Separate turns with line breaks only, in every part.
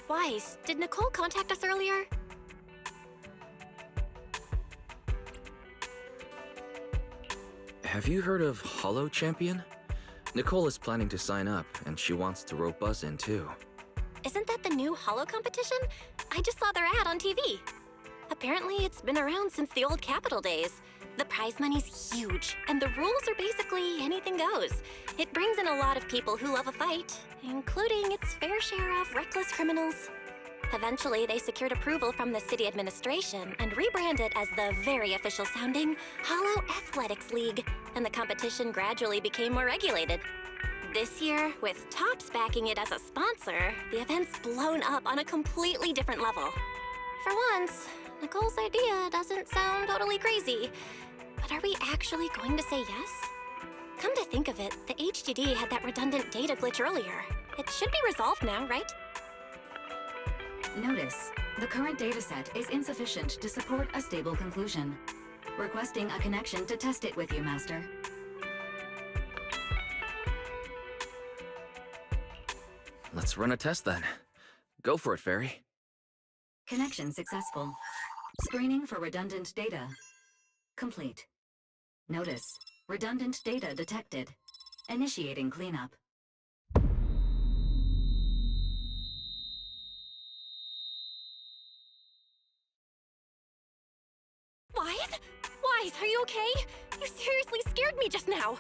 Wise, did Nicole contact us earlier?
Have you heard of Hollow Champion? Nicole is planning to sign up, and she wants to rope us in too.
Isn't that the new Hollow competition? I just saw their ad on TV. Apparently, it's been around since the old Capital days. The prize money's huge, and the rules are basically anything goes. It brings in a lot of people who love a fight, including its fair share of reckless criminals. Eventually, they secured approval from the city administration and rebranded as the very official-sounding Hollow Athletics League, and the competition gradually became more regulated. This year, with Topps backing it as a sponsor, the event's blown up on a completely different level. For once, Nicole's idea doesn't sound totally crazy. But are we actually going to say yes? Come to think of it, the HDD had that redundant data glitch earlier. It should be resolved now, right?
Notice, the current dataset is insufficient to support a stable conclusion. Requesting a connection to test it with you, Master.
Let's run a test then. Go for it, Fairy.
Connection successful. Screening for redundant data. Complete. Notice, redundant data detected. Initiating cleanup.
Wise? Wise, are you okay? You seriously scared me just now.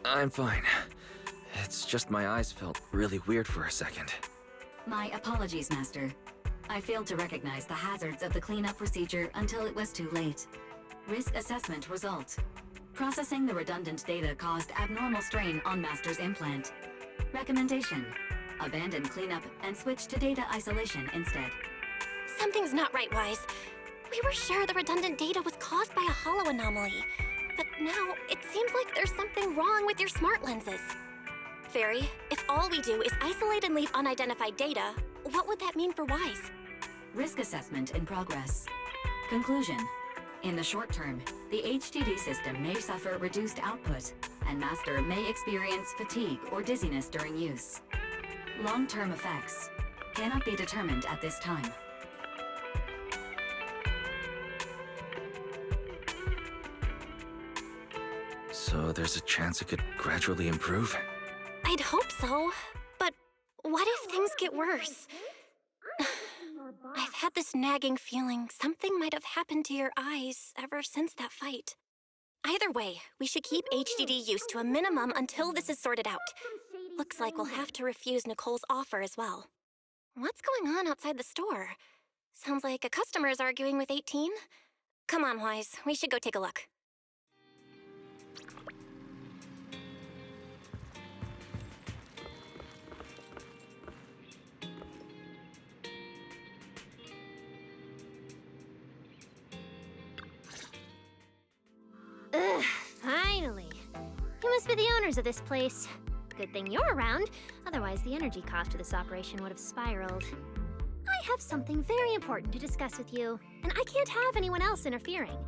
I'm fine. It's just my eyes felt really weird for a second.
My apologies, Master. I failed to recognize the hazards of the cleanup procedure until it was too late. Risk assessment result. Processing the redundant data caused abnormal strain on Master's implant. Recommendation: abandon cleanup and switch to data isolation instead.
Something's not right, Wise. We were sure the redundant data was caused by a hollow anomaly. But now, it seems like there's something wrong with your smart lenses. Fairy, if all we do is isolate and leave unidentified data, what would that mean for Wise?
Risk assessment in progress. Conclusion: in the short term, the HDD system may suffer reduced output, and Master may experience fatigue or dizziness during use. Long-term effects cannot be determined at this time.
So there's a chance it could gradually improve?
I'd hope so, but what if things get worse? I've had this nagging feeling something might have happened to your eyes ever since that fight. Either way, we should keep HDD use to a minimum until this is sorted out. Looks like we'll have to refuse Nicole's offer as well. What's going on outside the store? Sounds like a customer is arguing with 18. Come on, Wise, we should go take a look.
Ugh, finally. You must be the owners of this place. Good thing you're around, otherwise the energy cost of this operation would have spiraled. I have something very important to discuss with you, and I can't have anyone else interfering.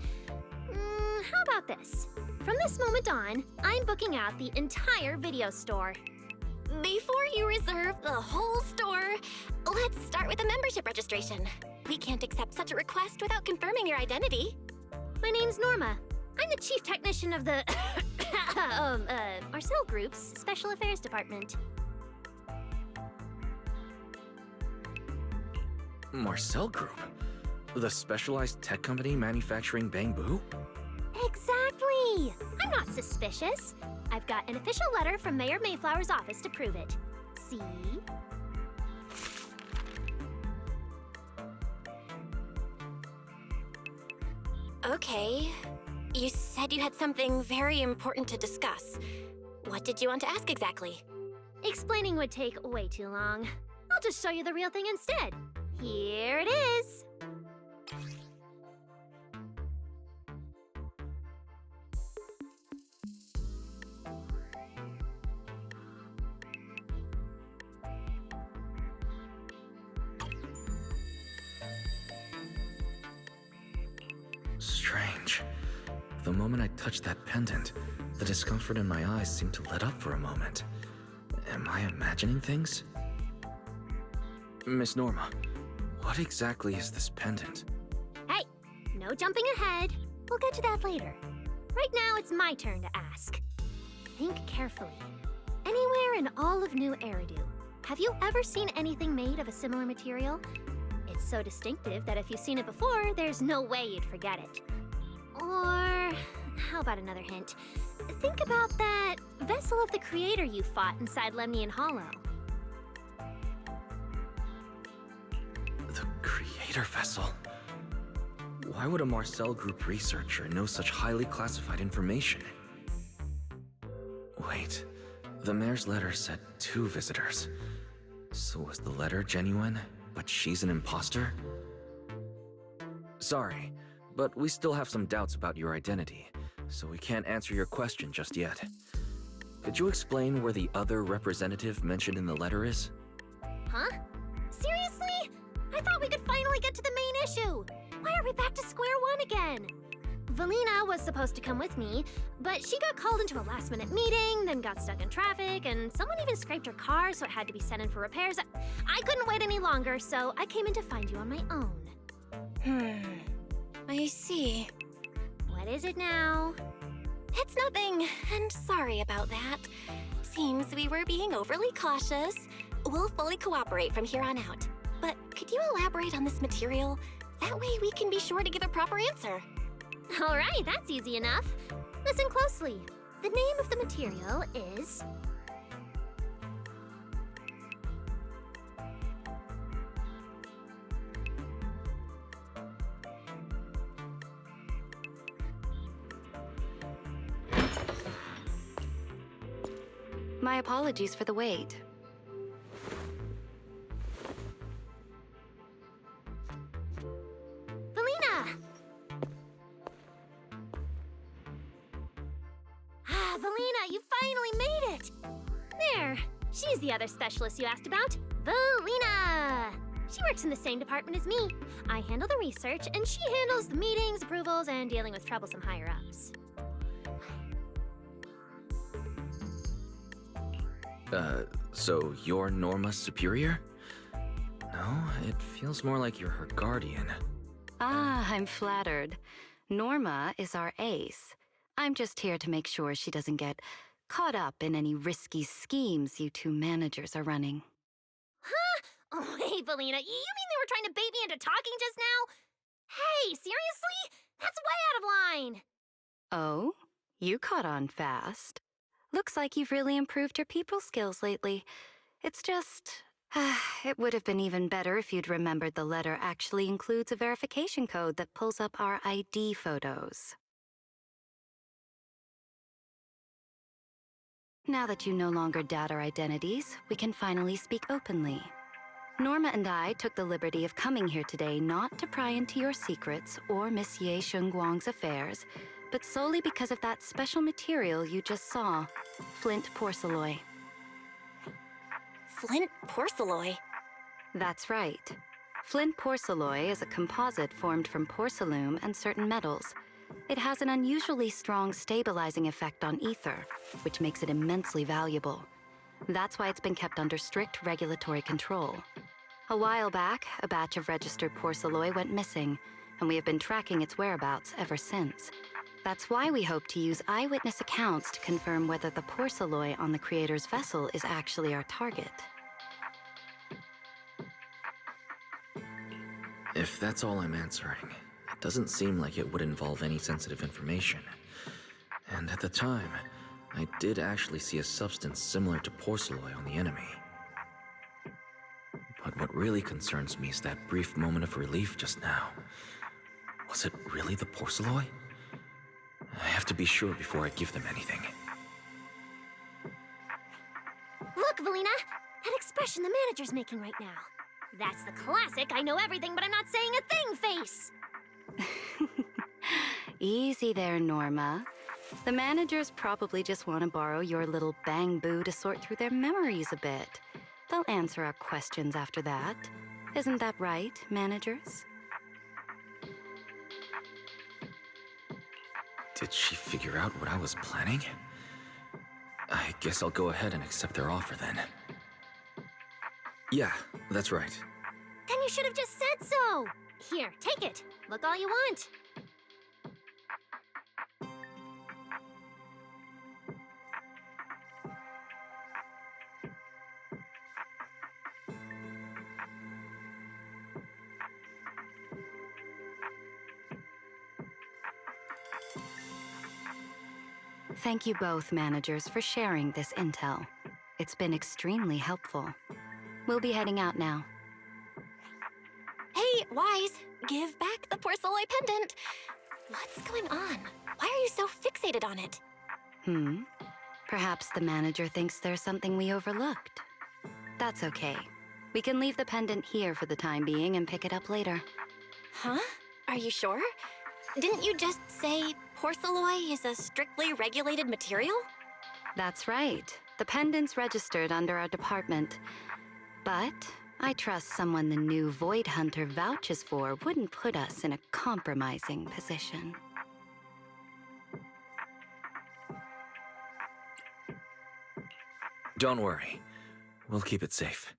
How about this? From this moment on, I'm booking out the entire video store.
before you reserve the whole store, let's start with a membership registration. We can't accept such a request without confirming your identity.
My name's Norma. I'm the chief technician of the Marcel Group's Special Affairs Department.
Marcel Group? The specialized tech company manufacturing bamboo?
Exactly! I'm not suspicious. I've got an official letter from Mayor Mayflower's office to prove it. See?
Okay. You said you had something very important to discuss. What did you want to ask exactly?
Explaining would take way too long. I'll just show you the real thing instead. Here it is!
Strange. The moment I touched that pendant, the discomfort in my eyes seemed to let up for a moment. Am I imagining things? Miss Norma, what exactly is this pendant?
Hey, no jumping ahead. We'll get to that later. Right now, it's my turn to ask. Think carefully. Anywhere in all of New Eridu, have you ever seen anything made of a similar material? It's so distinctive that if you've seen it before, there's no way you'd forget it. Or, how about another hint? Think about that vessel of the Creator you fought inside Lemnian Hollow.
The Creator vessel? Why would a Marcel Group researcher know such highly classified information? Wait, the mayor's letter said 2 visitors. So was the letter genuine, but she's an imposter? Sorry, but we still have some doubts about your identity, so we can't answer your question just yet. Could you explain where the other representative mentioned in the letter is?
Huh? Seriously? I thought we could finally get to the main issue. Why are we back to square one again? Velina was supposed to come with me, but she got called into a last-minute meeting, then got stuck in traffic, and someone even scraped her car, so it had to be sent in for repairs. I couldn't wait any longer, so I came in to find you on my own.
I see.
What is it now?
It's nothing, and sorry about that. Seems we were being overly cautious. We'll fully cooperate from here on out. But could you elaborate on this material? That way we can be sure to give a proper answer.
All right, that's easy enough. Listen closely. The name of the material is...
My apologies for the wait.
Velina! Velina, you finally made it! There, she's the other specialist you asked about, Velina! She works in the same department as me. I handle the research, and she handles the meetings, approvals, and dealing with troublesome higher-ups.
So you're Norma's superior? No, it feels more like you're her guardian.
Ah, I'm flattered. Norma is our ace. I'm just here to make sure she doesn't get caught up in any risky schemes you 2 managers are running.
Huh? Oh, hey, Velina, you mean they were trying to bait me into talking just now? Hey, seriously? That's way out of line!
Oh? You caught on fast. Looks like you've really improved your people skills lately. It's just... it would have been even better if you'd remembered the letter actually includes a verification code that pulls up our ID photos. Now that you no longer doubt our identities, we can finally speak openly. Norma and I took the liberty of coming here today not to pry into your secrets or Miss Ye Shengguang's affairs, but solely because of that special material you just saw, flint porcelain.
Flint porcelain?
That's right. Flint porcelain is a composite formed from porcelain and certain metals. It has an unusually strong stabilizing effect on ether, which makes it immensely valuable. That's why it's been kept under strict regulatory control. A while back, a batch of registered porcelloi went missing, and we have been tracking its whereabouts ever since. That's why we hope to use eyewitness accounts to confirm whether the porcelloi on the creator's vessel is actually our target.
If that's all I'm answering, it doesn't seem like it would involve any sensitive information. And at the time, I did actually see a substance similar to porcelloi on the enemy. But what really concerns me is that brief moment of relief just now. Was it really the porcelloi? I have to be sure before I give them anything.
Look, Velina! That expression the manager's making right now. That's the classic I know everything but I'm not saying a thing face!
Easy there, Norma. The managers probably just want to borrow your little bang-boo to sort through their memories a bit. They'll answer our questions after that. Isn't that right, managers?
Did she figure out what I was planning? I guess I'll go ahead and accept their offer then. Yeah, that's right.
Then you should have just said so! Here, take it. Look all you want.
Thank you both, managers, for sharing this intel. It's been extremely helpful. We'll be heading out now.
Hey, Wise, give back the porcelloi pendant. What's going on? Why are you so fixated on it?
Perhaps the manager thinks there's something we overlooked. That's okay. We can leave the pendant here for the time being and pick it up later.
Huh? Are you sure? Didn't you just say porcelloi is a strictly regulated material?
That's right. The pendant's registered under our department. But I trust someone the new Void Hunter vouches for wouldn't put us in a compromising position.
Don't worry. We'll keep it safe.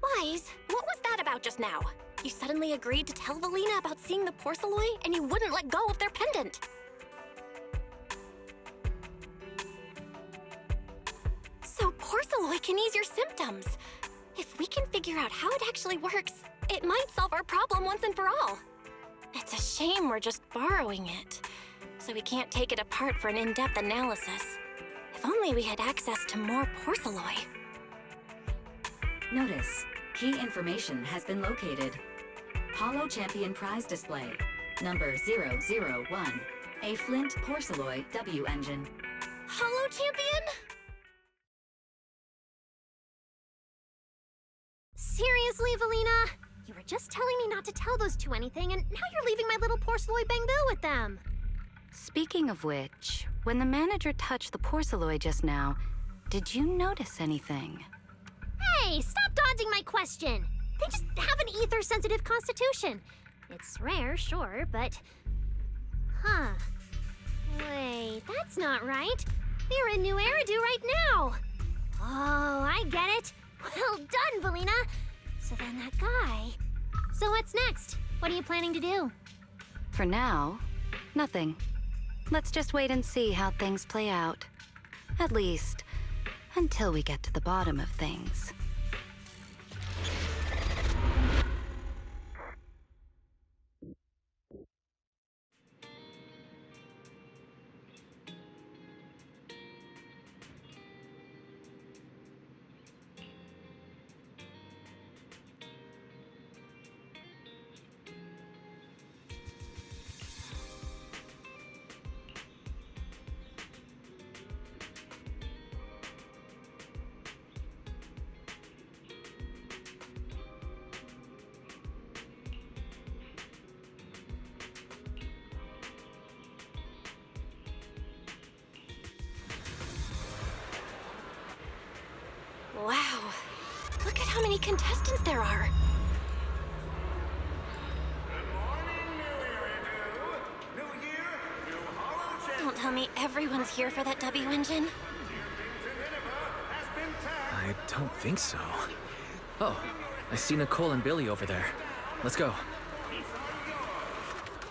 Wise, what was that about just now? You suddenly agreed to tell Velina about seeing the porcelloi, and you wouldn't let go of their pendant. So porcelloi can ease your symptoms. If we can figure out how it actually works, it might solve our problem once and for all. It's a shame we're just borrowing it, so we can't take it apart for an in-depth analysis. If only we had access to more porcelloi.
Notice, key information has been located. Holo Champion Prize Display, number 001, a Flint Porcelloi W engine.
Holo Champion?
Seriously, Velina? You were just telling me not to tell those two anything, and now you're leaving my little porcelloi bang-boo with them.
Speaking of which, when the manager touched the porcelloi just now, did you notice anything?
Hey, stop dodging my question! They just have an ether-sensitive constitution. It's rare, sure, but... Huh. Wait, that's not right. We're in New Eridu right now. Oh, I get it. Well done, Velina. So then that guy... So what's next? What are you planning to do?
For now, nothing. Let's just wait and see how things play out. At least, until we get to the bottom of things.
Wow. Look at how many contestants there are.
Good morning, New Eridu. New year, new
tell me everyone's here for that W engine?
I don't think so. Oh, I see Nicole and Billy over there. Let's go.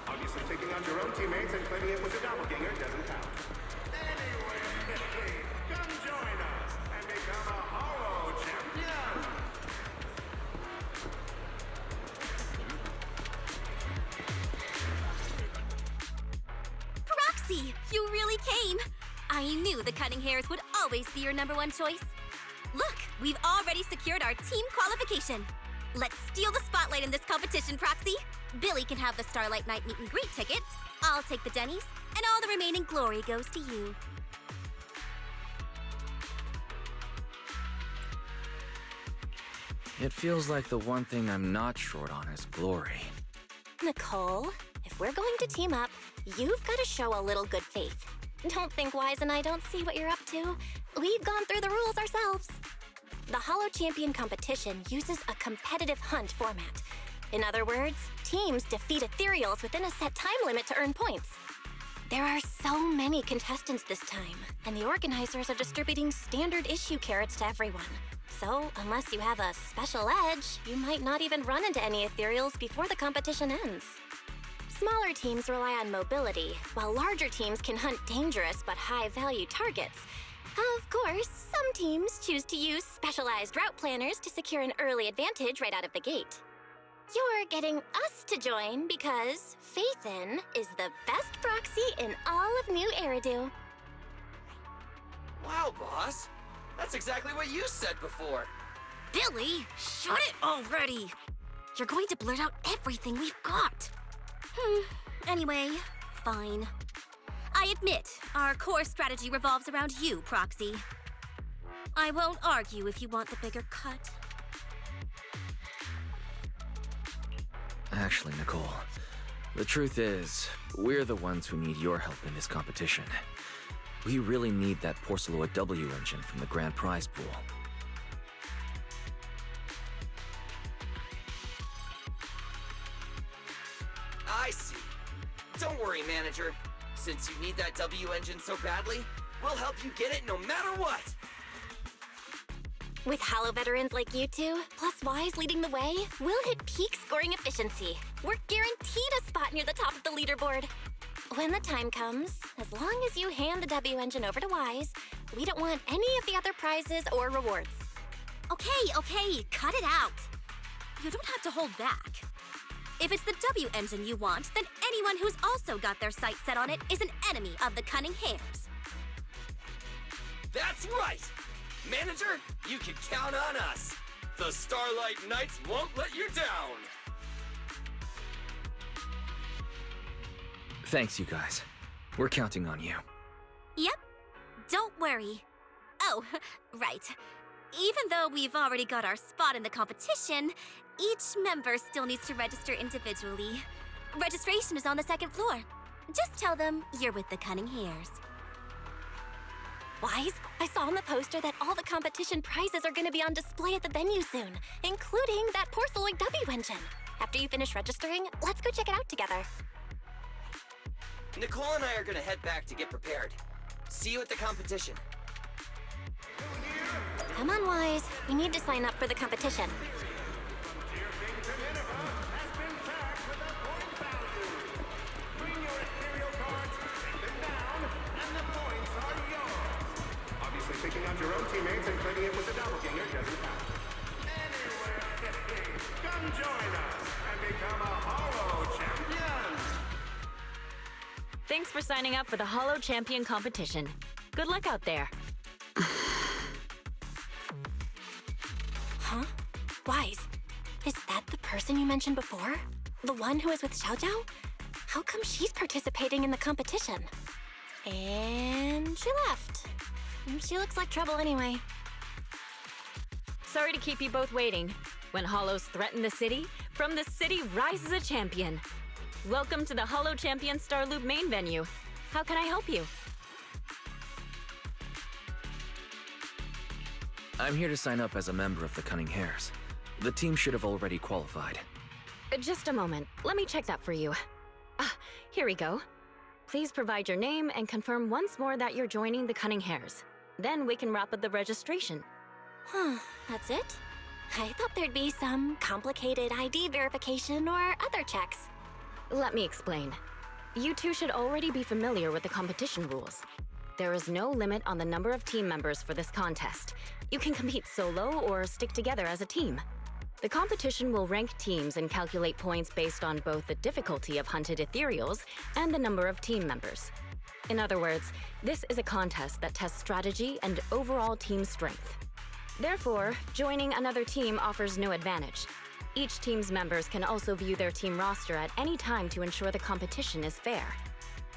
Obviously, taking out your own teammates and claiming it was a doppelganger doesn't count. Anyway, come join us and become a Hollow champion!
Proxy, you really came! I knew the Cunning Hairs would always be your #1 choice. Look, we've already secured our team qualification. Let's steal the spotlight in this competition, Proxy. Billy can have the Starlight Night meet and greet tickets. I'll take the Denny's, and all the remaining glory goes to you.
It feels like the one thing I'm not short on is glory.
Nicole, if we're going to team up, you've got to show a little good faith. Don't think Wise and I don't see what you're up to. We've gone through the rules ourselves. The Hollow Champion competition uses a competitive hunt format. In other words, teams defeat ethereals within a set time limit to earn points. There are so many contestants this time, and the organizers are distributing standard issue carrots to everyone. So, unless you have a special edge, you might not even run into any ethereals before the competition ends. Smaller teams rely on mobility, while larger teams can hunt dangerous but high-value targets. Of course, some teams choose to use specialized route planners to secure an early advantage right out of the gate. You're getting us to join because Faithin is the best proxy in all of New Eridu.
Wow, boss. That's exactly what you said before.
Billy, shut it already! You're going to blurt out everything we've got. Anyway, fine. I admit, our core strategy revolves around you, Proxy. I won't argue if you want the bigger cut.
Actually, Nicole, the truth is, we're the ones who need your help in this competition. We really need that Porceloid W engine from the grand prize pool.
I see. Don't worry, manager. Since you need that W engine so badly, we'll help you get it no matter what!
With Hollow veterans like you two, plus Wise leading the way, we'll hit peak scoring efficiency. We're guaranteed a spot near the top of the leaderboard. When the time comes, as long as you hand the W engine over to Wise, we don't want any of the other prizes or rewards. Okay, cut it out. You don't have to hold back. If it's the W engine you want, then anyone who's also got their sights set on it is an enemy of the Cunning Hairs.
That's right! Manager, you can count on us! The Starlight Knights won't let you down!
Thanks, you guys. We're counting on you.
Yep, don't worry. Oh, right. Even though we've already got our spot in the competition, each member still needs to register individually. Registration is on the 2nd floor. Just tell them you're with the Cunning Hairs. Wise, I saw on the poster that all the competition prizes are going to be on display at the venue soon, including that Porceloid W engine. After you finish registering, let's go check it out together.
Nicole and I are gonna head back to get prepared. See you at the competition.
Come on, Wise. We need to sign up for the competition.
Picking out your own teammates and claiming it was a doppelganger doesn't count. Anyway, come join us and become a Hollow champion!
Thanks for signing up for the Hollow Champion competition. Good luck out there.
Huh? Wise, is that the person you mentioned before? The one who was with Xiao Zhao? How come she's participating in the competition? And she left. She looks like trouble anyway.
Sorry to keep you both waiting. When Hollows threaten the city, from the city rises a champion. Welcome to the Hollow Champion Star Loop main venue. How can I help you?
I'm here to sign up as a member of the Cunning Hairs. The team should have already qualified.
Just a moment. Let me check that for you. Ah, here we go. Please provide your name and confirm once more that you're joining the Cunning Hares. Then we can wrap up the registration.
That's it? I thought there'd be some complicated ID verification or other checks.
Let me explain. You two should already be familiar with the competition rules. There is no limit on the number of team members for this contest. You can compete solo or stick together as a team. The competition will rank teams and calculate points based on both the difficulty of hunted ethereals and the number of team members. In other words, this is a contest that tests strategy and overall team strength. Therefore, joining another team offers no advantage. Each team's members can also view their team roster at any time to ensure the competition is fair.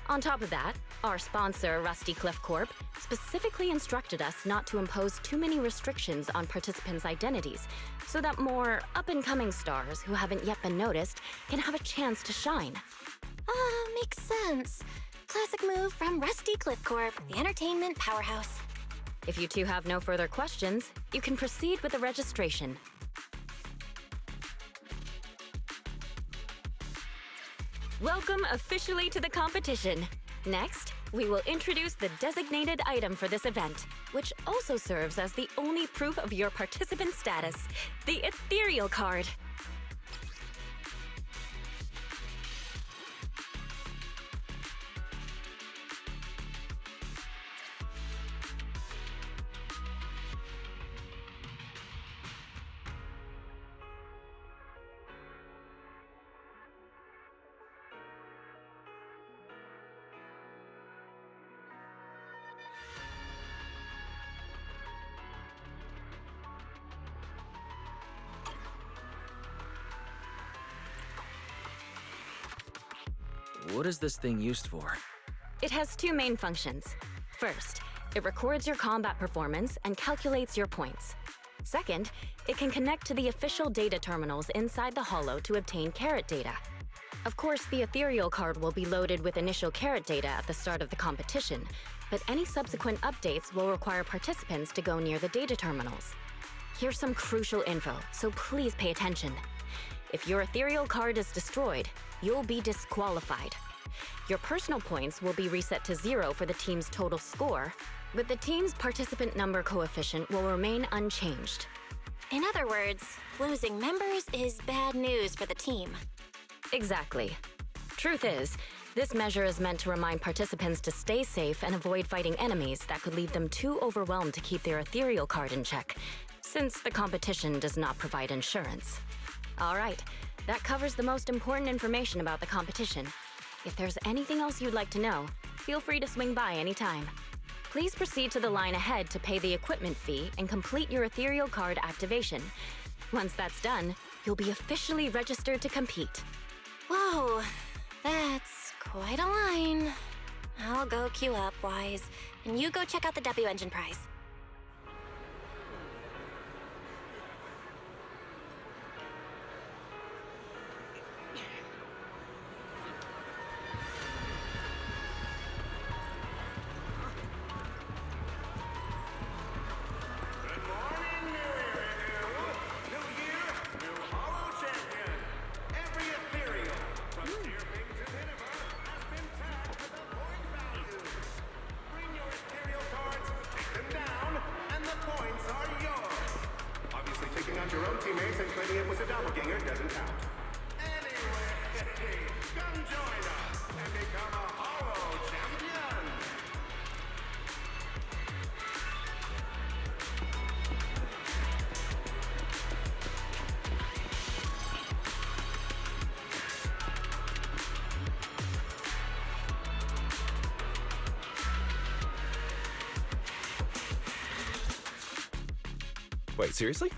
On top of that, our sponsor, Rusty Cliff Corp, specifically instructed us not to impose too many restrictions on participants' identities, so that more up-and-coming stars who haven't yet been noticed can have a chance to shine.
Makes sense. Classic move from Rusty Cliff Corp, the entertainment powerhouse.
If you two have no further questions, you can proceed with the registration. Welcome officially to the competition. Next, we will introduce the designated item for this event, which also serves as the only proof of your participant status, the Ethereal Card.
What is this thing used for?
It has two main functions. First, it records your combat performance and calculates your points. Second, it can connect to the official data terminals inside the Holo to obtain carrot data. Of course, the Ethereal Card will be loaded with initial carrot data at the start of the competition, but any subsequent updates will require participants to go near the data terminals. Here's some crucial info, so please pay attention. If your Ethereal Card is destroyed, you'll be disqualified. Your personal points will be reset to 0 for the team's total score, but the team's participant number coefficient will remain unchanged.
In other words, losing members is bad news for the team.
Exactly. Truth is, this measure is meant to remind participants to stay safe and avoid fighting enemies that could leave them too overwhelmed to keep their Ethereal Card in check, since the competition does not provide insurance. All right, that covers the most important information about the competition. If there's anything else you'd like to know, feel free to swing by anytime. Please proceed to the line ahead to pay the equipment fee and complete your Ethereal Card activation. Once that's done, you'll be officially registered to compete.
Whoa, that's quite a line. I'll go queue up, Wise, and you go check out the W Engine prize.
Your own teammates and claiming it was a doppelganger doesn't count. Anyway, come join us and become a Hollow Champion!
Wait, seriously?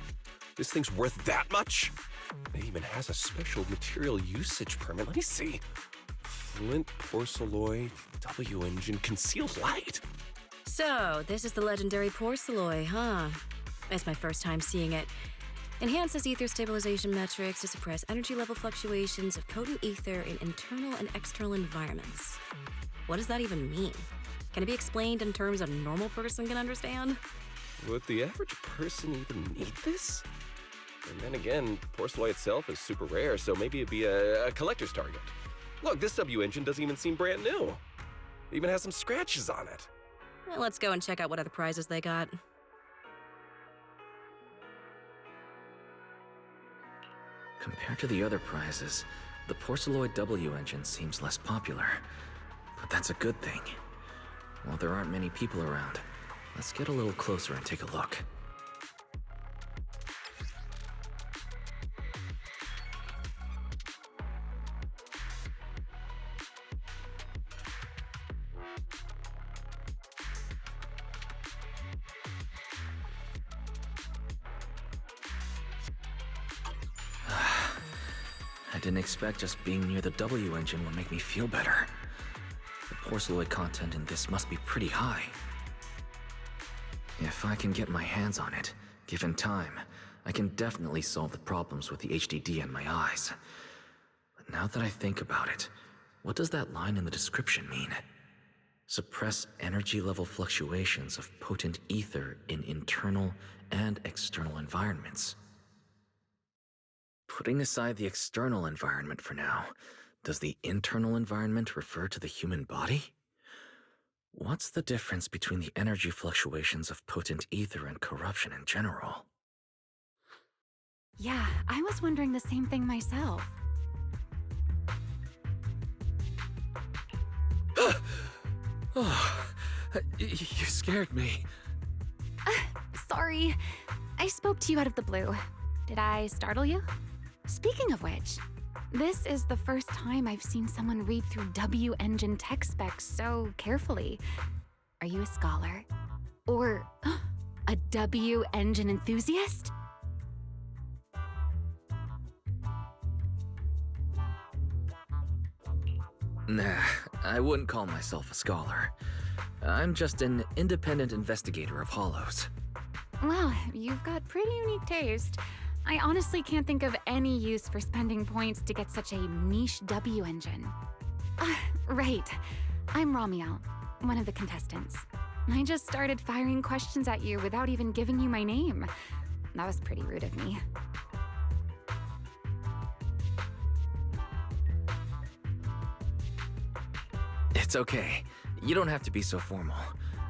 This thing's worth that much? It even has a special material usage permit. Let me see. Flint, porcelloy, W engine, concealed light.
So, this is the legendary porcelloy, huh? It's my first time seeing it. Enhances ether stabilization metrics to suppress energy level fluctuations of potent ether in internal and external environments. What does that even mean? Can it be explained in terms a normal person can understand?
Would the average person even need this? And then again, porcelloy itself is super rare, so maybe it'd be a collector's target. Look, this W engine doesn't even seem brand new. Even has some scratches on it.
Well, let's go and check out what other prizes they got.
Compared to the other prizes, the Porceloid W engine seems less popular. But that's a good thing. While there aren't many people around, let's get a little closer and take a look. I didn't expect just being near the W engine would make me feel better. The Porceloid content in this must be pretty high. If I can get my hands on it, given time, I can definitely solve the problems with the HDD in my eyes. But now that I think about it, what does that line in the description mean? Suppress energy level fluctuations of potent ether in internal and external environments. Putting aside the external environment for now, does the internal environment refer to the human body? What's the difference between the energy fluctuations of potent ether and corruption in general?
Yeah, I was wondering the same thing myself.
Oh, you scared me.
Sorry. I spoke to you out of the blue. Did I startle you? Speaking of which, this is the first time I've seen someone read through W engine tech specs so carefully. Are you a scholar? Or a W engine enthusiast?
Nah, I wouldn't call myself a scholar. I'm just an independent investigator of hollows.
Well, you've got pretty unique taste. I honestly can't think of any use for spending points to get such a niche W engine. Right. I'm Ramiel, one of the contestants. I just started firing questions at you without even giving you my name. That was pretty rude of me.
It's okay. You don't have to be so formal.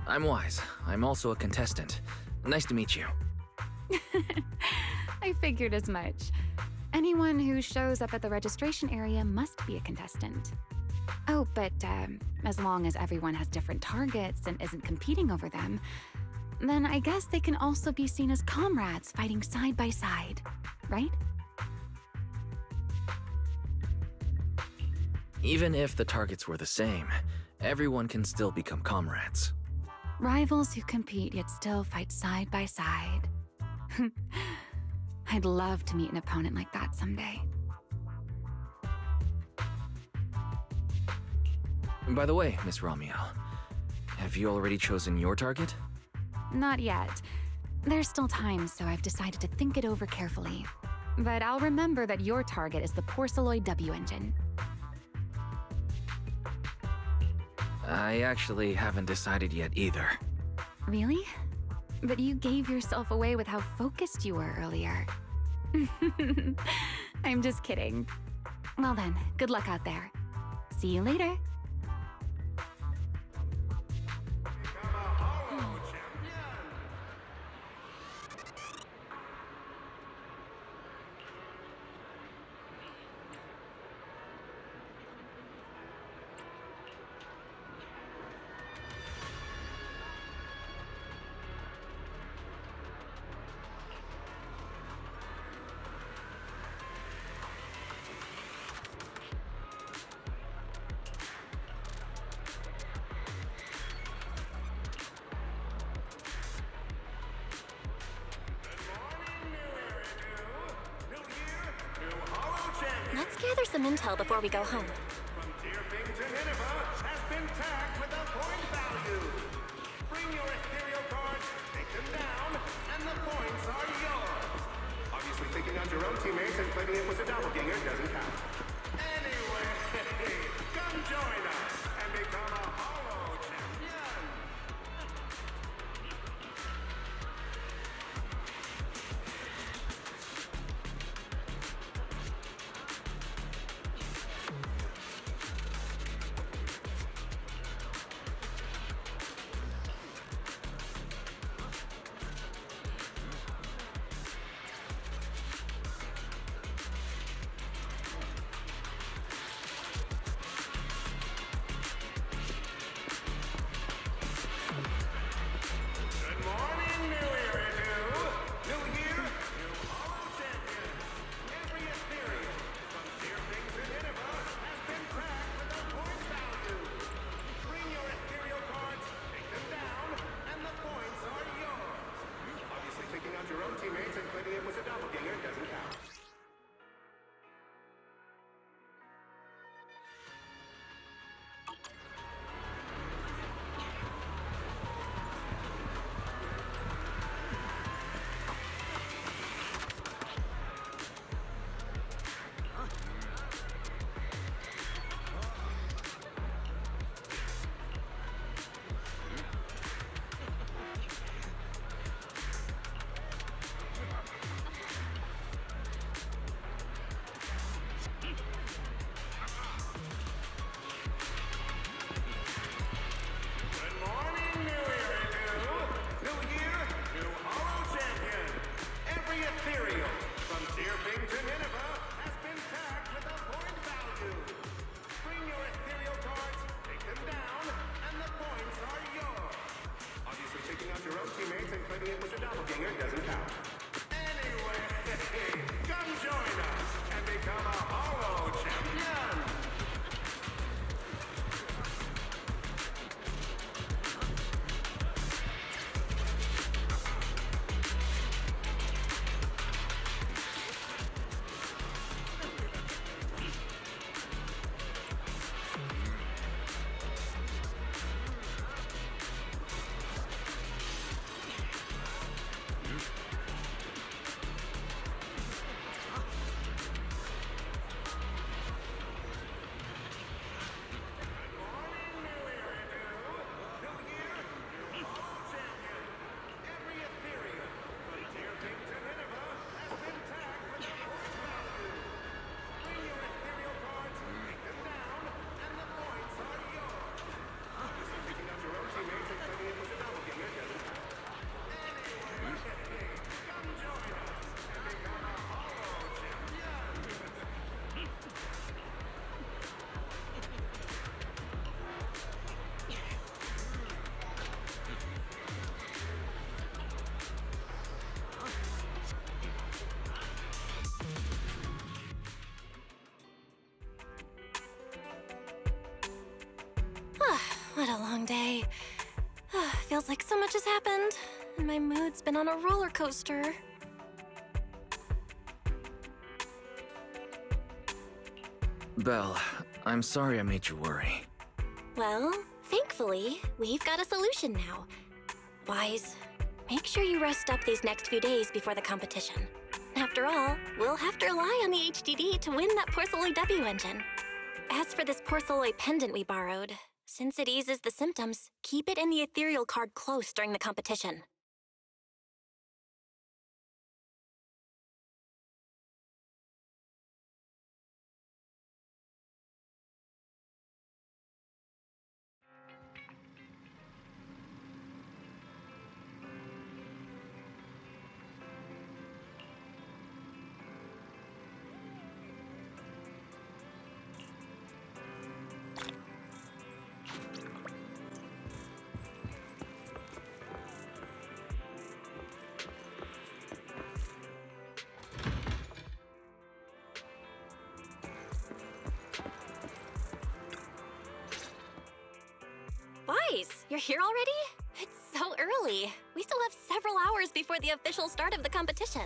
I'm Wise. I'm also a contestant. Nice to meet you.
I figured as much. Anyone who shows up at the registration area must be a contestant. Oh, but as long as everyone has different targets and isn't competing over them, then I guess they can also be seen as comrades fighting side by side, right?
Even if the targets were the same, everyone can still become comrades.
Rivals who compete yet still fight side by side. I'd love to meet an opponent like that someday.
By the way, Miss Ramiel, have you already chosen your target?
Not yet. There's still time, so I've decided to think it over carefully. But I'll remember that your target is the Porceloid W engine.
I actually haven't decided yet either.
Really? But you gave yourself away with how focused you were earlier. I'm just kidding. Well then, good luck out there. See you later.
Become a hollow champion.
Let's gather some intel before we go home.
Frontier Thing to Nineveh has been tagged with a point value. Bring your ethereal cards, take them down, and the points are yours. Obviously, picking out your own teammates and claiming it was a doppelganger doesn't count. Anyway, come join us and become a hollow champion.
What a long day. Feels like so much has happened, and my mood's been on a roller coaster.
Belle, I'm sorry I made you worry.
Well, thankfully, we've got a solution now. Wise, make sure you rest up these next few days before the competition. After all, we'll have to rely on the HDD to win that Porcelloy W engine. As for this Porcelloy pendant we borrowed, since it eases the symptoms, keep it in the ethereal card close during the competition. Wise, you're here already? It's so early. We still have several hours before the official start of the competition.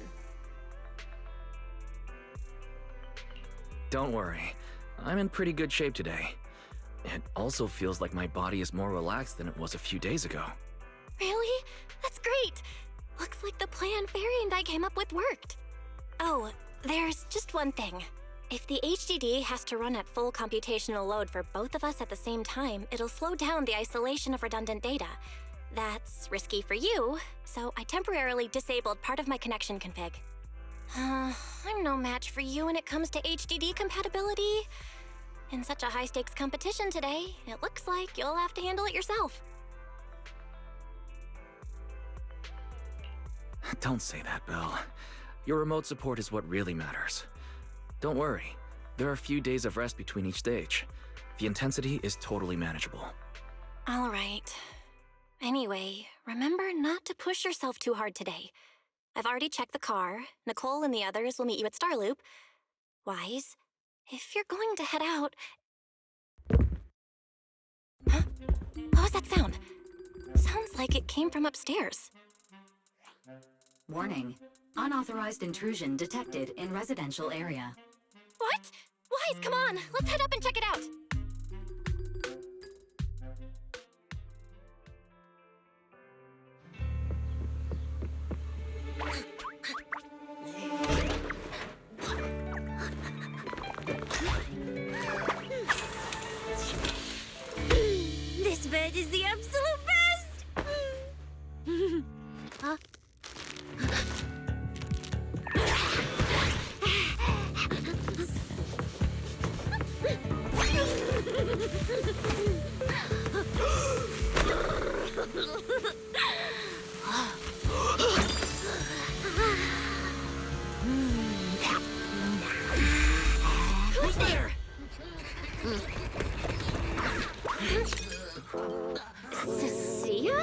Don't worry. I'm in pretty good shape today. It also feels like my body is more relaxed than it was a few days ago.
Really? That's great. Looks like the plan Fairy and I came up with worked. Oh, there's just one thing. If the HDD has to run at full computational load for both of us at the same time, it'll slow down the isolation of redundant data. That's risky for you, so I temporarily disabled part of my connection config. I'm no match for you when it comes to HDD compatibility. In such a high-stakes competition today, it looks like you'll have to handle it yourself.
Don't say that, Belle. Your remote support is what really matters. Don't worry, there are a few days of rest between each stage. The intensity is totally manageable.
All right. Anyway, remember not to push yourself too hard today. I've already checked the car. Nicole and the others will meet you at Starloop. Wise, if you're going to head out... Huh? What was that sound? Sounds like it came from upstairs.
Warning. Unauthorized intrusion detected in residential area.
What? Wise, come on! Let's head up and check it out!
This bed is the absolute best! Huh?
Who's there?
Cissia?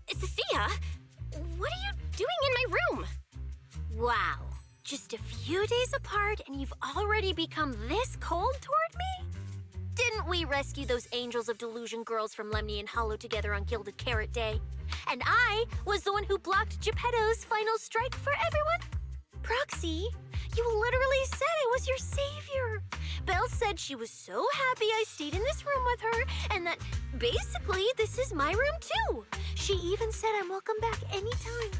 Cissia? What are you doing in my room?
Wow. Just a few days apart and you've already become this cold toward me? Didn't we rescue those Angels of Delusion girls from Lemny and Hollow together on Gilded Carrot Day? And I was the one who blocked Geppetto's final strike for everyone? Proxy, you literally said I was your savior. Belle said she was so happy I stayed in this room with her and that basically this is my room too. She even said I'm welcome back anytime.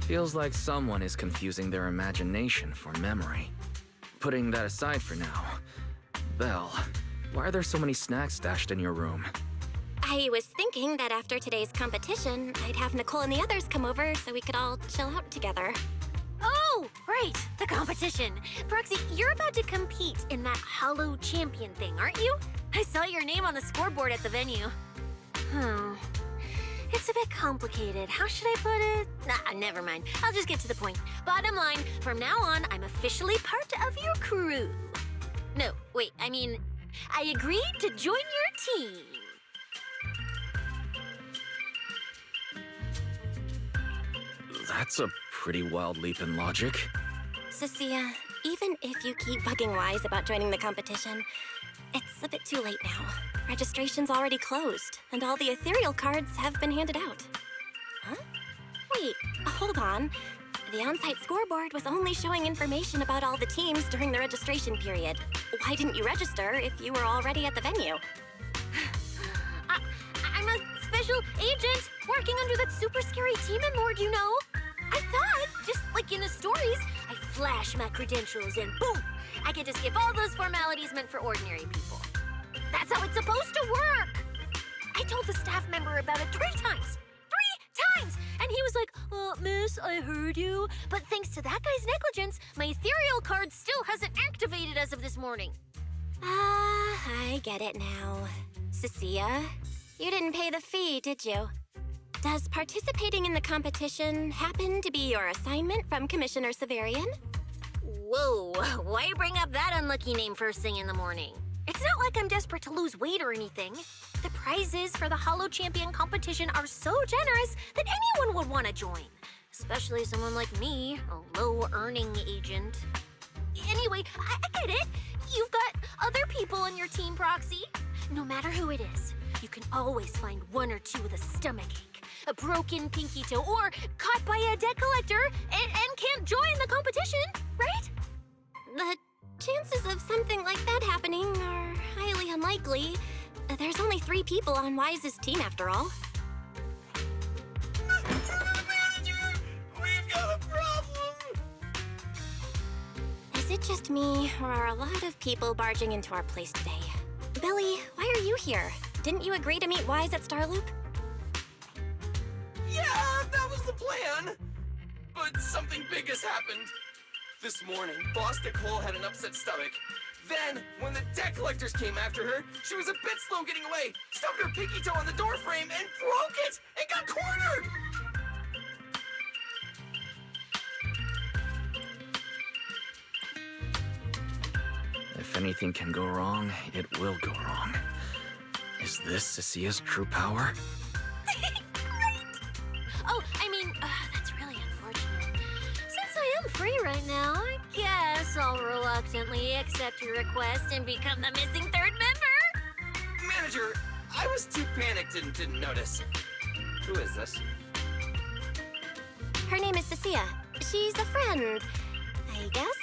Feels like someone is confusing their imagination for memory. Putting that aside for now, Belle, why are there so many snacks stashed in your room?
I was thinking that after today's competition, I'd have Nicole and the others come over so we could all chill out together.
Oh, right, the competition. Proxy, you're about to compete in that Hollow Champion thing, aren't you? I saw your name on the scoreboard at the venue. It's a bit complicated. How should I put it? Nah, never mind. I'll just get to the point. Bottom line, from now on, I'm officially part of your crew. No, wait, I mean, I agreed to join your team.
That's a pretty wild leap in logic.
Cissia, even if you keep bugging Wise about joining the competition, it's a bit too late now. Registration's already closed, and all the ethereal cards have been handed out. Huh? Wait, hold on. The on-site scoreboard was only showing information about all the teams during the registration period. Why didn't you register if you were already at the venue?
I'm a special agent working under that super scary demon lord, you know. I thought, just like in the stories, I flash my credentials and boom, I get to skip all those formalities meant for ordinary people. That's how it's supposed to work. I told the staff member about it 3 times. 3 times! And he was like, miss, I heard you. But thanks to that guy's negligence, my ethereal card still hasn't activated as of this morning.
I get it now. Cissia, you didn't pay the fee, did you? Does participating in the competition happen to be your assignment from Commissioner Severian?
Whoa, why bring up that unlucky name first thing in the morning? It's not like I'm desperate to lose weight or anything. The prizes for the Hollow Champion competition are so generous that anyone would want to join. Especially someone like me, a low-earning agent. Anyway, I get it. You've got other people on your team, Proxy. No matter who it is, you can always find 1 or 2 with a stomachache, a broken pinky toe, or caught by a debt collector and can't join the competition, right?
The chances of something like that happening are highly unlikely. There's only 3 people on Wise's team after all.
Manager! We've got a problem!
Is it just me, or are a lot of people barging into our place today? Billy, why are you here? Didn't you agree to meet Wise at Starloop?
Yeah, that was the plan! But something big has happened. This morning, Boss Nicole had an upset stomach. Then, when the debt collectors came after her, she was a bit slow getting away, stubbed her pinky toe on the door frame, and broke it, and got cornered!
If anything can go wrong, it will go wrong. Is this Cissia's true power?
Oh, I mean, that's really unfortunate. Since I am free right now, I guess I'll reluctantly accept your request and become the missing 3rd member.
Manager, I was too panicked and didn't notice. Who is this?
Her name is Cissia. She's a friend, I guess.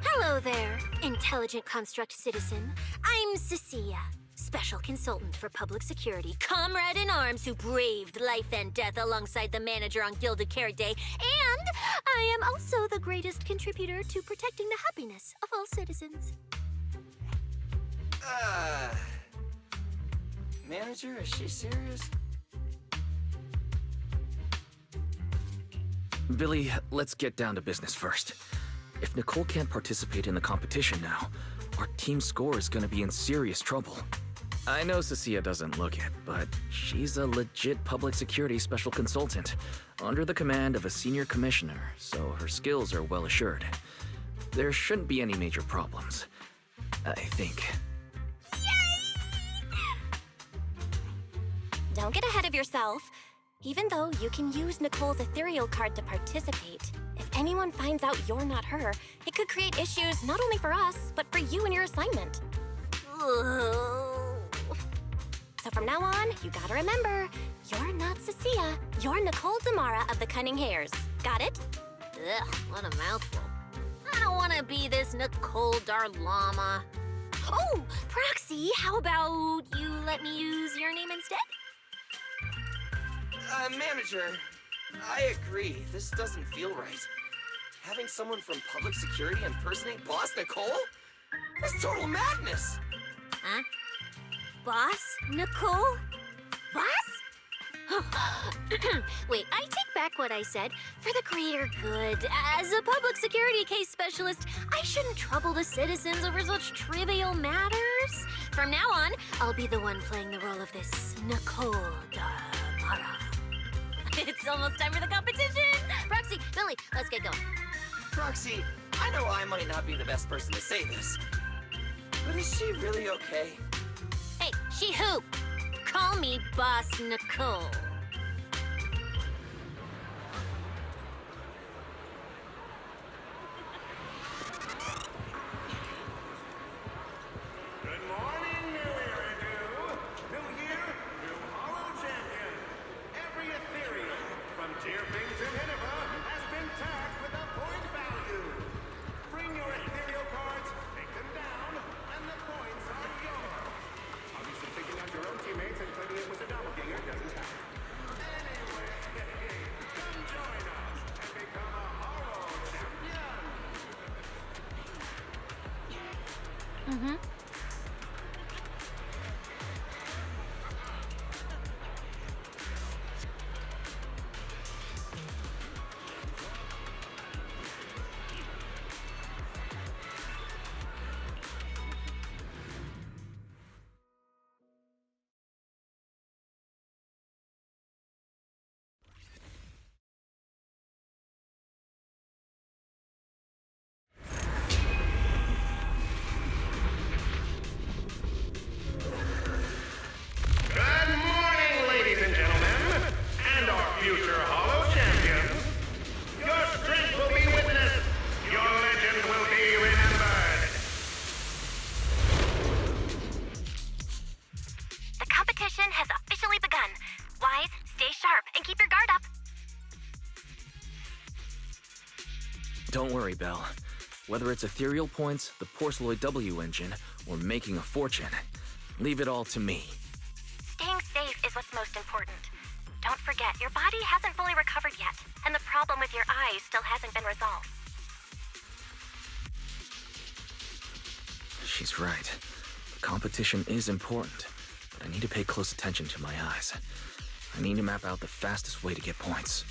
Hello there, intelligent construct citizen. I'm Cissia, special consultant for public security, comrade in arms who braved life and death alongside the manager on Gilded Carrot Day, and I am also the greatest contributor to protecting the happiness of all citizens.
Manager, is she serious?
Billy, let's get down to business first. If Nicole can't participate in the competition now, our team score is gonna be in serious trouble. I know Cissia doesn't look it, but she's a legit public security special consultant, under the command of a senior commissioner, so her skills are well assured. There shouldn't be any major problems, I think.
Don't get ahead of yourself. Even though you can use Nicole's ethereal card to participate, if anyone finds out you're not her, it could create issues not only for us, but for you and your assignment. So from now on, you gotta remember, you're not Cissia, you're Nicole Damara of the Cunning Hairs. Got it?
Ugh, what a mouthful. I don't want to be this Nicole Darlama. Oh, Proxy, how about you let me use your name instead?
Manager, I agree. This doesn't feel right. Having someone from public security impersonate Boss Nicole? That's total madness!
Huh? Boss? Nicole? Boss? Wait, I take back what I said. For the greater good, as a public security case specialist, I shouldn't trouble the citizens over such trivial matters. From now on, I'll be the one playing the role of this Nicole Damara. It's almost time for the competition! Proxy, Billy, let's get going.
Proxy, I know I might not be the best person to say this, but is she really okay?
Hey, she who? Call me Boss Nicole.
Don't worry, Belle. Whether it's ethereal points, the Porceloid W engine, or making a fortune, leave it all to me.
Staying safe is what's most important. Don't forget, your body hasn't fully recovered yet, and the problem with your eyes still hasn't been resolved.
She's right. The competition is important, but I need to pay close attention to my eyes. I need to map out the fastest way to get points.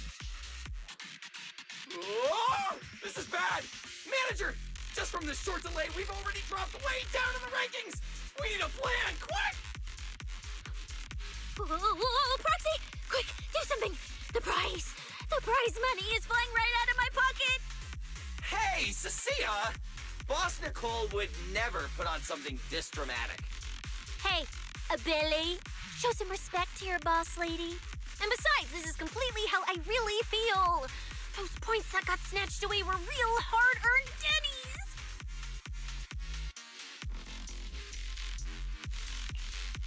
Oh, this is bad! Manager! Just from this short delay, we've already dropped way down in the rankings! We need a plan, quick!
Whoa, Proxy! Quick, do something! The prize money is flying right out of my pocket!
Hey, Cissia! Boss Nicole would never put on something this dramatic.
Hey, Belle, show some respect to your boss lady. And besides, this is completely how I really feel. Those points that got snatched away were real hard-earned dennies.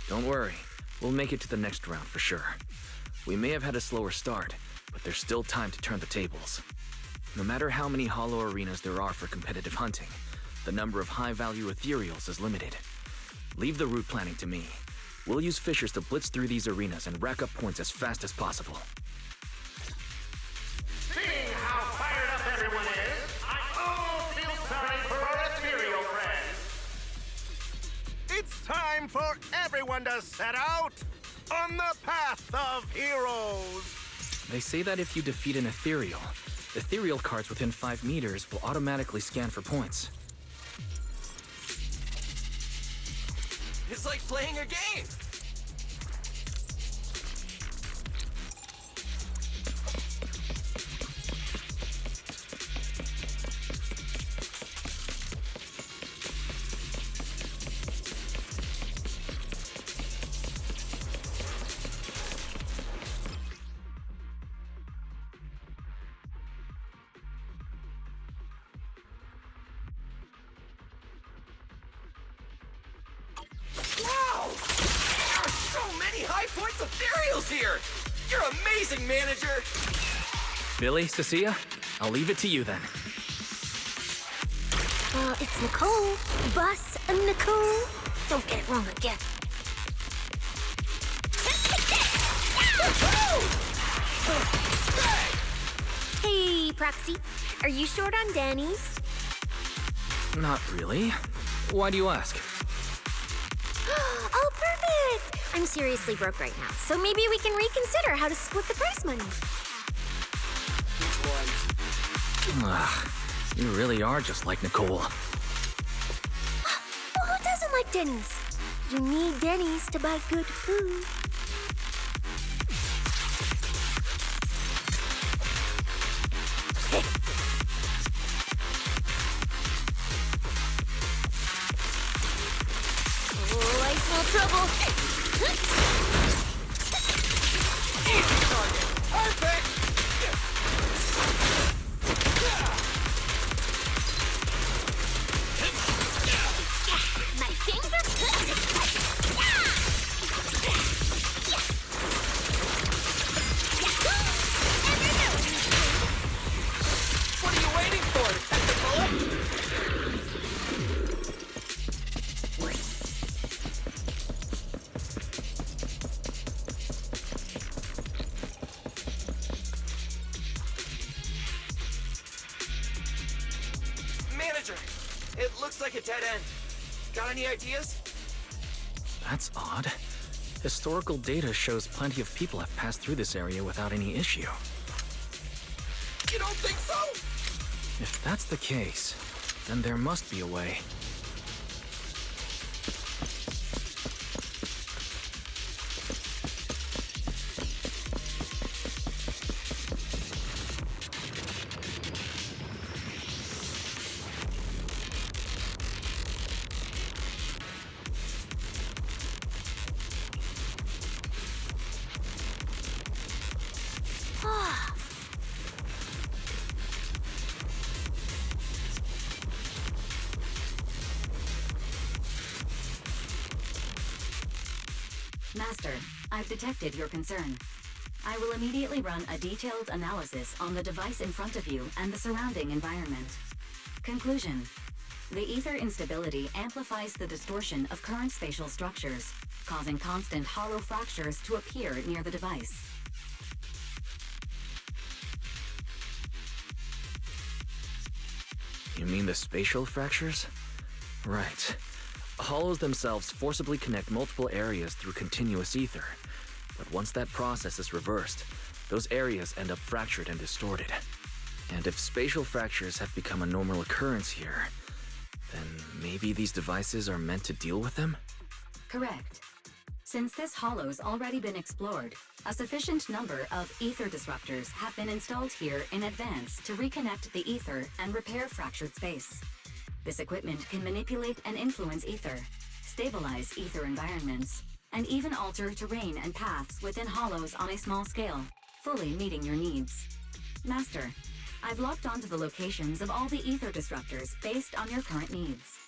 Don't worry. We'll make it to the next round for sure. We may have had a slower start, but there's still time to turn the tables. No matter how many hollow arenas there are for competitive hunting, the number of high-value ethereals is limited. Leave the route planning to me. We'll use fishers to blitz through these arenas and rack up points as fast as possible.
Seeing how fired up everyone is, I almost feel sorry for our ethereal friends. It's time for everyone to set out on the path of heroes.
They say that if you defeat an ethereal cards within 5 meters will automatically scan for points.
It's like playing a game! Wow! There are so many high points ethereals here! You're amazing, manager!
Billy, Cissia, I'll leave it to you then.
It's Nicole. Boss Nicole. Don't get it wrong again. Hey, Proxy. Are you short on Danny's?
Not really. Why do you ask?
Oh, perfect! I'm seriously broke right now, so maybe we can reconsider how to split the prize money.
Ugh, you really are just like Nicole.
Well, who doesn't like Denny's? You need Denny's to buy good food. Oh, I smell trouble.
Easy target! Perfect!
My fingers.
What are you waiting for, Technicolor? Manager, it looks like a dead end. Got any ideas?
That's odd. Historical data shows plenty of people have passed through this area without any issue.
You don't think so?
If that's the case, then there must be a way.
Master, I've detected your concern. I will immediately run a detailed analysis on the device in front of you and the surrounding environment. Conclusion. The ether instability amplifies the distortion of current spatial structures, causing constant hollow fractures to appear near the device.
You mean the spatial fractures? Right. Hollows themselves forcibly connect multiple areas through continuous ether. But once that process is reversed, those areas end up fractured and distorted. And if spatial fractures have become a normal occurrence here, then maybe these devices are meant to deal with them?
Correct. Since this hollow's already been explored, a sufficient number of ether disruptors have been installed here in advance to reconnect the ether and repair fractured space. This equipment can manipulate and influence ether, stabilize ether environments, and even alter terrain and paths within hollows on a small scale, fully meeting your needs. Master, I've locked onto the locations of all the ether disruptors based on your current needs.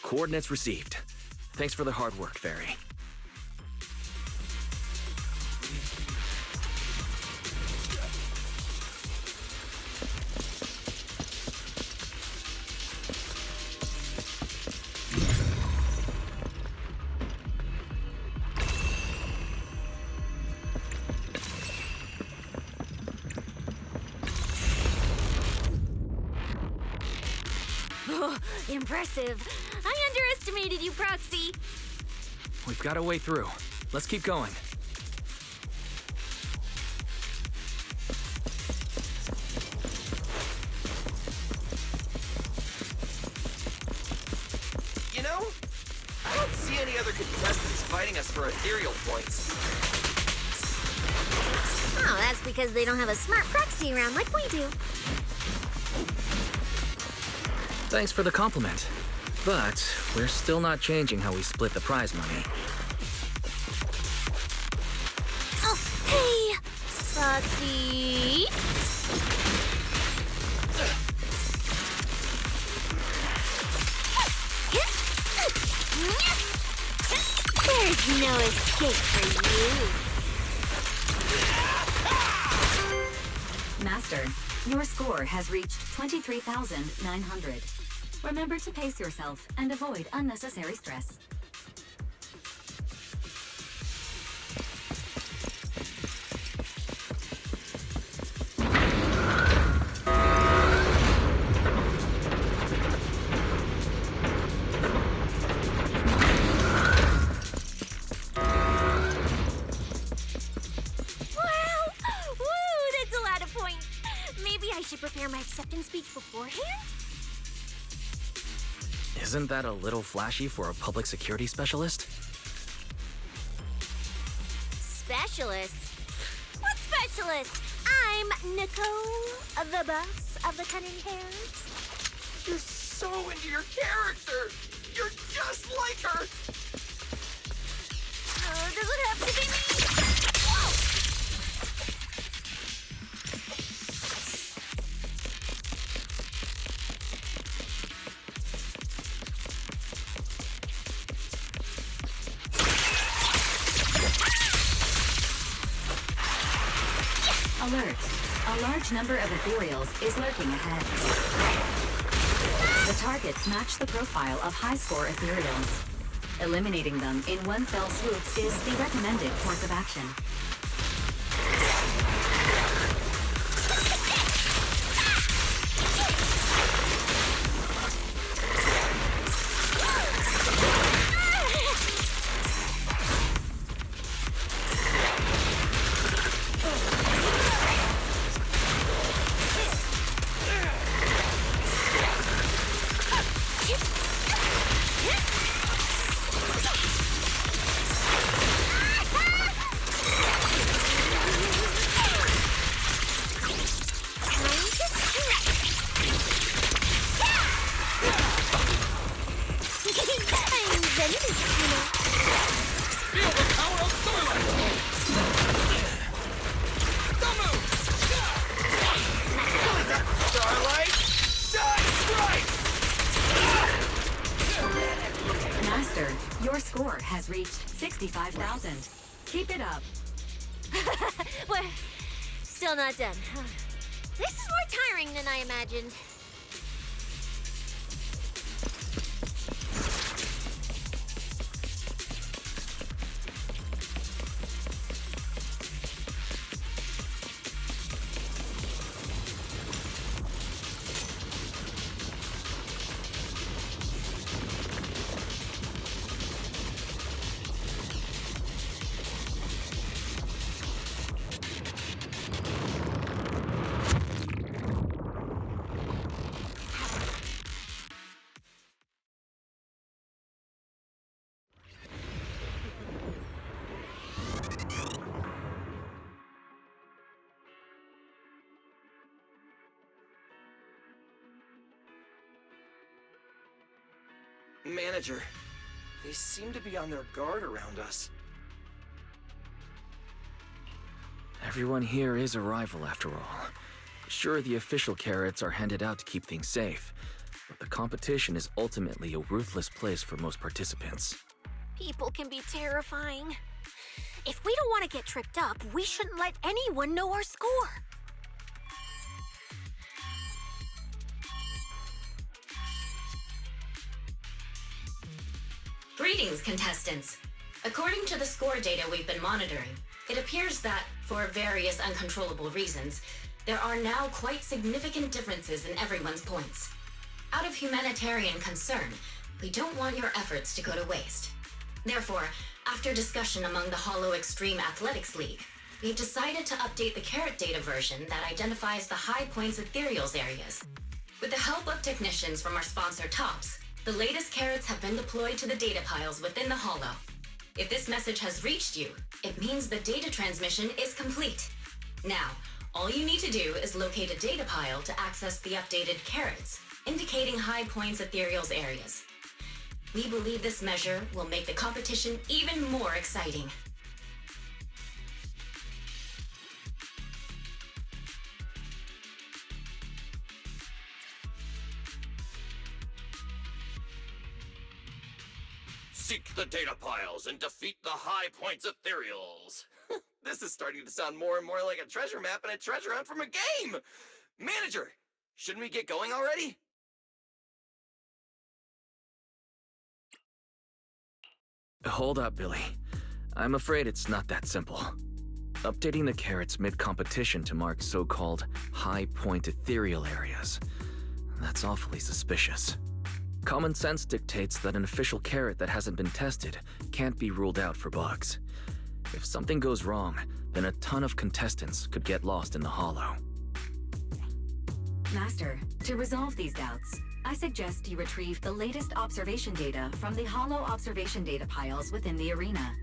Coordinates received. Thanks for the hard work, Fairy.
Impressive. I underestimated you, Proxy.
We've got a way through. Let's keep going.
You know, I don't see any other contestants fighting us for ethereal points.
Oh, that's because they don't have a smart proxy around like we do.
Thanks for the compliment. But we're still not changing how we split the prize money.
Oh, hey! Proxy! There's no escape for you.
Master, your score has reached 23,900. Remember to pace yourself and avoid unnecessary stress.
Prepare my acceptance speech beforehand?
Isn't that a little flashy for a public security specialist?
Specialist? What specialist? I'm Nicole, the boss of the Cunning Hairs.
You're so into your character! You're just like her!
Does it have to be me?
Alert! A large number of ethereals is lurking ahead. The targets match the profile of high-score ethereals. Eliminating them in one fell swoop is the recommended course of action. Your score has reached 65,000. Keep it up.
We're still not done. This is more tiring than I imagined.
Manager, they seem to be on their guard around us.
Everyone here is a rival, after all. Sure, the official carrots are handed out to keep things safe, but the competition is ultimately a ruthless place for most participants.
People can be terrifying. If we don't want to get tripped up, we shouldn't let anyone know our score.
Greetings, contestants. According to the score data we've been monitoring, it appears that, for various uncontrollable reasons, there are now quite significant differences in everyone's points. Out of humanitarian concern, we don't want your efforts to go to waste. Therefore, after discussion among the Hollow Extreme Athletics League, we've decided to update the carrot data version that identifies the high points ethereals areas. With the help of technicians from our sponsor TOPS, the latest carrots have been deployed to the data piles within the Hollow. If this message has reached you, it means the data transmission is complete. Now, all you need to do is locate a data pile to access the updated carrots, indicating high points ethereals areas. We believe this measure will make the competition even more exciting.
Seek the data piles and defeat the high points ethereals. This is starting to sound more and more like a treasure map and a treasure hunt from a game! Manager, shouldn't we get going already?
Hold up, Billy. I'm afraid it's not that simple. Updating the carrots mid-competition to mark so-called high-point ethereal areas. That's awfully suspicious. Common sense dictates that an official carrot that hasn't been tested can't be ruled out for bugs. If something goes wrong, then a ton of contestants could get lost in the Hollow.
Master, to resolve these doubts, I suggest you retrieve the latest observation data from the Hollow observation data piles within the arena,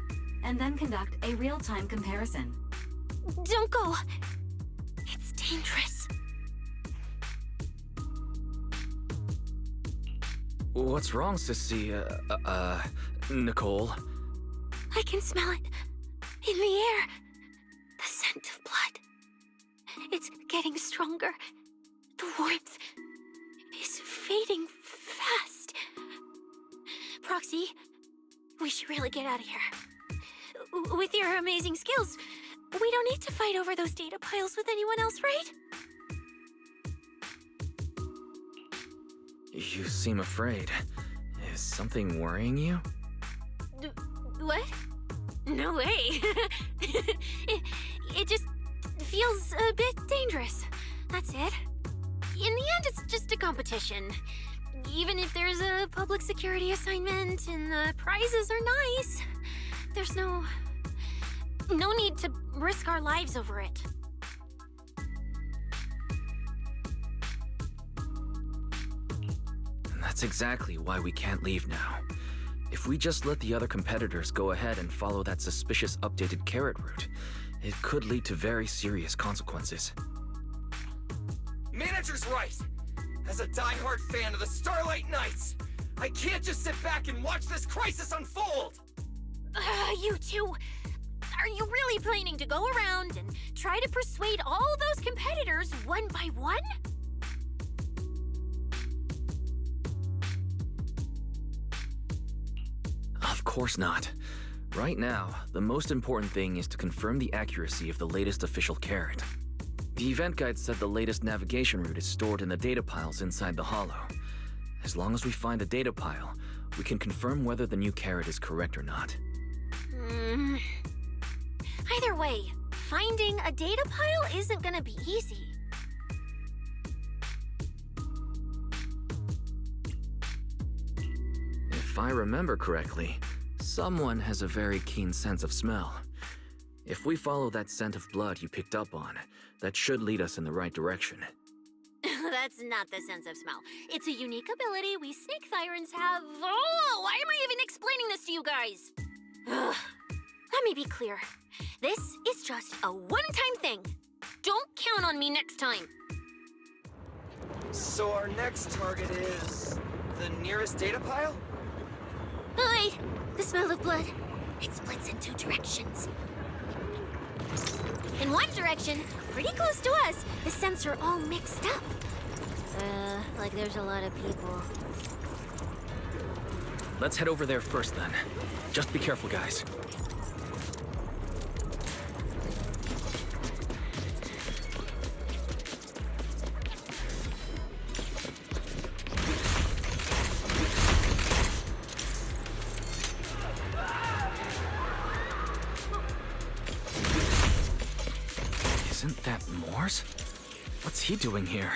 and then conduct a real-time comparison.
Don't go. It's dangerous.
What's wrong, Cissia? Nicole?
I can smell it. In the air. The scent of blood. It's getting stronger. The warmth is fading fast. Proxy, we should really get out of here. With your amazing skills, we don't need to fight over those data piles with anyone else, right?
You seem afraid. Is something worrying you?
What? No way. it just feels a bit dangerous. That's it. In the end, it's just a competition. Even if there's a public security assignment and the prizes are nice, there's no need to risk our lives over it.
That's exactly why we can't leave now. If we just let the other competitors go ahead and follow that suspicious updated carrot route, it could lead to very serious consequences.
Manager's right! As a die-hard fan of the Starlight Knights, I can't just sit back and watch this crisis unfold!
You two, are you really planning to go around and try to persuade all those competitors one by one?
Of course not. Right now, the most important thing is to confirm the accuracy of the latest official carrot. The event guide said the latest navigation route is stored in the data piles inside the hollow. As long as we find the data pile, we can confirm whether the new carrot is correct or not.
Either way, finding a data pile isn't gonna be easy.
If I remember correctly, someone has a very keen sense of smell. If we follow that scent of blood you picked up on, that should lead us in the right direction.
That's not the sense of smell. It's a unique ability we snake sirens have. Oh, why am I even explaining this to you guys? Ugh. Let me be clear. This is just a one-time thing. Don't count on me next time.
So our next target is the nearest data pile?
Hi! The smell of blood. It splits in two directions. In one direction, pretty close to us, the scents are all mixed up. Like there's a lot of people.
Let's head over there first then. Just be careful, guys. Isn't that Morse? What's he doing here?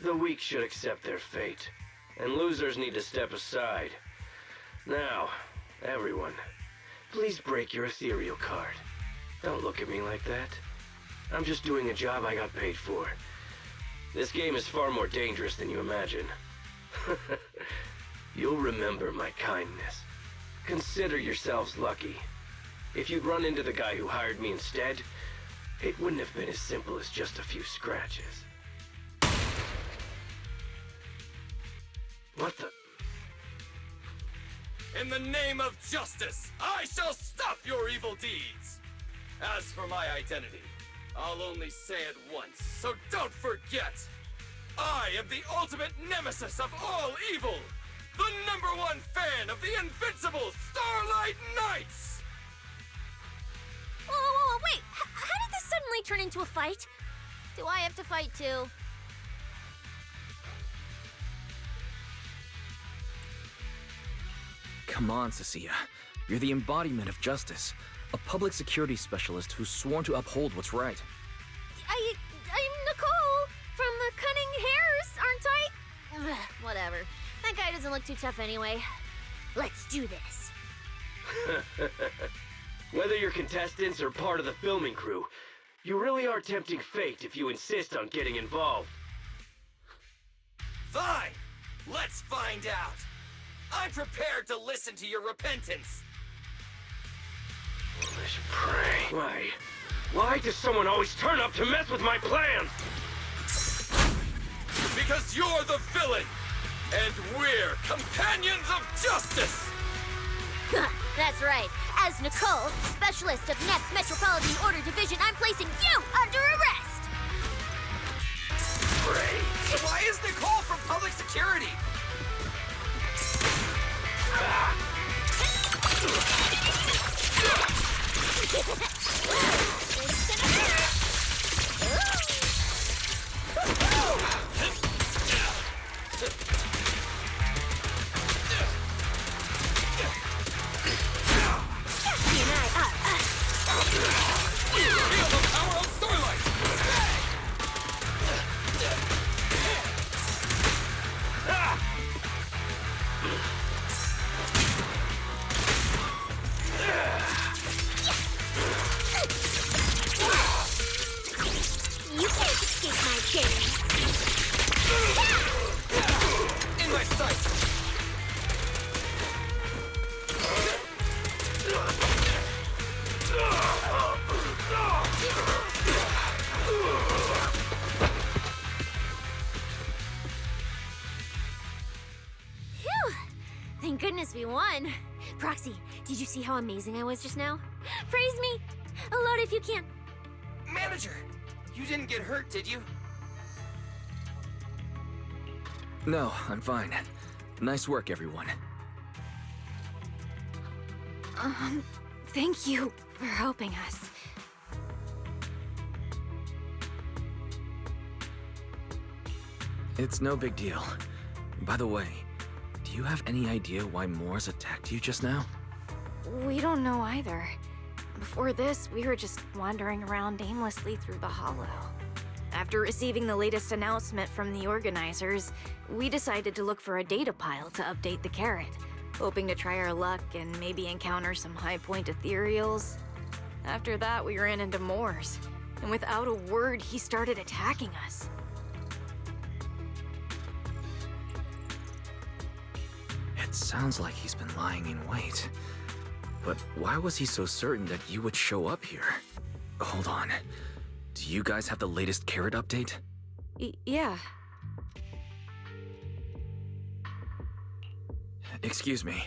The weak should accept their fate, and losers need to step aside. Now, everyone, please break your ethereal card. Don't look at me like that. I'm just doing a job I got paid for. This game is far more dangerous than you imagine. You'll remember my kindness. Consider yourselves lucky. If you'd run into the guy who hired me instead, it wouldn't have been as simple as just a few scratches. What the?
In the name of justice, I shall stop your evil deeds! As for my identity, I'll only say it once, so don't forget! I am the ultimate nemesis of all evil! The #1 fan of the invincible Starlight Knights!
Whoa, wait! How did this suddenly turn into a fight? Do I have to fight too?
Come on, Cissia. You're the embodiment of justice. A public security specialist who's sworn to uphold what's right.
I'm Nicole from the Cunning Hairs, aren't I? Ugh, whatever. That guy doesn't look too tough anyway. Let's do this.
Whether you're contestants or part of the filming crew, you really are tempting fate if you insist on getting involved.
Fine! Let's find out! I'm prepared to listen to your repentance!
Foolish prey. Why does someone always turn up to mess with my plans?
Because you're the villain! And we're companions of justice!
That's right. As Nicole, specialist of NEP's Metropolitan Order Division, I'm placing you under arrest!
Great! Why is Nicole from public security? Feel the power of Starlight!
You can't escape my gaze.
In my sight!
Phew! Thank goodness we won. Proxy, did you see how amazing I was just now? Praise me! Aloud if you can.
Manager, you didn't get hurt, did you?
No, I'm fine. Nice work, everyone.
Thank you for helping us.
It's no big deal. By the way, do you have any idea why Moors attacked you just now?
We don't know either. Before this, we were just wandering around aimlessly through the Hollow. After receiving the latest announcement from the organizers, we decided to look for a data pile to update the carrot, hoping to try our luck and maybe encounter some high-point ethereals. After that, we ran into Moors, and without a word, he started attacking us.
It sounds like he's been lying in wait. But why was he so certain that you would show up here? Hold on. Do you guys have the latest carrot update?
Yeah.
Excuse me.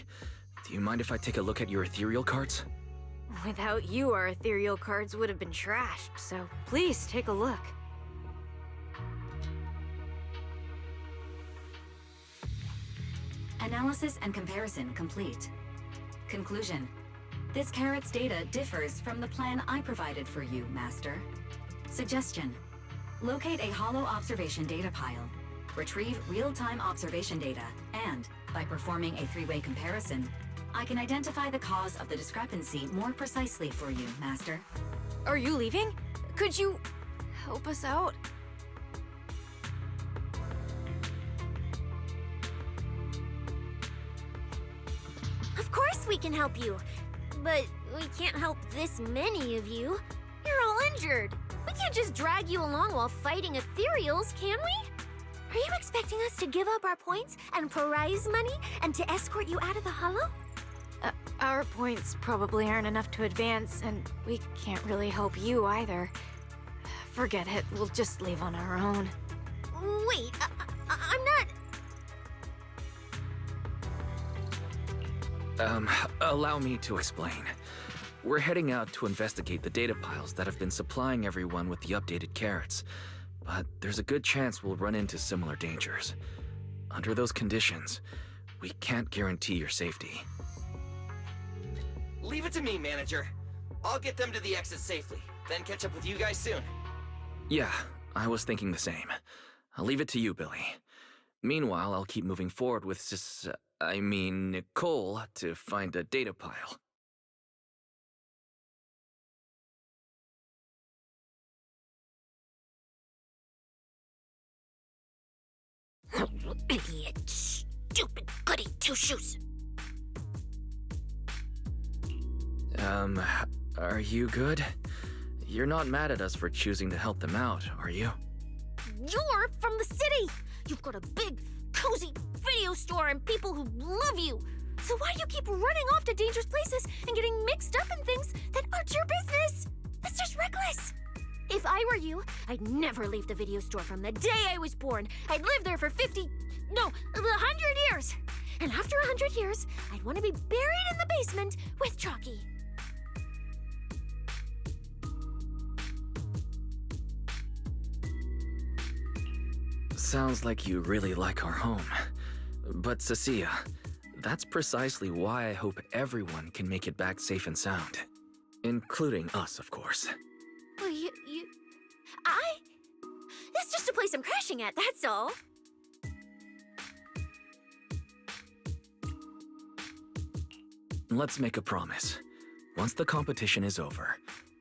Do you mind if I take a look at your ethereal cards?
Without you, our ethereal cards would have been trashed, so please take a look.
Analysis and comparison complete. Conclusion. This carrot's data differs from the plan I provided for you, Master. Suggestion. Locate a hollow observation data pile. Retrieve real-time observation data, and, by performing a three-way comparison, I can identify the cause of the discrepancy more precisely for you, Master.
Are you leaving? Could you help us out?
Of course we can help you, but we can't help this many of you. You're all injured. We can't just drag you along while fighting ethereals, can we? Are you expecting us to give up our points and prize money and to escort you out of the Hollow?
Our points probably aren't enough to advance, and we can't really help you either. Forget it, we'll just leave on our own.
Wait, I'm not...
Allow me to explain. We're heading out to investigate the data piles that have been supplying everyone with the updated carrots, but there's a good chance we'll run into similar dangers. Under those conditions, we can't guarantee your safety.
Leave it to me, Manager. I'll get them to the exit safely, then catch up with you guys soon.
Yeah, I was thinking the same. I'll leave it to you, Billy. Meanwhile, I'll keep moving forward with Nicole to find a data pile.
Idiot. Stupid goody two-shoes.
Are you good? You're not mad at us for choosing to help them out, are you?
You're from the city! You've got a big, cozy video store and people who love you! So why do you keep running off to dangerous places and getting mixed up in things that aren't your business? That's just reckless! If I were you, I'd never leave the video store from the day I was born. I'd live there for 100 years! And after 100 years, I'd want to be buried in the basement with Chalky.
Sounds like you really like our home. But Cissia, that's precisely why I hope everyone can make it back safe and sound. Including us, of course.
Well, It's just a place I'm crashing at, that's all.
Let's make a promise. Once the competition is over,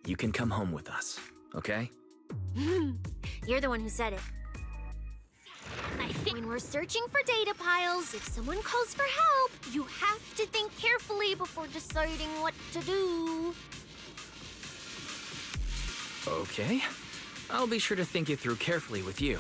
you can come home with us, okay?
You're the one who said it. I think when we're searching for data piles, if someone calls for help, you have to think carefully before deciding what to do.
Okay. I'll be sure to think it through carefully with you.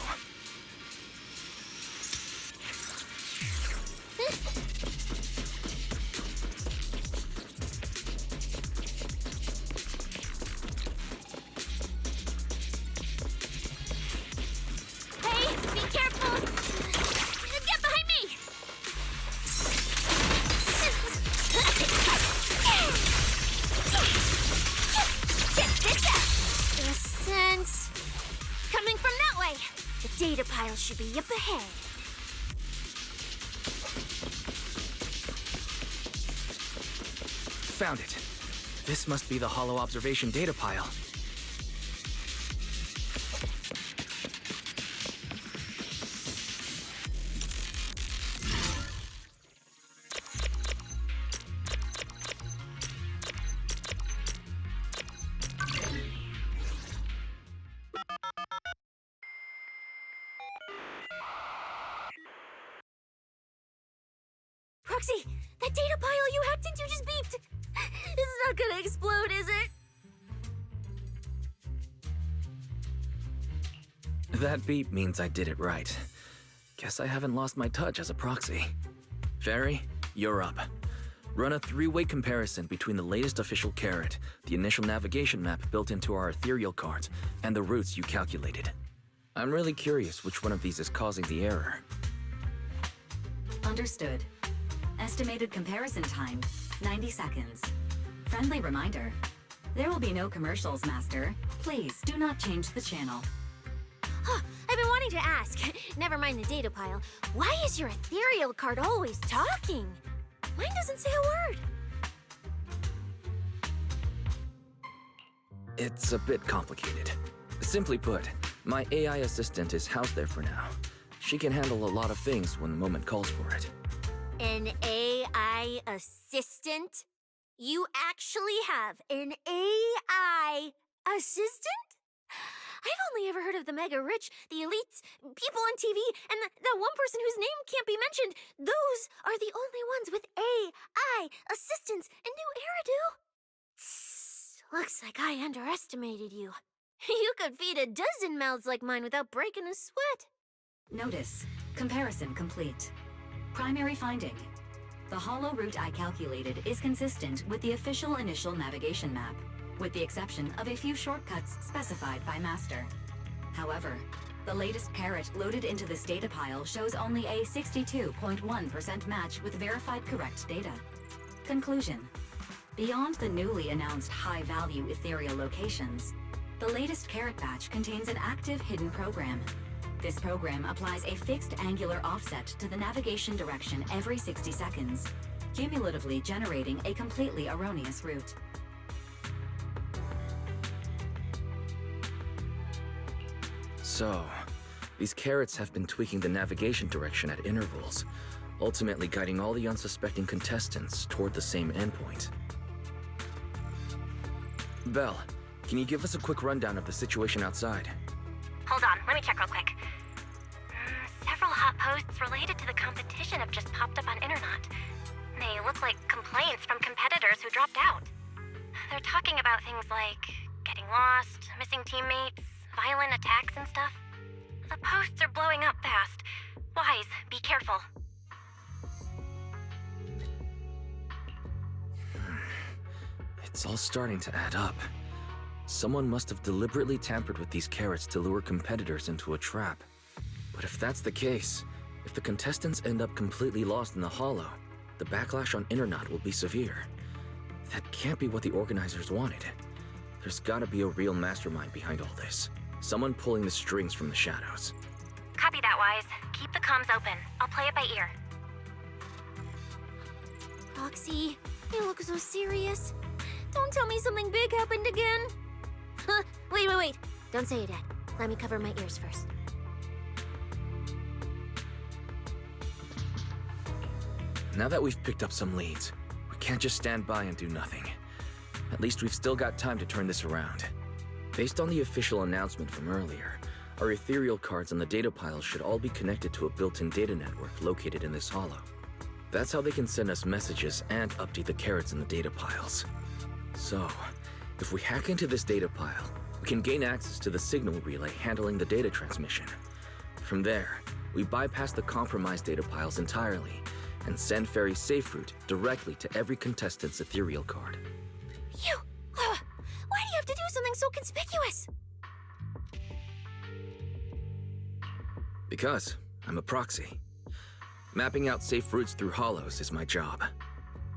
Hey, be careful! Get behind me! Sense. Coming from that way. The data pile should be up ahead.
Found it. This must be the Holo observation data pile.
Proxy, that data pile you hacked into just beeped. It's not gonna explode, is it?
That beep means I did it right. Guess I haven't lost my touch as a proxy. Fairy, you're up. Run a three-way comparison between the latest official carrot, the initial navigation map built into our ethereal cards, and the routes you calculated. I'm really curious which one of these is causing the error.
Understood. Estimated comparison time, 90 seconds. Friendly reminder, there will be no commercials, Master. Please, do not change the channel.
I've been wanting to ask, never mind the data pile, why is your ethereal card always talking? Mine doesn't say a word.
It's a bit complicated. Simply put, my AI assistant is housed there for now. She can handle a lot of things when the moment calls for it.
An AI assistant? You actually have an AI assistant? I've only ever heard of the mega rich, the elites, people on TV, and that one person whose name can't be mentioned. Those are the only ones with AI assistants in New Eridu. Tss, looks like I underestimated you. You could feed a dozen mouths like mine without breaking a sweat.
Notice, comparison complete. Primary finding. The Holo route I calculated is consistent with the official initial navigation map, with the exception of a few shortcuts specified by Master. However, the latest carrot loaded into this data pile shows only a 62.1% match with verified correct data. Conclusion. Beyond the newly announced high-value ethereal locations, the latest carrot batch contains an active hidden program. This program applies a fixed angular offset to the navigation direction every 60 seconds, cumulatively generating a completely erroneous route.
So, these carrots have been tweaking the navigation direction at intervals, ultimately guiding all the unsuspecting contestants toward the same endpoint. Belle, can you give us a quick rundown of the situation outside?
Hold on, let me check real quick. Several hot posts related to the competition have just popped up on Internet. They look like complaints from competitors who dropped out. They're talking about things like getting lost, missing teammates, violent attacks and stuff. The posts are blowing up fast. Wise, be careful.
It's all starting to add up. Someone must have deliberately tampered with these carrots to lure competitors into a trap. But if that's the case, if the contestants end up completely lost in the Holo, the backlash on Internet will be severe. That can't be what the organizers wanted. There's gotta be a real mastermind behind all this. Someone pulling the strings from the shadows.
Copy that, Wise. Keep the comms open. I'll play it by ear.
Proxy, you look so serious. Don't tell me something big happened again. Huh, wait. Don't say it yet. Let me cover my ears first.
Now that we've picked up some leads, we can't just stand by and do nothing. At least we've still got time to turn this around. Based on the official announcement from earlier, our ethereal cards and the data piles should all be connected to a built-in data network located in this Holo. That's how they can send us messages and update the carrots in the data piles. So, if we hack into this data pile, we can gain access to the signal relay handling the data transmission. From there, we bypass the compromised data piles entirely and send Fairy's safe route directly to every contestant's ethereal card.
Why do you have to do something so conspicuous?
Because I'm a proxy. Mapping out safe routes through Holos is my job.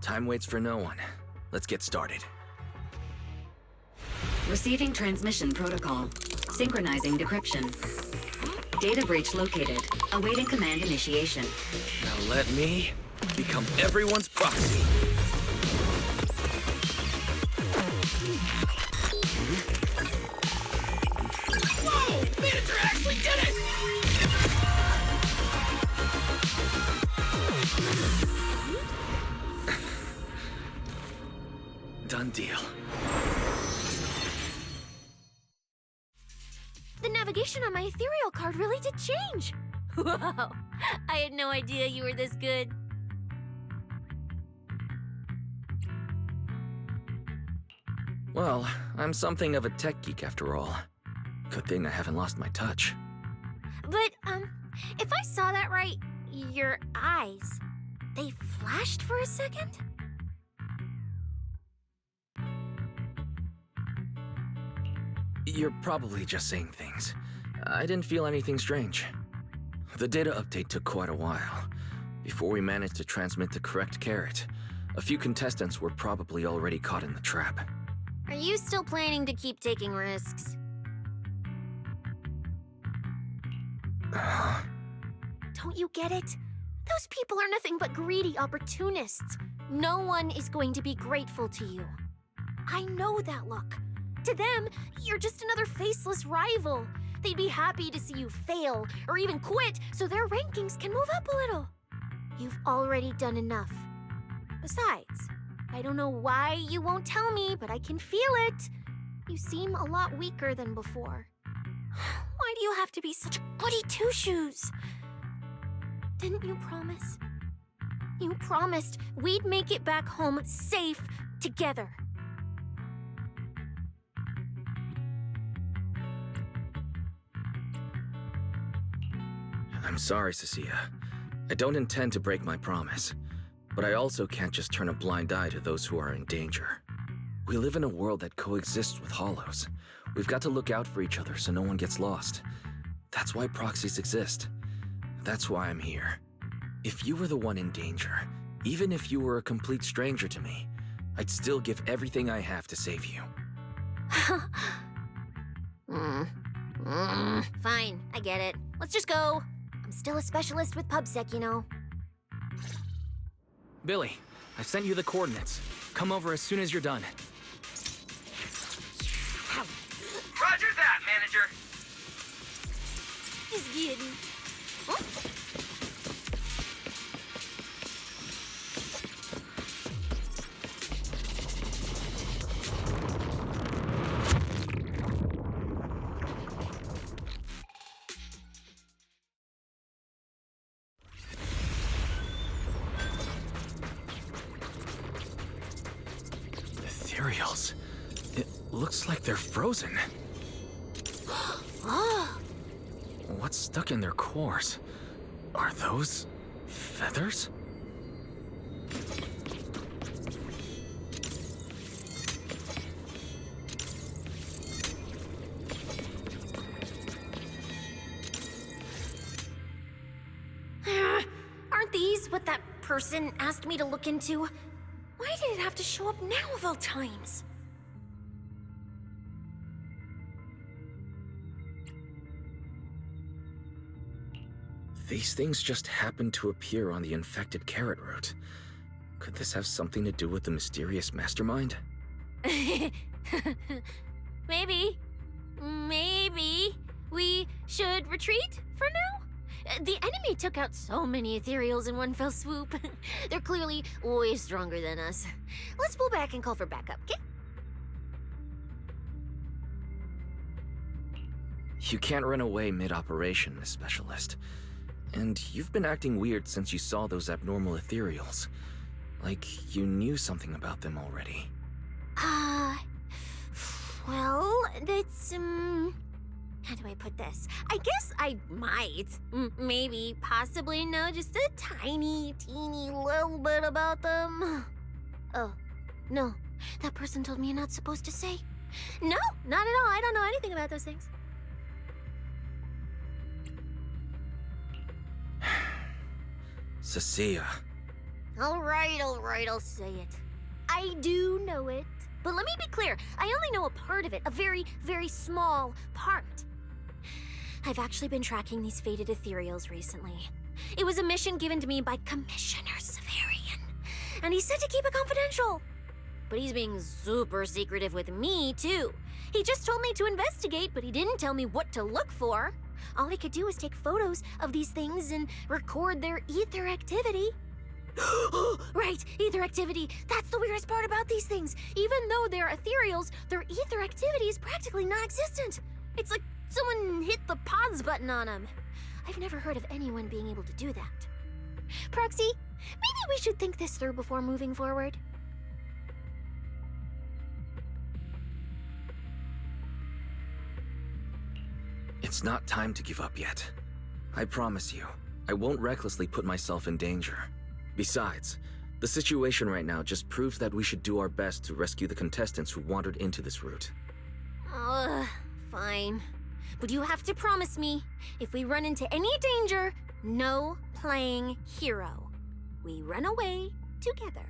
Time waits for no one. Let's get started.
Receiving transmission protocol. Synchronizing decryption. Data breach located. Awaiting command initiation.
Now let me become everyone's proxy.
Get it!
Done deal.
The navigation on my ethereal card really did change. Wow, I had no idea you were this good.
Well, I'm something of a tech geek after all. Good thing I haven't lost my touch.
But, if I saw that right, your eyes, they flashed for a second?
You're probably just saying things. I didn't feel anything strange. The data update took quite a while. Before we managed to transmit the correct carrot, a few contestants were probably already caught in the trap.
Are you still planning to keep taking risks? Don't you get it? Those people are nothing but greedy opportunists. No one is going to be grateful to you. I know that look. To them, you're just another faceless rival. They'd be happy to see you fail or even quit so their rankings can move up a little. You've already done enough. Besides, I don't know why you won't tell me, but I can feel it. You seem a lot weaker than before. Why do you have to be such a goody two-shoes? Didn't you promise? You promised we'd make it back home safe together.
I'm sorry, Cissia. I don't intend to break my promise, but I also can't just turn a blind eye to those who are in danger. We live in a world that coexists with hollows. We've got to look out for each other so no one gets lost. That's why proxies exist. That's why I'm here. If you were the one in danger, even if you were a complete stranger to me, I'd still give everything I have to save you.
Fine, I get it. Let's just go. I'm still a specialist with PubSec, you know.
Billy, I've sent you the coordinates. Come over as soon as you're done.
Roger that, manager.
Just kidding. Huh?
Ethereals. It looks like they're frozen. What's stuck in their cores? Are those feathers?
Aren't these what that person asked me to look into? Why did it have to show up now of all times?
These things just happened to appear on the infected carrot route. Could this have something to do with the mysterious mastermind?
Maybe. Maybe we should retreat for now? The enemy took out so many ethereals in one fell swoop. They're clearly way stronger than us. Let's pull back and call for backup, okay?
You can't run away mid-operation, Miss Specialist. And you've been acting weird since you saw those abnormal ethereals. Like you knew something about them already.
Well, that's, how do I put this? I guess I might, maybe, possibly know just a tiny, teeny little bit about them. Oh, no. That person told me you're not supposed to say. No, not at all. I don't know anything about those things.
Cissia.
All right, I'll say it. I do know it. But let me be clear, I only know a part of it, a very, very small part. I've actually been tracking these faded ethereals recently. It was a mission given to me by Commissioner Severian, and he said to keep it confidential. But he's being super secretive with me, too. He just told me to investigate, but he didn't tell me what to look for. All I could do was take photos of these things and record their ether activity. Right, ether activity. That's the weirdest part about these things. Even though they're ethereals, their ether activity is practically non-existent. It's like someone hit the pause button on them. I've never heard of anyone being able to do that. Proxy, maybe we should think this through before moving forward.
It's not time to give up yet. I promise you, I won't recklessly put myself in danger. Besides, the situation right now just proves that we should do our best to rescue the contestants who wandered into this route.
Fine. But you have to promise me, if we run into any danger, no playing hero. We run away together.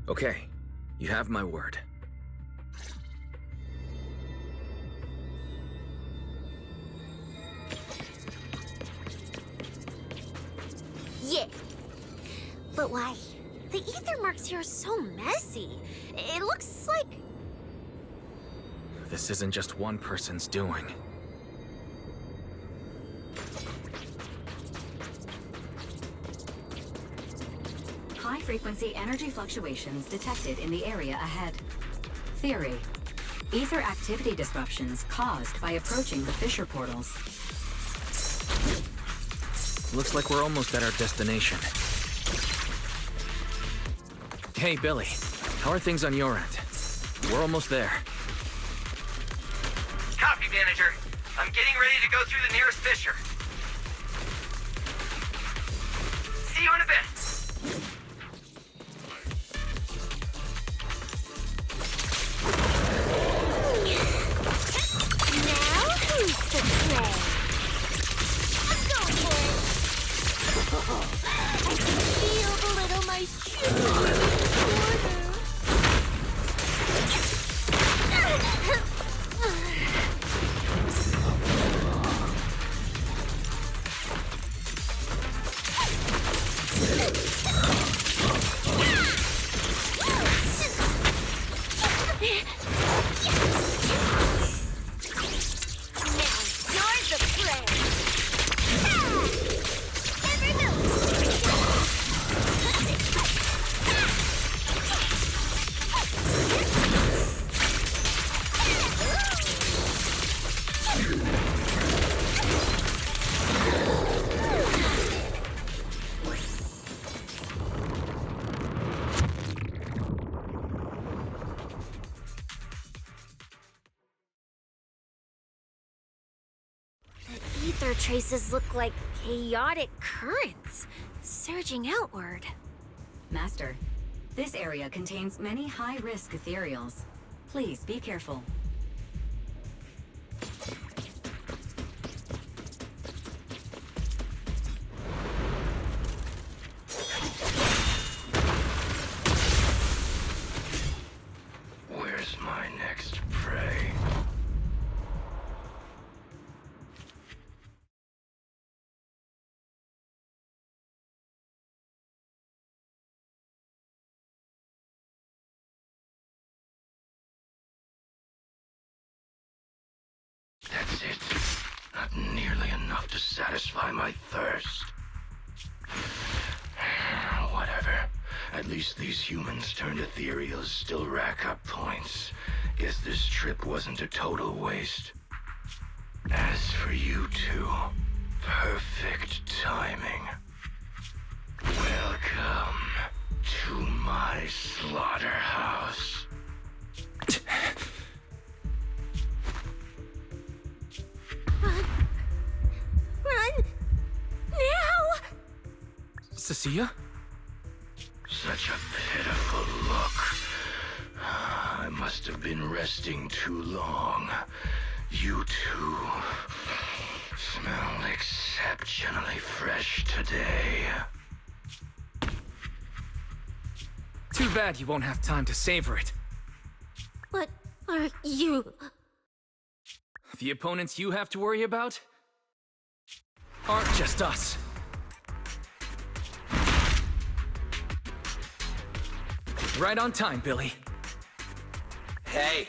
Okay, you have my word.
Yeah. But why? The ether marks here are so messy. It looks like...
This isn't just one person's doing.
High-frequency energy fluctuations detected in the area ahead. Theory: ether activity disruptions caused by approaching the fissure portals.
Looks like we're almost at our destination. Hey, Billy. How are things on your end? We're almost there.
Copy, manager. I'm getting ready to go through the nearest fissure. See you in a bit.
Now who's to play? I'm going for it. I can feel the little mice shivering in the corner. Ether traces look like chaotic currents, surging outward.
Master, this area contains many high-risk ethereals. Please be careful.
Where's my next prey? That's it. Not nearly enough to satisfy my thirst. Whatever. At least these humans turned ethereals still rack up points. Guess this trip wasn't a total waste. As for you two, perfect timing. Welcome to my slaughterhouse.
Run! Now!
Cissia?
Such a pitiful look. I must have been resting too long. You two smell exceptionally fresh today.
Too bad you won't have time to savor it.
What are you?
The opponents you have to worry about aren't just us. Right on time, Billy.
Hey.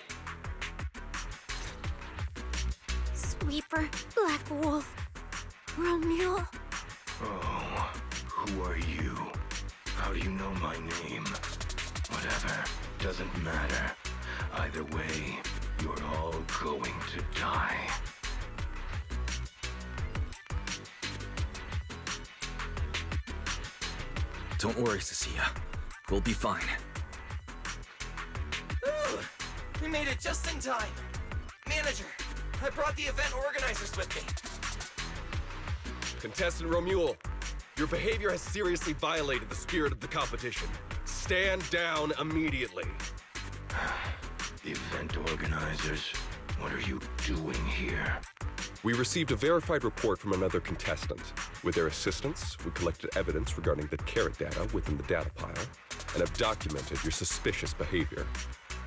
Reaper, Black Wolf, Romeul.
Oh, who are you? How do you know my name? Whatever, doesn't matter. Either way, you're all going to die.
Don't worry, Cissia. We'll be fine.
Ooh, we made it just in time. Manager, I brought the event organizers with me.
Contestant Romeul, your behavior has seriously violated the spirit of the competition. Stand down immediately.
The event organizers, what are you doing here?
We received a verified report from another contestant. With their assistance, we collected evidence regarding the carrot data within the data pile and have documented your suspicious behavior.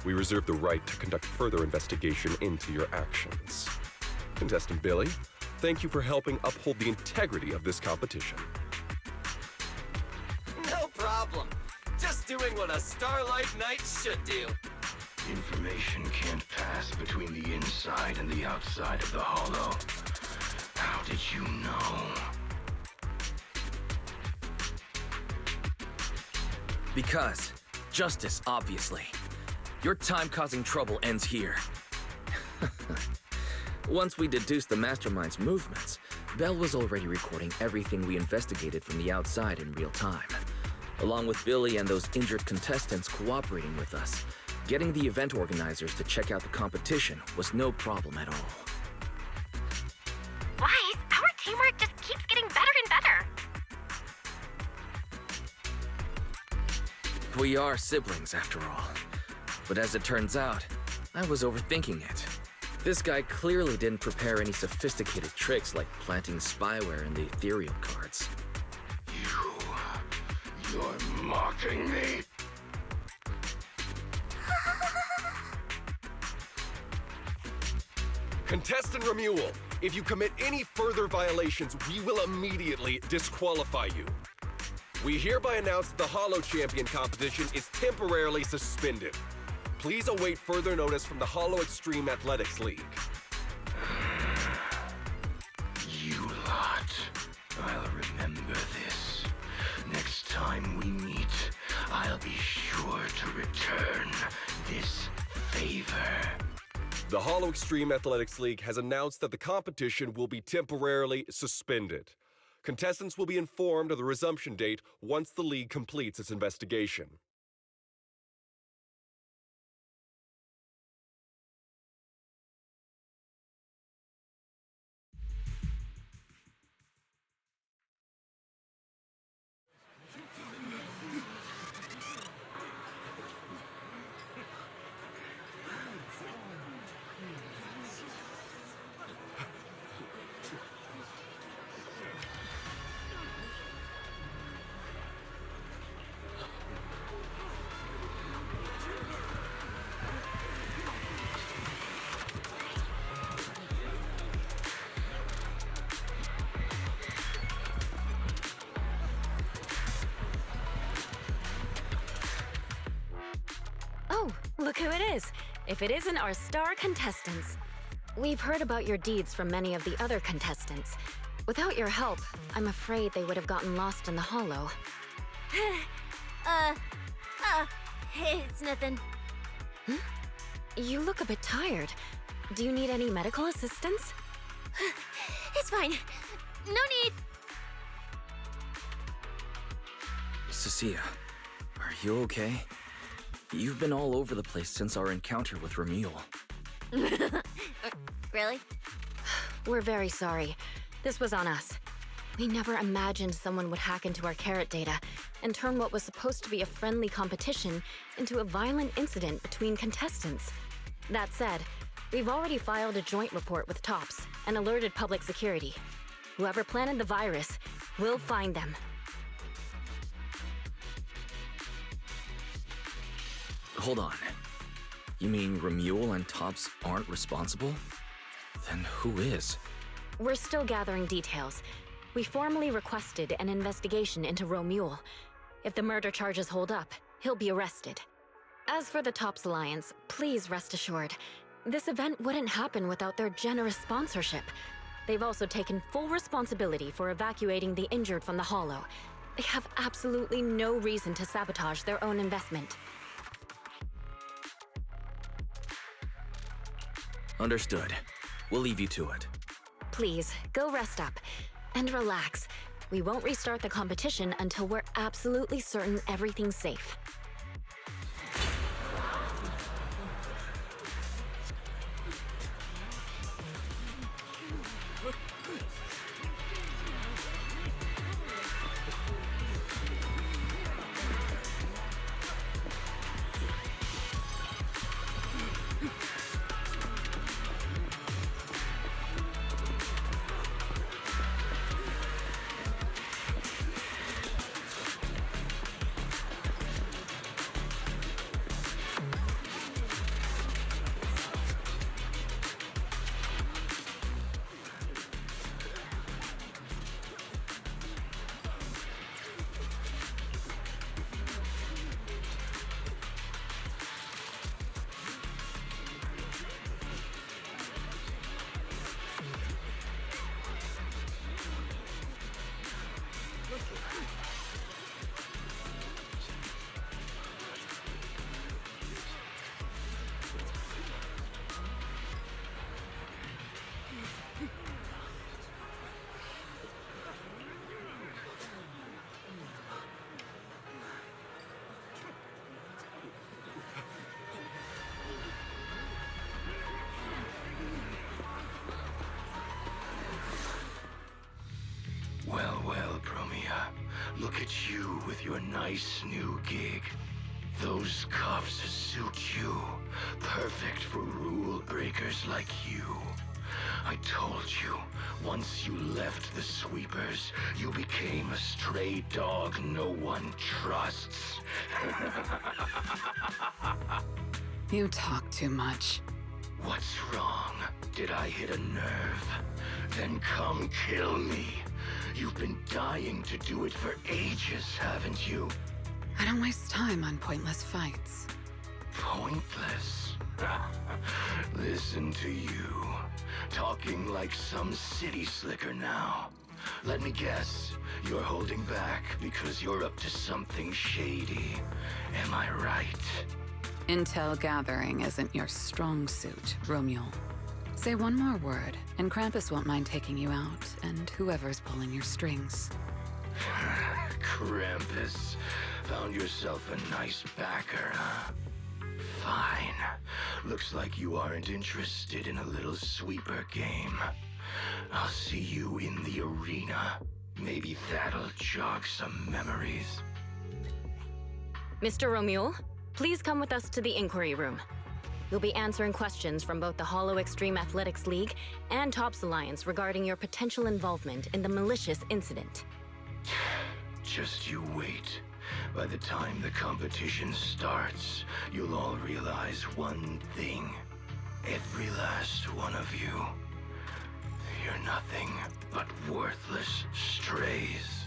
We reserve the right to conduct further investigation into your actions. Contestant Billy, thank you for helping uphold the integrity of this competition.
No problem. Just doing what a Starlight Knight should do.
Information can't pass between the inside and the outside of the Hollow. How did you know?
Because justice, obviously. Your time causing trouble ends here. Once we deduced the Mastermind's movements, Belle was already recording everything we investigated from the outside in real time. Along with Billy and those injured contestants cooperating with us, getting the event organizers to check out the competition was no problem at all.
Wise, our teamwork just keeps getting better and better.
We are siblings, after all. But as it turns out, I was overthinking it. This guy clearly didn't prepare any sophisticated tricks like planting spyware in the ethereal cards.
You're mocking me?
Contestant Romeul, if you commit any further violations, we will immediately disqualify you. We hereby announce that the Hollow Champion competition is temporarily suspended. Please await further notice from the Hollow Extreme Athletics League.
You lot. I'll remember this. Next time we meet, I'll be sure to return this favor.
The Hollow Extreme Athletics League has announced that the competition will be temporarily suspended. Contestants will be informed of the resumption date once the league completes its investigation.
Oh, look who it is. If it isn't our star contestants. We've heard about your deeds from many of the other contestants. Without your help, I'm afraid they would have gotten lost in the Hollow.
It's nothing.
You look a bit tired. Do you need any medical assistance?
It's fine. No need.
Cissia, are you okay? You've been all over the place since our encounter with Ramiel.
Really?
We're very sorry. This was on us. We never imagined someone would hack into our carrot data and turn what was supposed to be a friendly competition into a violent incident between contestants. That said, we've already filed a joint report with TOPS and alerted public security. Whoever planted the virus, we'll find them.
Hold on. You mean Romeul and TOPS aren't responsible? Then who is?
We're still gathering details. We formally requested an investigation into Romeul. If the murder charges hold up, he'll be arrested. As for the TOPS Alliance, please rest assured, This event wouldn't happen without their generous sponsorship. They've also taken full responsibility for evacuating the injured from the Hollow. They have absolutely no reason to sabotage their own investment.
Understood. We'll leave you to it.
Please, go rest up. And relax. We won't restart the competition until we're absolutely certain everything's safe.
Well, Promeia. Look at you with your nice new gig. Those cuffs suit you. Perfect for rule breakers like you. I told you, once you left the sweepers, you became a stray dog no one trusts.
You talk too much.
What's wrong? Did I hit a nerve? Then come kill me. You've been dying to do it for ages, haven't you?
I don't waste time on pointless fights.
Pointless? Listen to you. Talking like some city slicker now. Let me guess, you're holding back because you're up to something shady. Am I right?
Intel gathering isn't your strong suit, Romeul. Say one more word, and Krampus won't mind taking you out, and whoever's pulling your strings.
Krampus. Found yourself a nice backer, huh? Fine. Looks like you aren't interested in a little sweeper game. I'll see you in the arena. Maybe that'll jog some memories.
Mr. Romeul, please come with us to the inquiry room. You'll be answering questions from both the Hollow Extreme Athletics League and Tops Alliance regarding your potential involvement in the malicious incident.
Just you wait. By the time the competition starts, you'll all realize one thing. Every last one of you. You're nothing but worthless strays.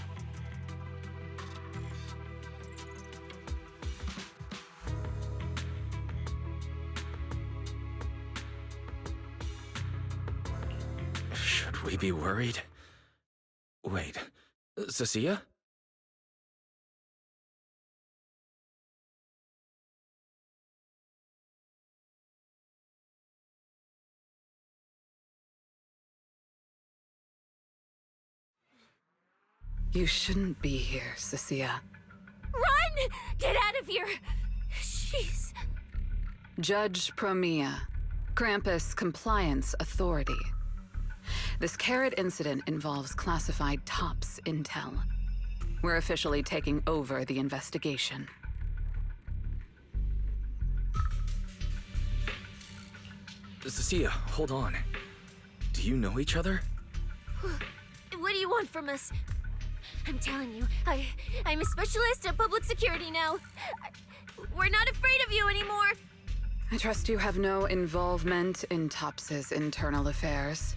Should we be worried? Wait, Cissia?
You shouldn't be here, Cissia.
Run! Get out of here! Jeez.
Judge Promeia, Krampus Compliance Authority. This Carrot incident involves classified Tops intel. We're officially taking over the investigation.
Cissia, hold on. Do you know each other?
What do you want from us? I'm telling you, I'm a specialist at public security now. We're not afraid of you anymore.
I trust you have no involvement in Tops's internal affairs.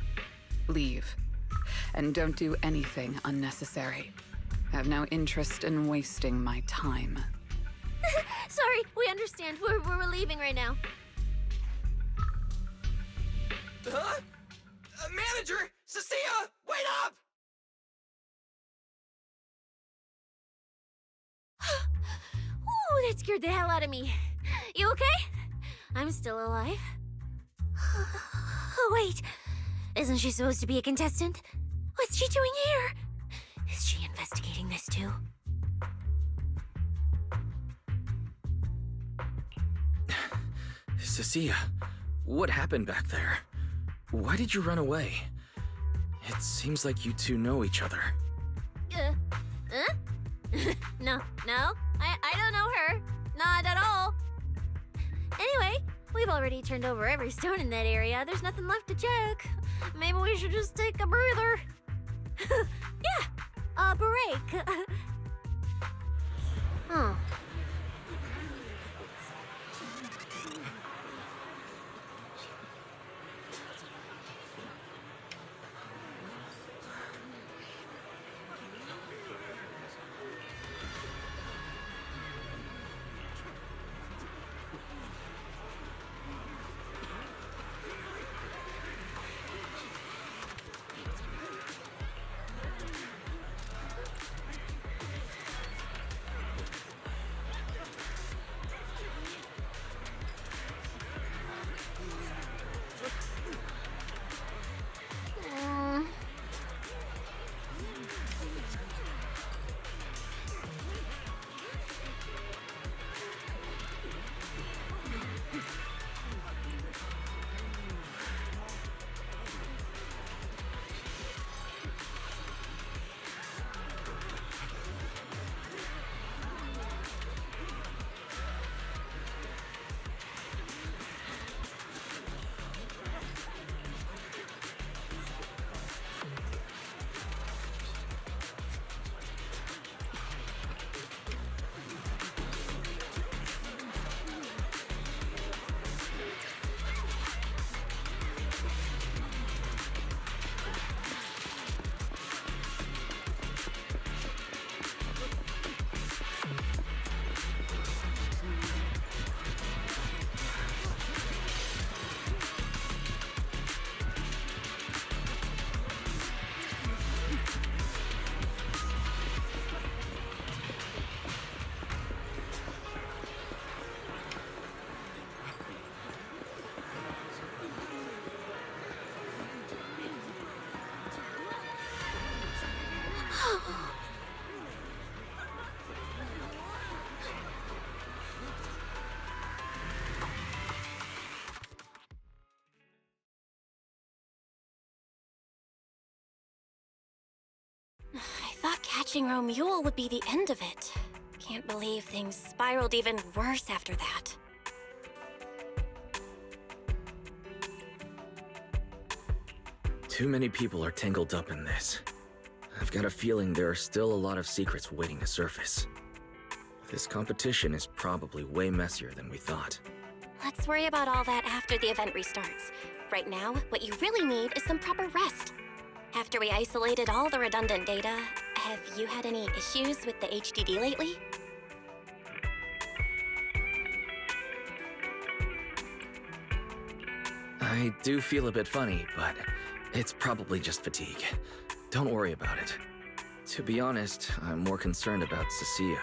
Leave. And don't do anything unnecessary. I have no interest in wasting my time.
Sorry, we understand. We're leaving right now.
Huh? Manager! Cissia! Wait up!
Ooh, that scared the hell out of me. You okay? I'm still alive. Oh, wait. Isn't she supposed to be a contestant? What's she doing here? Is she investigating this too?
Cissia, what happened back there? Why did you run away? It seems like you two know each other.
No, I don't know her. Not at all. Anyway, we've already turned over every stone in that area. There's nothing left to check. Maybe we should just take a breather. Yeah, a break. Oh.
I thought catching Romeul would be the end of it. Can't believe things spiraled even worse after that.
Too many people are tangled up in this. I've got a feeling there are still a lot of secrets waiting to surface. This competition is probably way messier than we thought.
Let's worry about all that after the event restarts. Right now, what you really need is some proper rest. After we isolated all the redundant data, have you had any issues with the HDD lately?
I do feel a bit funny, but it's probably just fatigue. Don't worry about it. To be honest, I'm more concerned about Cissia.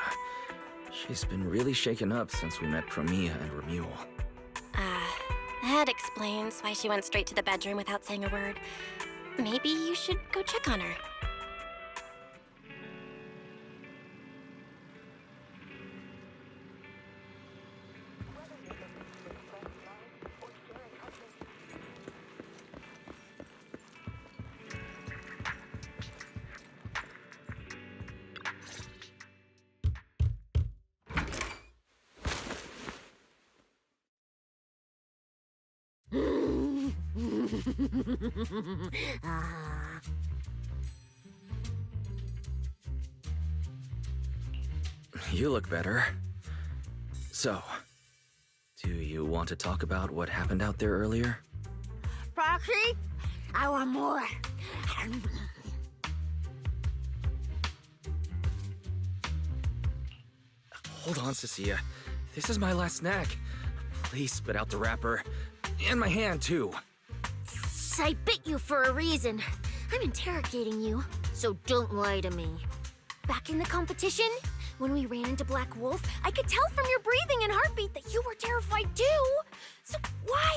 She's been really shaken up since we met Promeia and Romeul.
That explains why she went straight to the bedroom without saying a word. Maybe you should go check on her.
You look better. So, do you want to talk about what happened out there earlier?
Proxy, I want more.
Hold on, Cissia. This is my last snack. Please spit out the wrapper. And my hand, too.
I bit you for a reason. I'm interrogating you, so don't lie to me. Back in the competition, when we ran into Black Wolf, I could tell from your breathing and heartbeat that you were terrified too. So why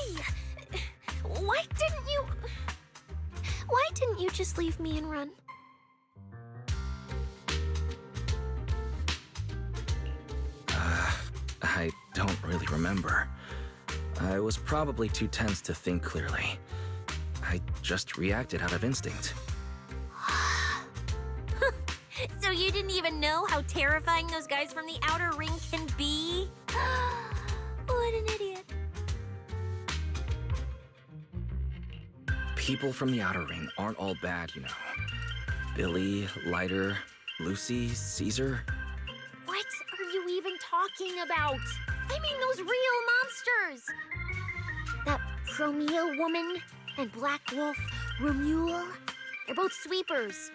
didn't you just leave me and run?
I don't really remember. I was probably too tense to think clearly. I just reacted out of instinct.
So you didn't even know how terrifying those guys from the outer ring can be? What an idiot.
People from the outer ring aren't all bad, you know. Billy, Lighter, Lucy, Caesar.
What are you even talking about? I mean those real monsters! That Promeia woman and Black Wolf, Romeul, they're both sweepers.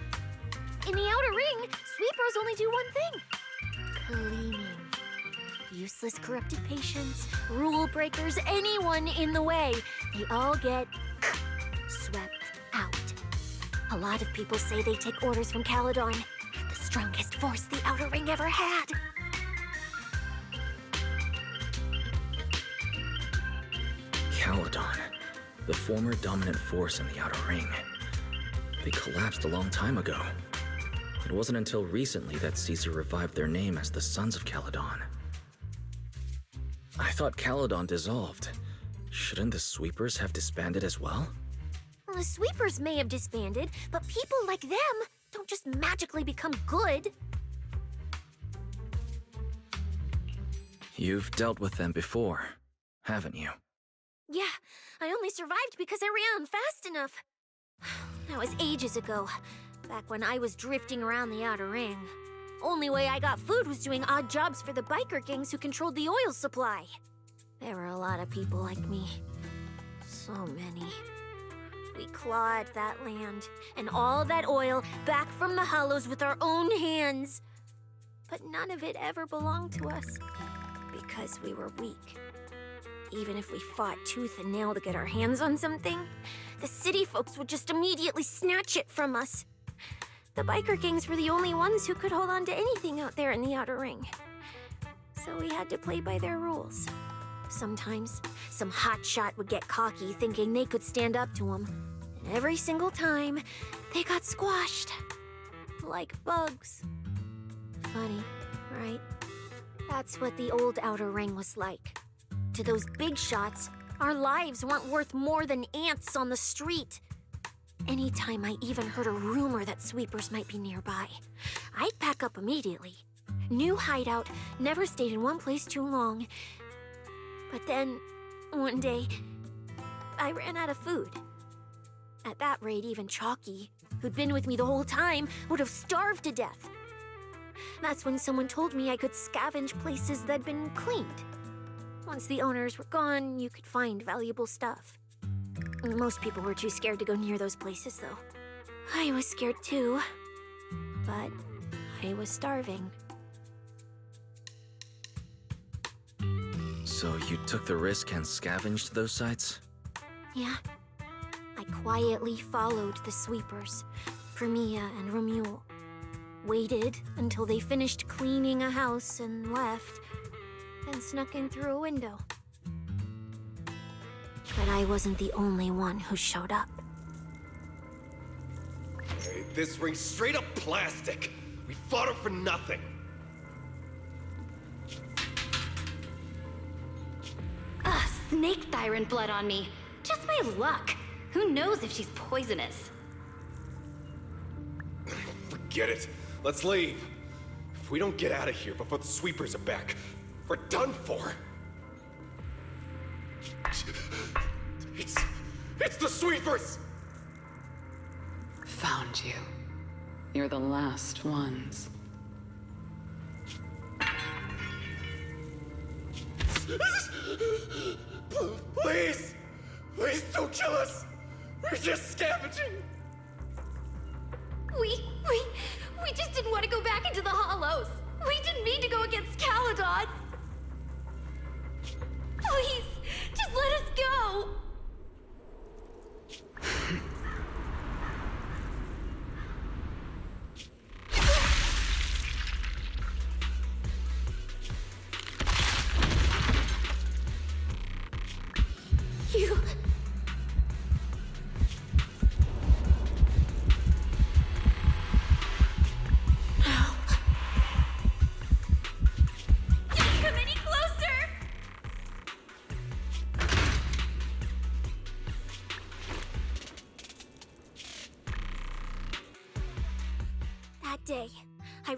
In the outer ring, sweepers only do one thing. Cleaning. Useless corrupted patients, rule breakers, anyone in the way. They all get swept out. A lot of people say they take orders from Caledon, the strongest force the outer ring ever had.
Caledon, the former dominant force in the outer ring. They collapsed a long time ago. It wasn't until recently that Caesar revived their name as the Sons of Caledon. I thought Caledon dissolved. Shouldn't the sweepers have disbanded as well?
Well, the sweepers may have disbanded, but people like them don't just magically become good.
You've dealt with them before, haven't you?
Yeah, I only survived because I ran fast enough. That was ages ago, back when I was drifting around the outer ring. Only way I got food was doing odd jobs for the biker gangs who controlled the oil supply. There were a lot of people like me. So many. We clawed that land and all that oil back from the hollows with our own hands. But none of it ever belonged to us because we were weak. Even if we fought tooth and nail to get our hands on something, the city folks would just immediately snatch it from us. The biker gangs were the only ones who could hold on to anything out there in the outer ring. So we had to play by their rules. Sometimes, some hotshot would get cocky thinking they could stand up to them. And every single time, they got squashed. Like bugs. Funny, right? That's what the old outer ring was like. To those big shots, our lives weren't worth more than ants on the street. Anytime I even heard a rumor that sweepers might be nearby, I'd pack up immediately. New hideout, never stayed in one place too long. But then, one day, I ran out of food. At that rate, even Chalky, who'd been with me the whole time, would have starved to death. That's when someone told me I could scavenge places that'd been cleaned. Once the owners were gone, you could find valuable stuff. Most people were too scared to go near those places, though. I was scared too, but I was starving.
So you took the risk and scavenged those sites?
Yeah. I quietly followed the sweepers, Promeia and Romeul. Waited until they finished cleaning a house and left, then snuck in through a window. But I wasn't the only one who showed up.
Hey, this ring's straight up plastic. We fought her for nothing.
Snake tyrant blood on me. Just my luck. Who knows if she's poisonous?
Forget it. Let's leave. If we don't get out of here before the sweepers are back, we're done for. It's the sweepers!
Found you. You're the last ones.
Please! Please don't kill us! We're just scavenging!
We just didn't want to go back into the hollows. We didn't mean to go against Caledon. Please, just let us go!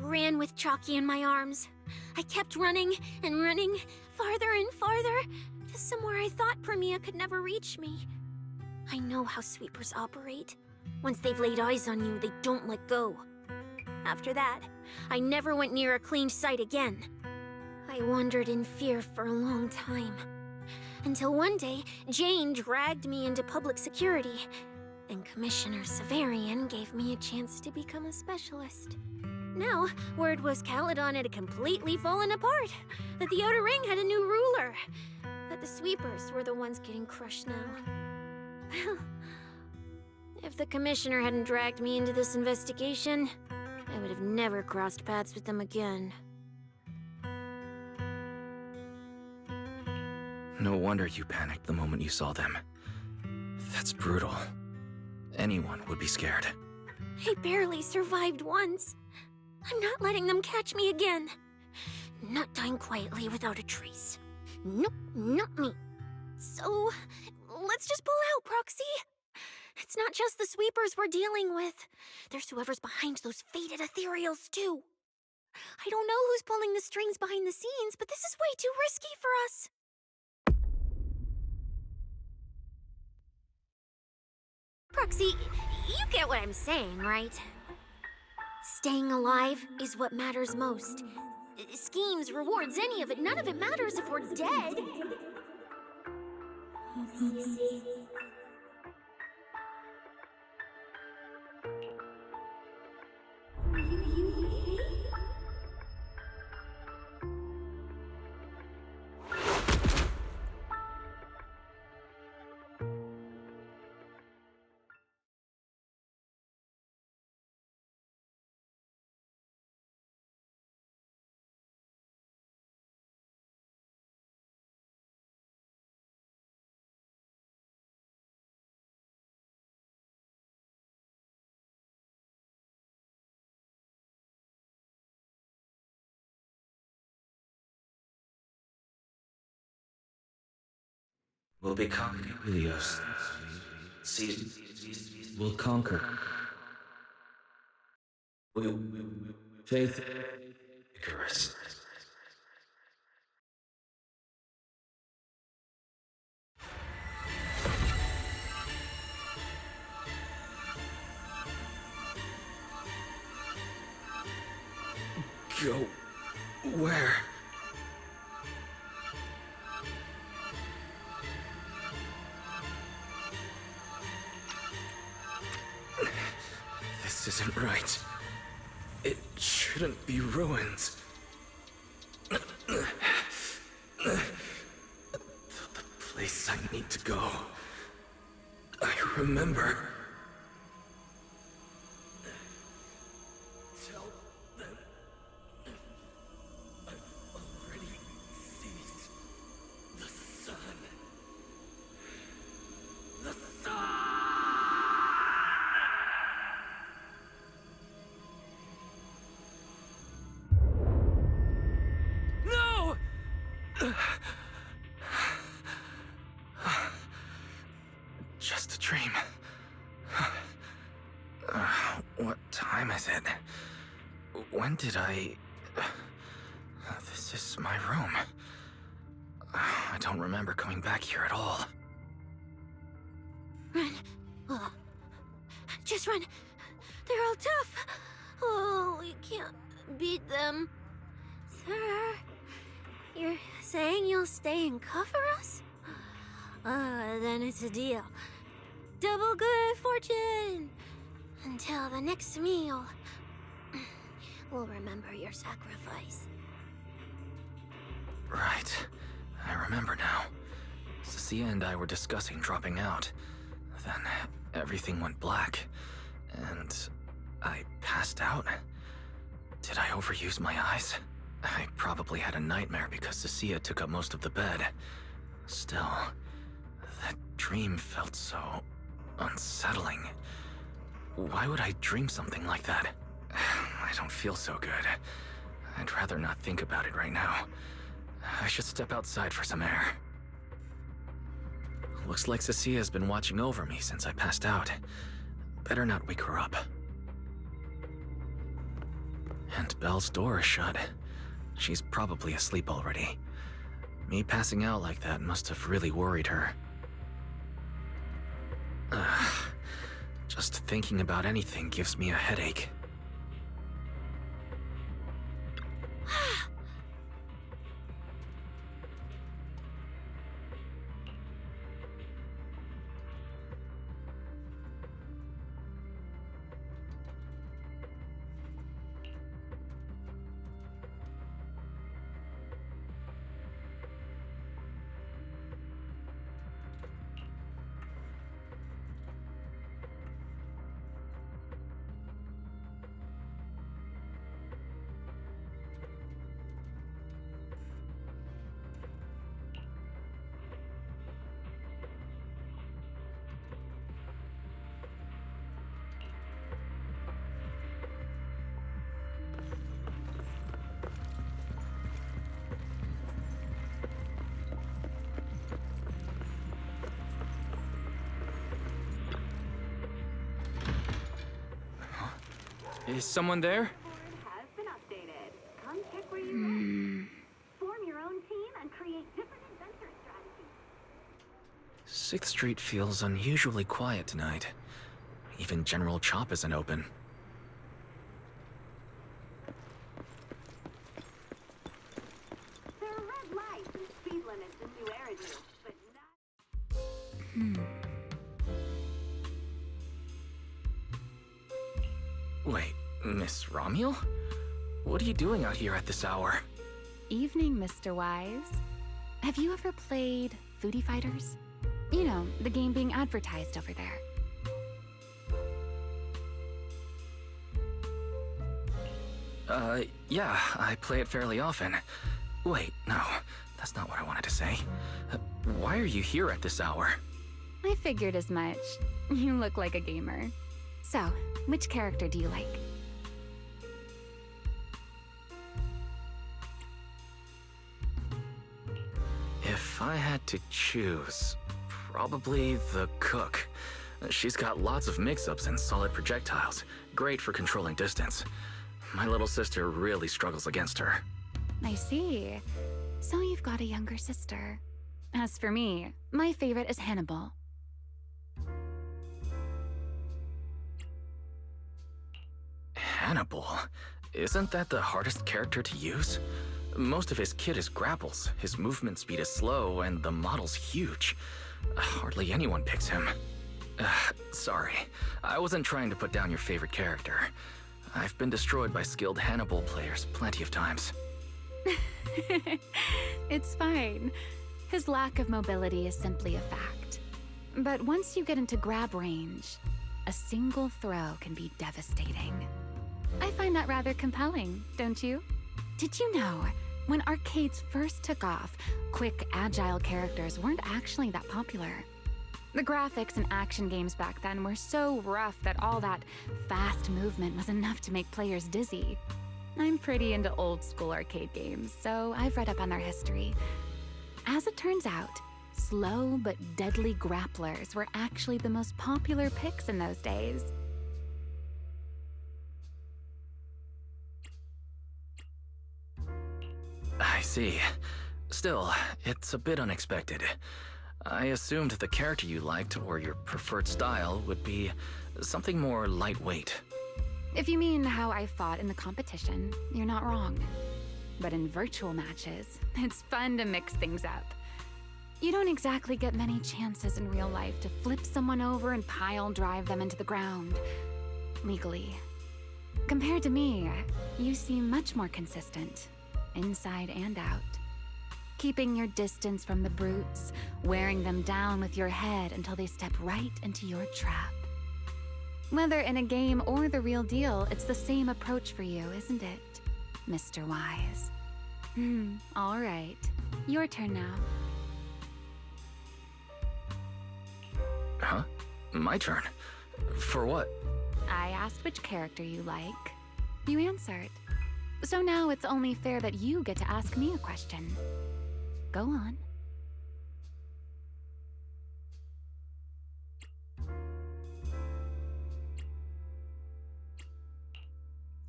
ran with Chalky in my arms. I kept running and running, farther and farther, to somewhere I thought Promeia could never reach me. I know how sweepers operate. Once they've laid eyes on you, they don't let go. After that, I never went near a cleaned site again. I wandered in fear for a long time. Until one day, Jane dragged me into public security, and Commissioner Severian gave me a chance to become a specialist. Now, word was Caledon had completely fallen apart, that the Outer Ring had a new ruler, that the sweepers were the ones getting crushed now. If the Commissioner hadn't dragged me into this investigation, I would have never crossed paths with them again.
No wonder you panicked the moment you saw them. That's brutal. Anyone would be scared.
I barely survived once. I'm not letting them catch me again. Not dying quietly without a trace. Nope, not me. So, let's just pull out, Proxy. It's not just the sweepers we're dealing with. There's whoever's behind those faded ethereals, too. I don't know who's pulling the strings behind the scenes, but this is way too risky for us. Proxy, you get what I'm saying, right? Staying alive is what matters most. Schemes, rewards, any of it, none of it matters if we're dead.
We'll become Helios. We'll conquer. Faith. Icarus. Go where? This isn't right. It shouldn't be ruins. The place I need to go. I remember. Tell them I've already seized the sun. The sun! No! Just a dream. What time is it? When did I... This is my room. I don't remember coming back here at all.
Run. Just run. They're all tough. Oh, we can't beat them. Sir, you're saying you'll stay and cover us? Then it's a deal. Double good fortune. Until the next meal. We'll remember your sacrifice.
Right. I remember now. Cissia and I were discussing dropping out. Then everything went black, and I passed out. Did I overuse my eyes? I probably had a nightmare because Cissia took up most of the bed. Still, that dream felt so unsettling. Why would I dream something like that? I don't feel so good. I'd rather not think about it right now. I should step outside for some air. Looks like Cissia's been watching over me since I passed out. Better not wake her up. And Belle's door is shut. She's probably asleep already. Me passing out like that must have really worried her. Just thinking about anything gives me a headache. Is someone there?
Has been updated. Come check where you form your own team and create different adventure strategies.
6th Street feels unusually quiet tonight. Even General Chop isn't open.
There are red lights and speed limits in New Eridan, but not...
Wait, Miss Ramiel? What are you doing out here at this hour?
Evening, Mr. Wise. Have you ever played Foodie Fighters? You know, the game being advertised over there.
Yeah, I play it fairly often. Wait, no, that's not what I wanted to say. Why are you here at this hour?
I figured as much. You look like a gamer. So, which character do you like?
If I had to choose, probably the cook. She's got lots of mix-ups and solid projectiles, great for controlling distance. My little sister really struggles against her.
I see. So you've got a younger sister. As for me, my favorite is Hannibal.
Hannibal? Isn't that the hardest character to use? Most of his kit is grapples, his movement speed is slow, and the model's huge. Hardly anyone picks him. Sorry, I wasn't trying to put down your favorite character. I've been destroyed by skilled Hannibal players plenty of times.
It's fine. His lack of mobility is simply a fact. But once you get into grab range, a single throw can be devastating. I find that rather compelling, don't you? Did you know, when arcades first took off, quick, agile characters weren't actually that popular. The graphics in action games back then were so rough that all that fast movement was enough to make players dizzy. I'm pretty into old school arcade games, so I've read up on their history. As it turns out, slow but deadly grapplers were actually the most popular picks in those days.
I see. Still, it's a bit unexpected. I assumed the character you liked or your preferred style would be something more lightweight.
If you mean how I fought in the competition, you're not wrong. But in virtual matches, it's fun to mix things up. You don't exactly get many chances in real life to flip someone over and pile drive them into the ground. Legally. Compared to me, you seem much more consistent, inside and out. Keeping your distance from the brutes, wearing them down with your head until they step right into your trap. Whether in a game or the real deal, it's the same approach for you, isn't it, Mr. Wise? All right. Your turn now.
Huh? My turn? For what?
I asked which character you like. You answered. So now it's only fair that you get to ask me a question. Go on.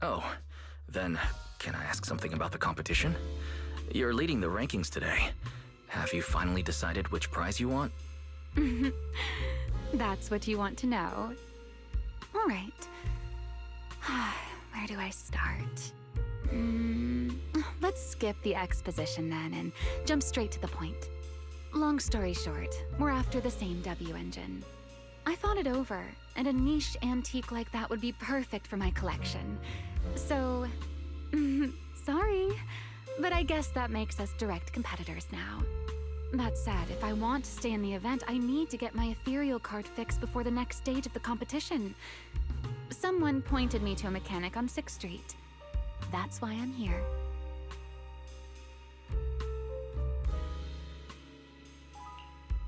Oh, Then, can I ask something about the competition? You're leading the rankings today. Have you finally decided which prize you want?
That's what you want to know. All right. Where do I start? Let's skip the exposition then and jump straight to the point. Long story short, we're after the same W engine. I thought it over, and a niche antique like that would be perfect for my collection. So, sorry, but I guess that makes us direct competitors now. That said, if I want to stay in the event, I need to get my ethereal card fixed before the next stage of the competition. Someone pointed me to a mechanic on 6th Street. That's why I'm here.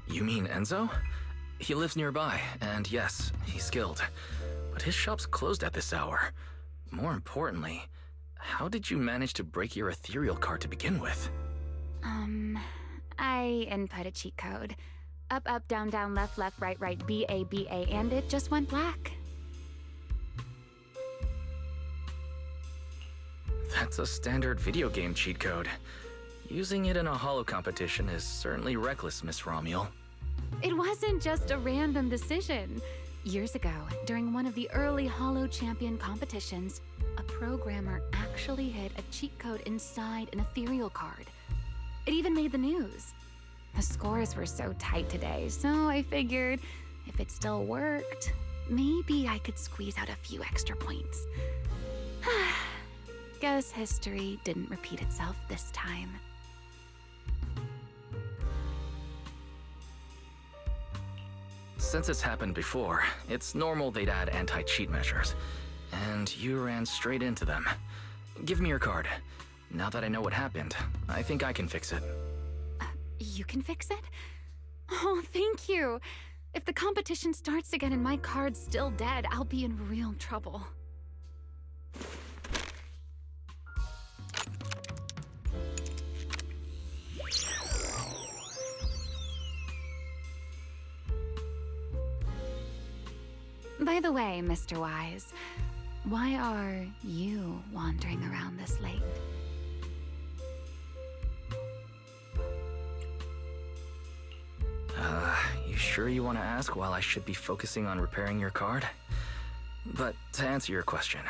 You mean Enzo? He lives nearby, and yes, he's skilled. But his shop's closed at this hour. More importantly, how did you manage to break your ethereal card to begin with?
I input a cheat code. Up, up, down, down, left, left, right, right, BA, BA, and it just went black.
That's a standard video game cheat code. Using it in a holo competition is certainly reckless, Miss Romeul.
It wasn't just a random decision. Years ago, during one of the early holo champion competitions, a programmer actually hid a cheat code inside an ethereal card. It even made the news. The scores were so tight today, so I figured if it still worked, maybe I could squeeze out a few extra points. Guess history didn't repeat itself this time.
Since it's happened before, it's normal they'd add anti-cheat measures. And you ran straight into them. Give me your card. Now that I know what happened, I think I can fix it.
You can fix it? Oh, thank you. If the competition starts again and my card's still dead, I'll be in real trouble. By the way, Mr. Wise, why are you wandering around this late?
You sure you want to ask while I should be focusing on repairing your card? But to answer your question,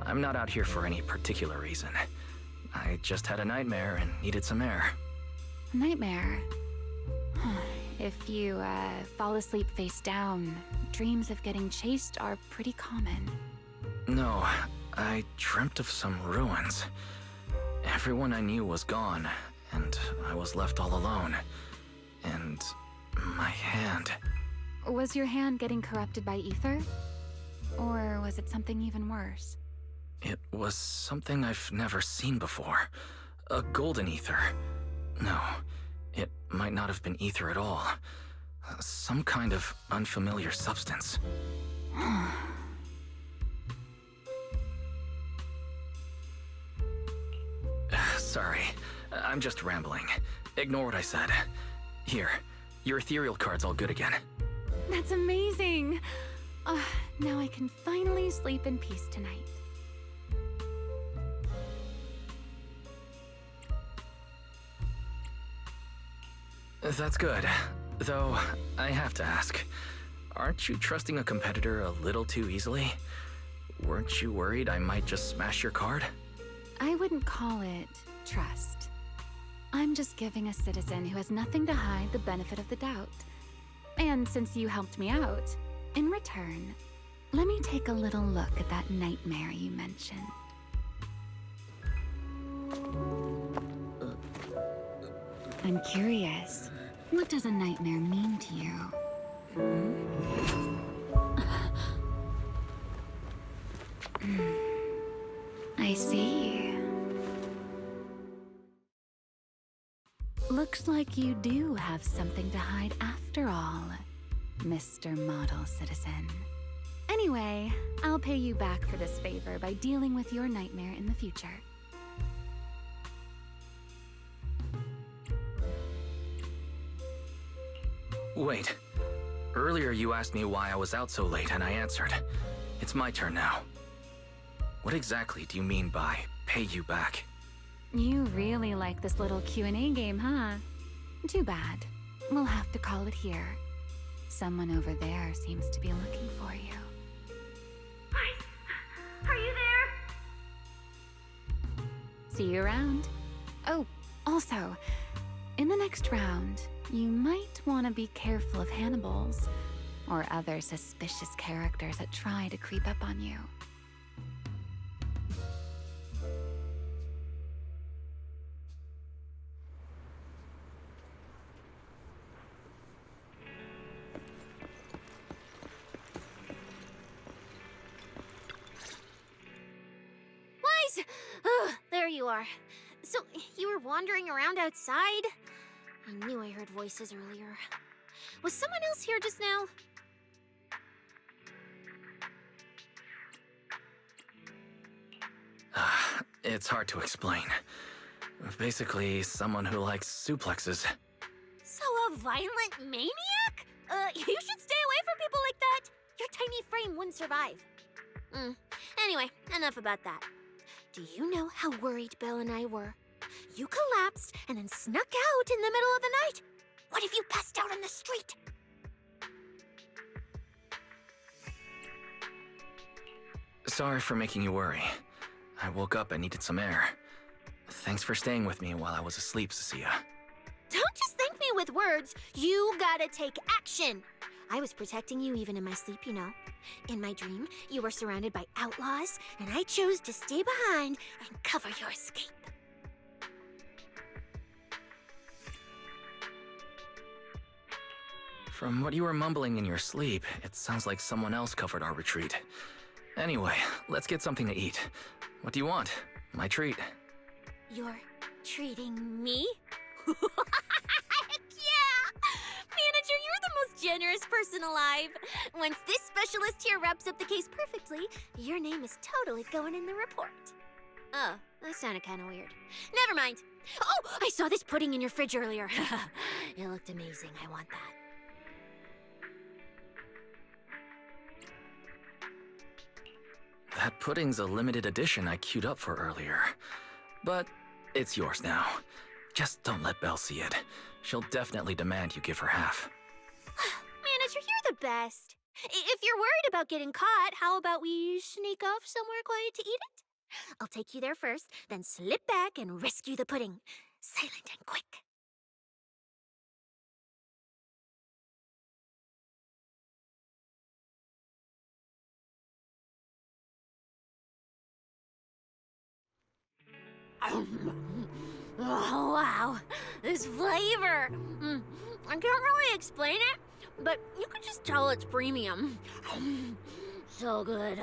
I'm not out here for any particular reason. I just had a nightmare and needed some air.
Nightmare? If you fall asleep face down, dreams of getting chased are pretty common.
No, I dreamt of some ruins. Everyone I knew was gone, and I was left all alone. And my hand.
Was your hand getting corrupted by ether? Or was it something even worse?
It was something I've never seen before. A golden ether. No, it might not have been ether at all. Some kind of unfamiliar substance. Sorry, I'm just rambling. Ignore what I said. Here, your ethereal card's all good again.
That's amazing! Now I can finally sleep in peace tonight.
That's good. Though, I have to ask, aren't you trusting a competitor a little too easily? Weren't you worried I might just smash your card?
I wouldn't call it trust. I'm just giving a citizen who has nothing to hide the benefit of the doubt. And since you helped me out, in return, let me take a little look at that nightmare you mentioned. I'm curious, what does a nightmare mean to you? I see. Looks like you do have something to hide after all, Mr. Model Citizen. Anyway, I'll pay you back for this favor by dealing with your nightmare in the future.
Wait. Earlier you asked me why I was out so late and I answered. It's my turn now. What exactly do you mean by pay you back?
You really like this little Q&A game, huh? Too bad. We'll have to call it here. Someone over there seems to be looking for you.
Are you there?
See you around. Oh, also, in the next round, you might want to be careful of Hannibals or other suspicious characters that try to creep up on you.
Wise! There you are. So, you were wandering around outside? I knew I heard voices earlier. Was someone else here just now?
It's hard to explain. Basically, someone who likes suplexes.
So a violent maniac? You should stay away from people like that. Your tiny frame wouldn't survive. Anyway, enough about that. Do you know how worried Belle and I were? You collapsed and then snuck out in the middle of the night. What if you passed out on the street?
Sorry for making you worry. I woke up and needed some air. Thanks for staying with me while I was asleep, Cissia.
Don't just thank me with words. You gotta take action. I was protecting you even in my sleep, you know. In my dream, you were surrounded by outlaws, and I chose to stay behind and cover your escape.
From what you were mumbling in your sleep, it sounds like someone else covered our retreat. Anyway, let's get something to eat. What do you want? My treat.
You're treating me? Heck yeah! Manager, you're the most generous person alive. Once this specialist here wraps up the case perfectly, your name is totally going in the report. Oh, that sounded kind of weird. Never mind. Oh, I saw this pudding in your fridge earlier. It looked amazing. I want that.
That pudding's a limited edition I queued up for earlier. But it's yours now. Just don't let Belle see it. She'll definitely demand you give her half.
Manager, you're the best. If you're worried about getting caught, how about we sneak off somewhere quiet to eat it? I'll take you there first, then slip back and rescue the pudding. Silent and quick. Oh, wow. This flavor. I can't really explain it, but you can just tell it's premium. So good.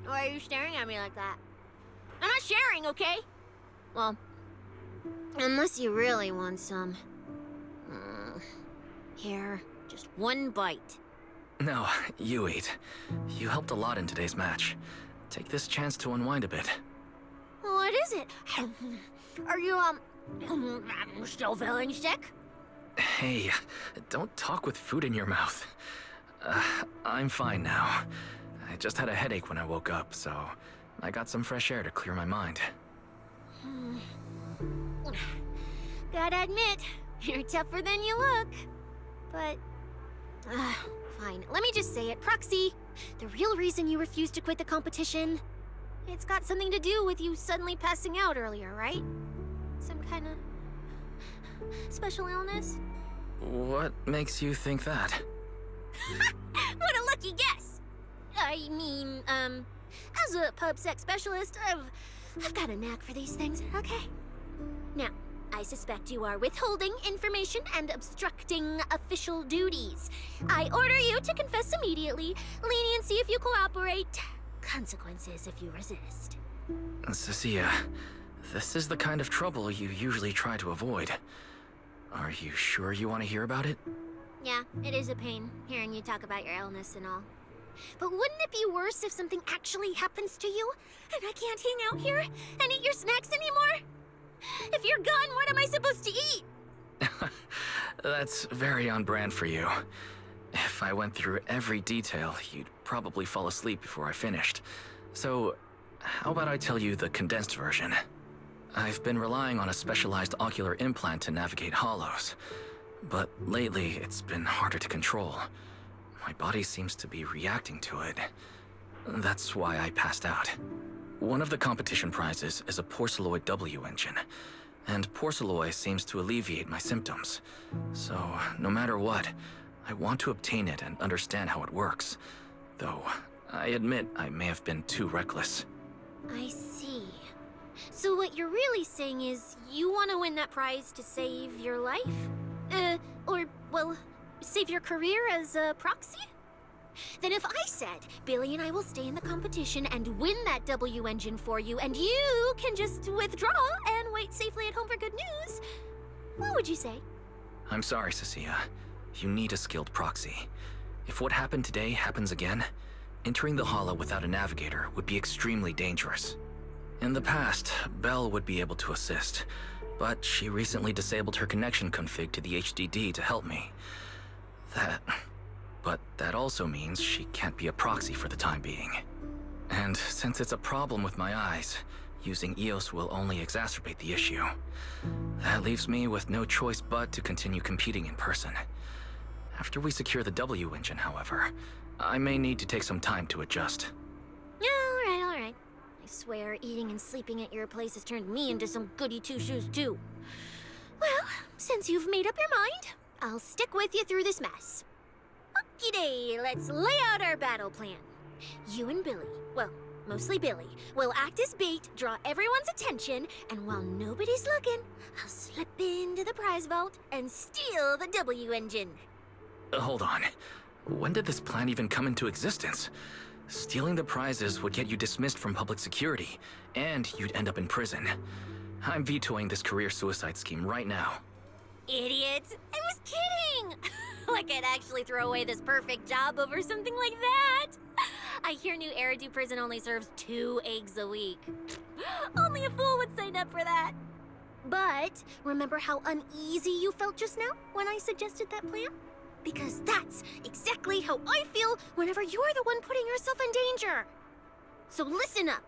Why are you staring at me like that? I'm not sharing, okay? Well, unless you really want some. Here, just one bite.
No, you eat. You helped a lot in today's match. Take this chance to unwind a bit.
What is it? Are you, still feeling sick?
Hey, don't talk with food in your mouth. I'm fine now. I just had a headache when I woke up, so I got some fresh air to clear my mind.
Gotta admit, you're tougher than you look. But, fine. Let me just say it. Proxy, the real reason you refused to quit the competition, it's got something to do with you suddenly passing out earlier, right? Some kind of special illness?
What makes you think that?
What a lucky guess! I mean, as a pub sex specialist, I've got a knack for these things, okay? Now, I suspect you are withholding information and obstructing official duties. I order you to confess immediately, leniency if you cooperate, consequences if you resist.
Cissia, this is the kind of trouble you usually try to avoid. Are you sure you want to hear about it?
Yeah, it is a pain, hearing you talk about your illness and all. But wouldn't it be worse if something actually happens to you, and I can't hang out here and eat your snacks anymore? If you're gone, what am I supposed to eat?
That's very on brand for you. If I went through every detail, you'd probably fall asleep before I finished. So, how about I tell you the condensed version? I've been relying on a specialized ocular implant to navigate hollows, but lately it's been harder to control. My body seems to be reacting to it. That's why I passed out. One of the competition prizes is a Porceloid W engine, and Porceloid seems to alleviate my symptoms. So, no matter what, I want to obtain it and understand how it works. Though, I admit I may have been too reckless.
I see. So what you're really saying is you want to win that prize to save your life? Well, save your career as a proxy? Then if I said, Billy and I will stay in the competition and win that W engine for you, and you can just withdraw and wait safely at home for good news, what would you say?
I'm sorry, Cissia. You need a skilled proxy. If what happened today happens again, entering the hollow without a navigator would be extremely dangerous. In the past, Belle would be able to assist, but she recently disabled her connection config to the HDD to help me. But that also means she can't be a proxy for the time being. And since it's a problem with my eyes, using EOS will only exacerbate the issue. That leaves me with no choice but to continue competing in person. After we secure the W engine, however, I may need to take some time to adjust.
All right. I swear, eating and sleeping at your place has turned me into some goody two-shoes too. Well, since you've made up your mind, I'll stick with you through this mess. Okie-day, let's lay out our battle plan. You and Billy, well, mostly Billy, will act as bait, draw everyone's attention, and while nobody's looking, I'll slip into the prize vault and steal the W engine.
Hold on. When did this plan even come into existence? Stealing the prizes would get you dismissed from public security, and you'd end up in prison. I'm vetoing this career suicide scheme right now.
Idiot! I was kidding! Like I'd actually throw away this perfect job over something like that! I hear New Eridu Prison only serves 2 eggs a week. Only a fool would sign up for that. But remember how uneasy you felt just now when I suggested that plan? Because that's exactly how I feel whenever you're the one putting yourself in danger. So listen up.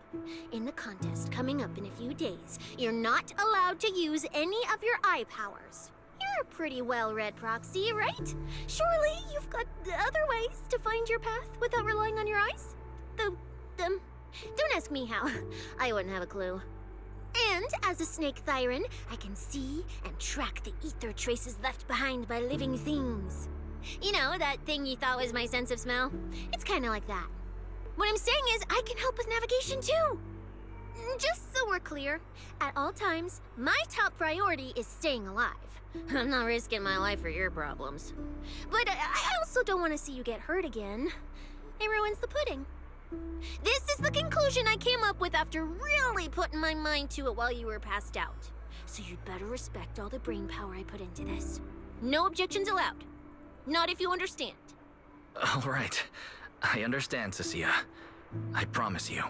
In the contest coming up in a few days, you're not allowed to use any of your eye powers. You're a pretty well-read proxy, right? Surely you've got other ways to find your path without relying on your eyes? Don't ask me how. I wouldn't have a clue. And as a snake Thyran, I can see and track the ether traces left behind by living things. You know, that thing you thought was my sense of smell? It's kind of like that. What I'm saying is, I can help with navigation too. Just so we're clear, at all times, my top priority is staying alive. I'm not risking my life for your problems. But I also don't want to see you get hurt again. It ruins the pudding. This is the conclusion I came up with after really putting my mind to it while you were passed out. So you'd better respect all the brain power I put into this. No objections allowed. Not if you understand.
All right. I understand, Cissia. I promise you.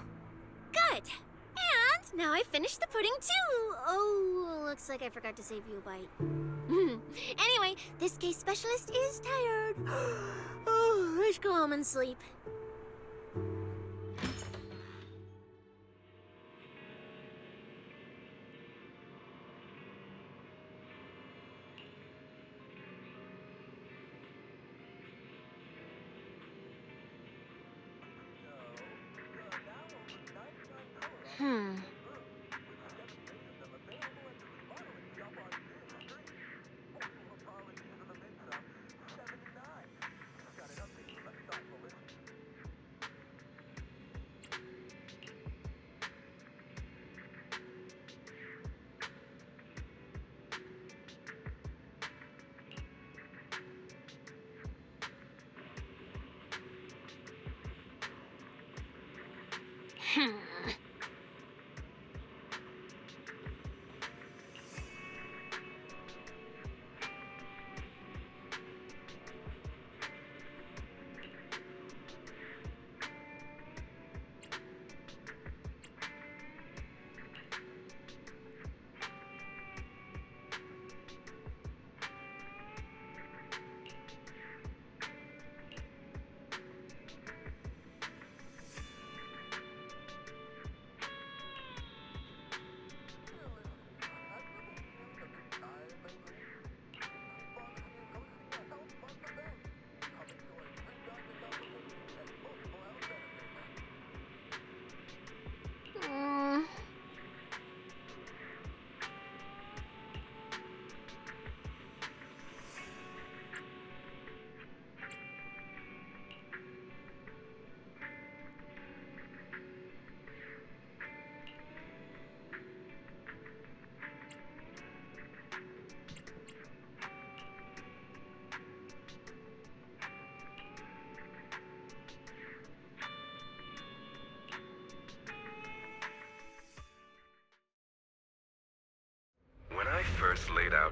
Good. And now I've finished the pudding too. Oh, looks like I forgot to save you a bite. Anyway, this case specialist is tired. Oh, let's go home and sleep.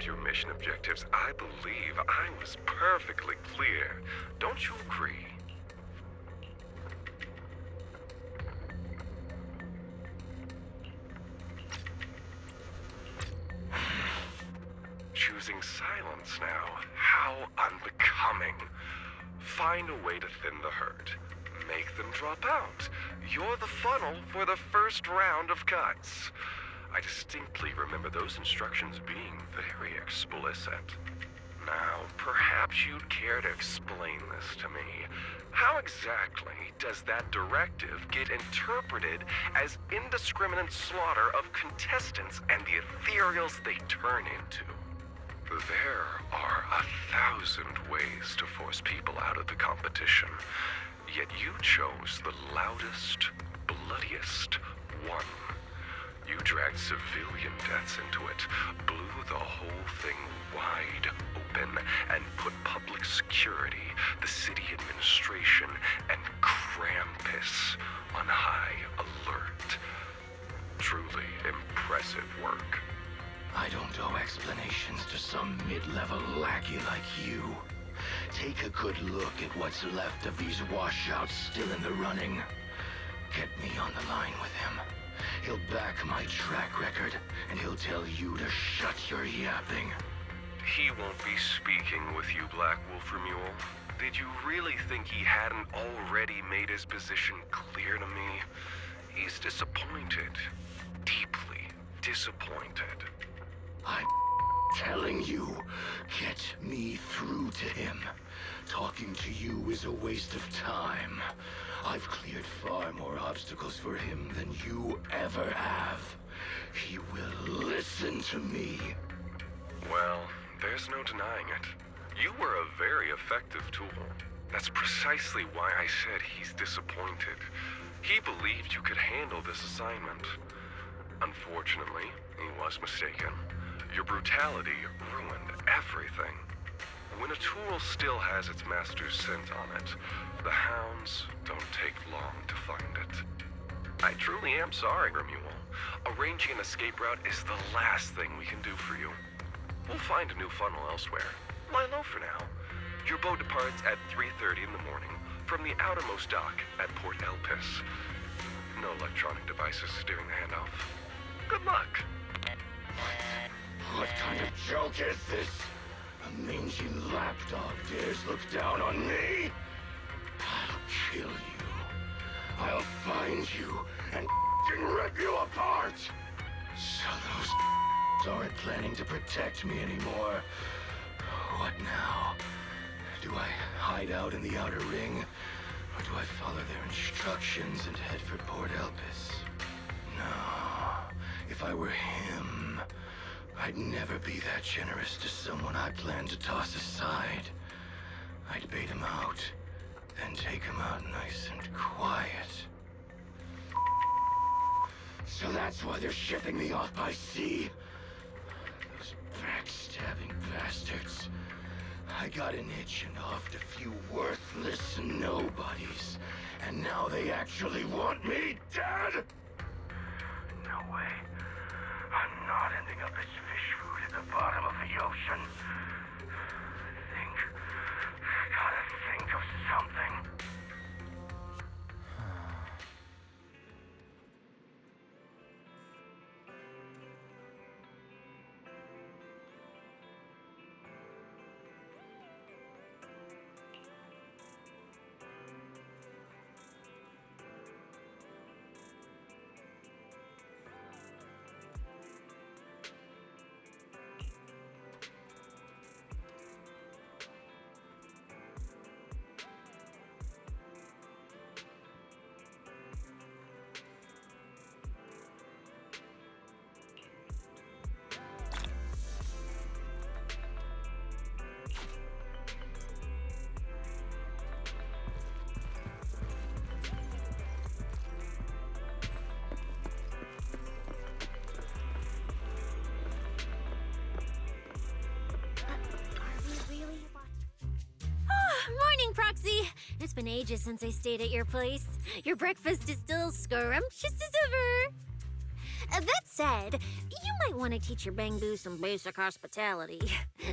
about your mission objectives, I believe I was perfectly clear. Don't you agree? Choosing silence now. How unbecoming. Find a way to thin the herd. Make them drop out. You're the funnel for the first round of cuts. I distinctly remember those instructions being very explicit. Now, perhaps you'd care to explain this to me. How exactly does that directive get interpreted as indiscriminate slaughter of contestants and the ethereals they turn into? There are 1,000 ways to force people out of the competition, yet you chose the loudest, bloodiest one. You dragged civilian deaths into it, blew the whole thing wide open, and put public security, the city administration, and Krampus on high alert. Truly impressive work.
I don't owe explanations to some mid-level lackey like you. Take a good look at what's left of these washouts still in the running. Get me on the line with him. He'll back my track record, and he'll tell you to shut your yapping.
He won't be speaking with you, Black Wolf Romeul. Did you really think he hadn't already made his position clear to me? He's disappointed. Deeply disappointed.
I'm telling you, get me through to him. Talking to you is a waste of time. I've cleared far more obstacles for him than you ever have. He will listen to me.
Well, there's no denying it. You were a very effective tool. That's precisely why I said he's disappointed. He believed you could handle this assignment. Unfortunately, he was mistaken. Your brutality ruined everything. When a tool still has its master's scent on it, the hounds don't take long to find it. I truly am sorry, Romeul. Arranging an escape route is the last thing we can do for you. We'll find a new funnel elsewhere. Lie low for now. Your boat departs at 3:30 in the morning from the outermost dock at Port Elpis. No electronic devices during the handoff. Good luck.
What kind of joke is this? A mangy lapdog dares look down on me? I'll kill you. I'll find you and rip you apart. So those aren't planning to protect me anymore. What now? Do I hide out in the outer ring? Or do I follow their instructions and head for Port Elpis? No. If I were him, I'd never be that generous to someone I plan to toss aside. I'd bait him out, then take him out nice and quiet. So that's why they're shipping me off by sea. Those backstabbing bastards. I got an itch and offed a few worthless nobodies, and now they actually want me dead? No way. I'm not ending up as fish food at the bottom of the ocean. Gotta think of something.
Morning, Proxy! It's been ages since I stayed at your place. Your breakfast is still scrumptious as ever. That said, you might want to teach your Bangbu some basic hospitality.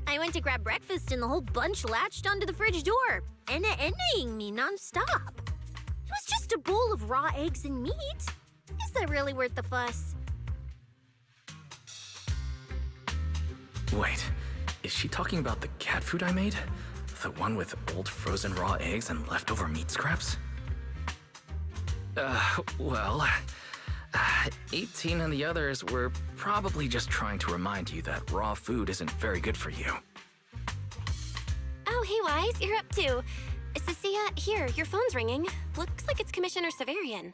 I went to grab breakfast and the whole bunch latched onto the fridge door, envying me nonstop. It was just a bowl of raw eggs and meat. Is that really worth the fuss?
Wait, is she talking about the cat food I made? The one with old frozen raw eggs and leftover meat scraps? Well, 18 and the others were probably just trying to remind you that raw food isn't very good for you.
Oh, hey, Wise, you're up too. Cissia, here, your phone's ringing. Looks like it's Commissioner Severian.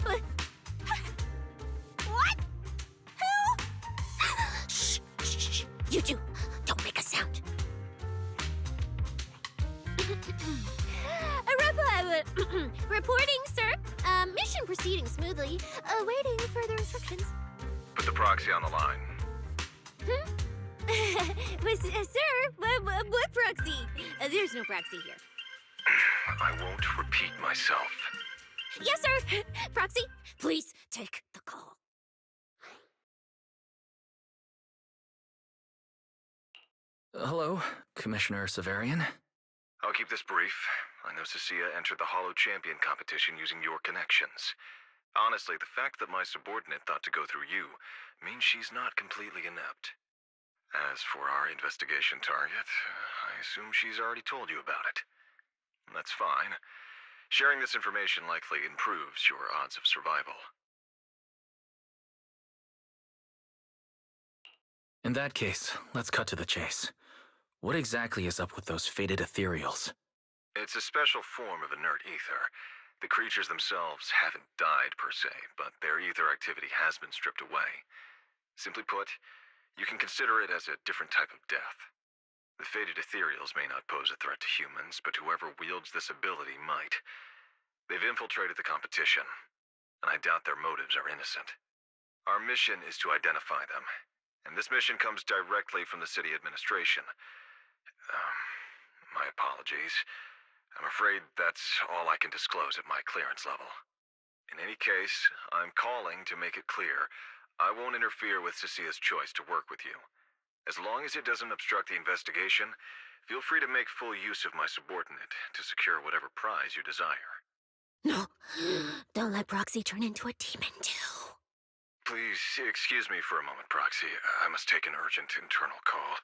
What? Who? Shh. You two, don't make a sound. Reporting, sir. Mission proceeding smoothly. Awaiting further instructions.
Put the proxy on the line.
Sir, what proxy? There's no proxy here.
I won't repeat myself.
Yes, sir. Proxy, please take the call.
Hello, Commissioner Severian.
I'll keep this brief. I know Cissia entered the Hollow Champion competition using your connections. Honestly, the fact that my subordinate thought to go through you means she's not completely inept. As for our investigation target, I assume she's already told you about it. That's fine. Sharing this information likely improves your odds of survival.
In that case, let's cut to the chase. What exactly is up with those fated ethereals?
It's a special form of inert ether. The creatures themselves haven't died per se, but their ether activity has been stripped away. Simply put, you can consider it as a different type of death. The fated ethereals may not pose a threat to humans, but whoever wields this ability might. They've infiltrated the competition, and I doubt their motives are innocent. Our mission is to identify them, and this mission comes directly from the city administration. My apologies. I'm afraid that's all I can disclose at my clearance level. In any case, I'm calling to make it clear I won't interfere with Cissia's choice to work with you. As long as it doesn't obstruct the investigation, feel free to make full use of my subordinate to secure whatever prize you desire.
No, don't let Proxy turn into a demon too.
Please excuse me for a moment, Proxy. I must take an urgent internal call.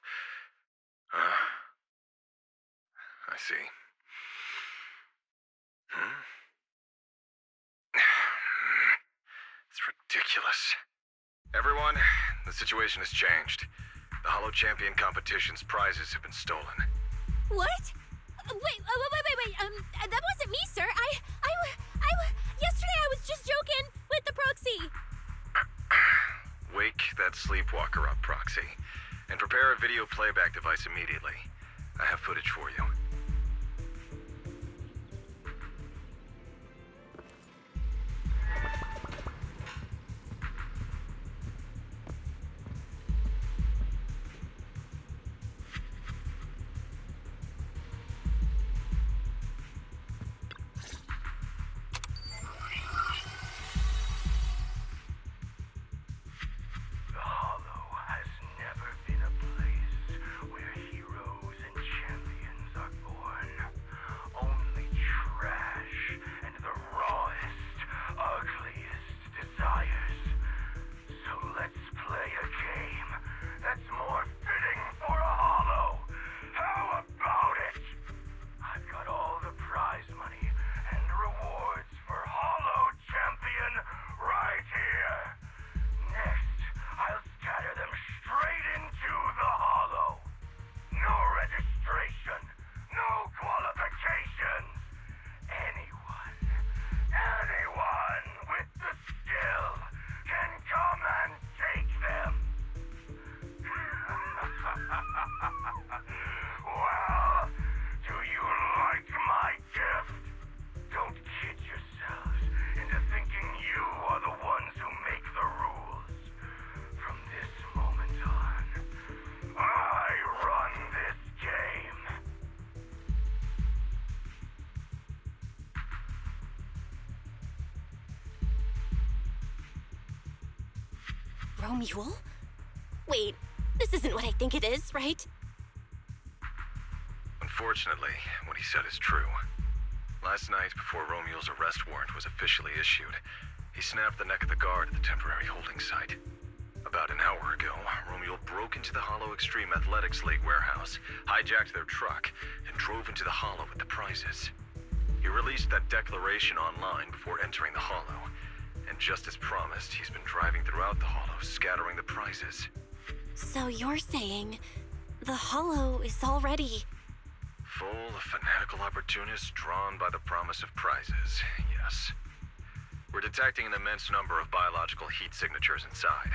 I see. It's ridiculous. Everyone, the situation has changed. The Hollow Champion competition's prizes have been stolen.
What? Wait, that wasn't me, sir. Yesterday I was just joking with the Proxy.
Wake that sleepwalker up, Proxy, and prepare a video playback device immediately. I have footage for you.
Romeul? Wait, this isn't what I think it is, right?
Unfortunately, what he said is true. Last night, before Romeul's arrest warrant was officially issued, he snapped the neck of the guard at the temporary holding site. About an hour ago, Romeul broke into the Hollow Extreme Athletics Lake warehouse, hijacked their truck, and drove into the Hollow with the prizes. He released that declaration online before entering the Hollow, and just as promised, he's been driving throughout the Hollow, scattering the prizes.
So you're saying the Hollow is already...
Full of fanatical opportunists drawn by the promise of prizes, yes. We're detecting an immense number of biological heat signatures inside.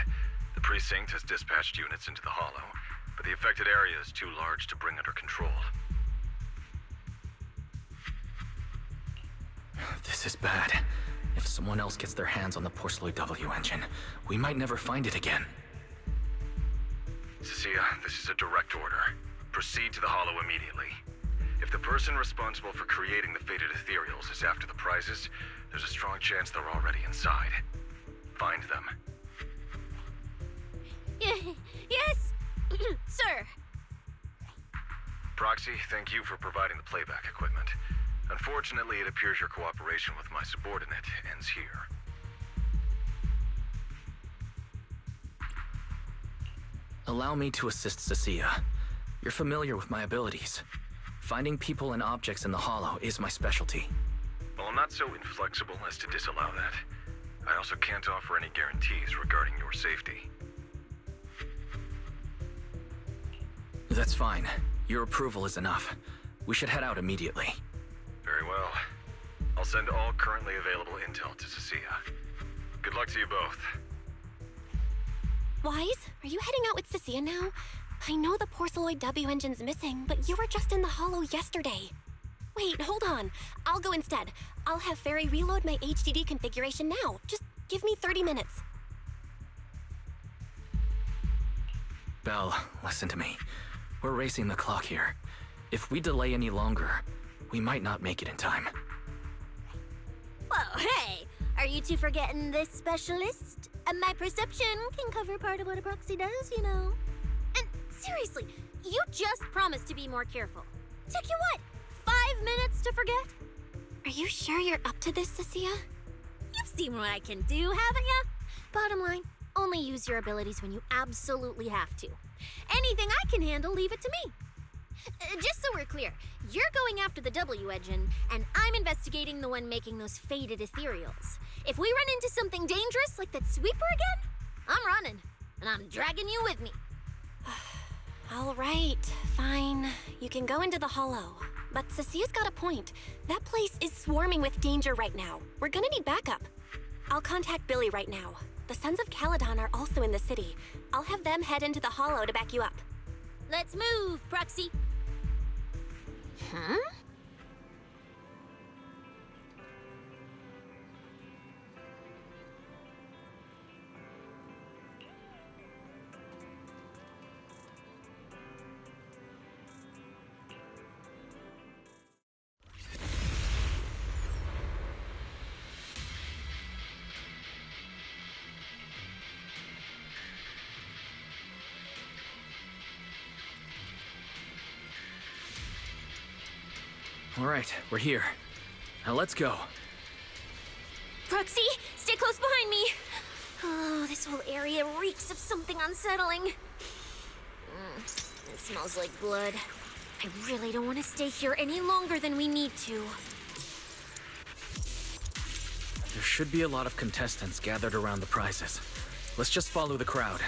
The precinct has dispatched units into the Hollow, but the affected area is too large to bring under control.
This is bad. If someone else gets their hands on the Porceloid W engine, we might never find it again.
Cissia, this is a direct order. Proceed to the Hollow immediately. If the person responsible for creating the fated ethereals is after the prizes, there's a strong chance they're already inside. Find them.
Yes, sir.
Proxy, thank you for providing the playback equipment. Unfortunately, it appears your cooperation with my subordinate ends here.
Allow me to assist Cissia. You're familiar with my abilities. Finding people and objects in the Hollow is my specialty.
Well, I'm not so inflexible as to disallow that. I also can't offer any guarantees regarding your safety.
That's fine. Your approval is enough. We should head out immediately.
Very well. I'll send all currently available intel to Cissia. Good luck to you both.
Wise, are you heading out with Cissia now? I know the Porceloid W engine's missing, but you were just in the Hollow yesterday. Wait, hold on. I'll go instead. I'll have Fairy reload my HDD configuration now. Just give me 30 minutes.
Belle, listen to me. We're racing the clock here. If we delay any longer, we might not make it in time.
Well, hey, are you two forgetting this specialist? My perception can cover part of what a proxy does, you know. And seriously, you just promised to be more careful. Took you what, 5 minutes to forget?
Are you sure you're up to this, Cissia?
You've seen what I can do, haven't ya? Bottom line, only use your abilities when you absolutely have to. Anything I can handle, leave it to me. Just so we're clear, you're going after the W engine, and I'm investigating the one making those faded ethereals. If we run into something dangerous like that sweeper again, I'm running, and I'm dragging you with me.
All right, fine. You can go into the Hollow. But Cissia's got a point. That place is swarming with danger right now. We're gonna need backup. I'll contact Billy right now. The Sons of Caledon are also in the city. I'll have them head into the Hollow to back you up.
Let's move, Proxy.
Huh?
All right, we're here. Now let's go.
Proxy, stay close behind me. Oh, this whole area reeks of something unsettling. It smells like blood. I really don't want to stay here any longer than we need to.
There should be a lot of contestants gathered around the prizes. Let's just follow the crowd.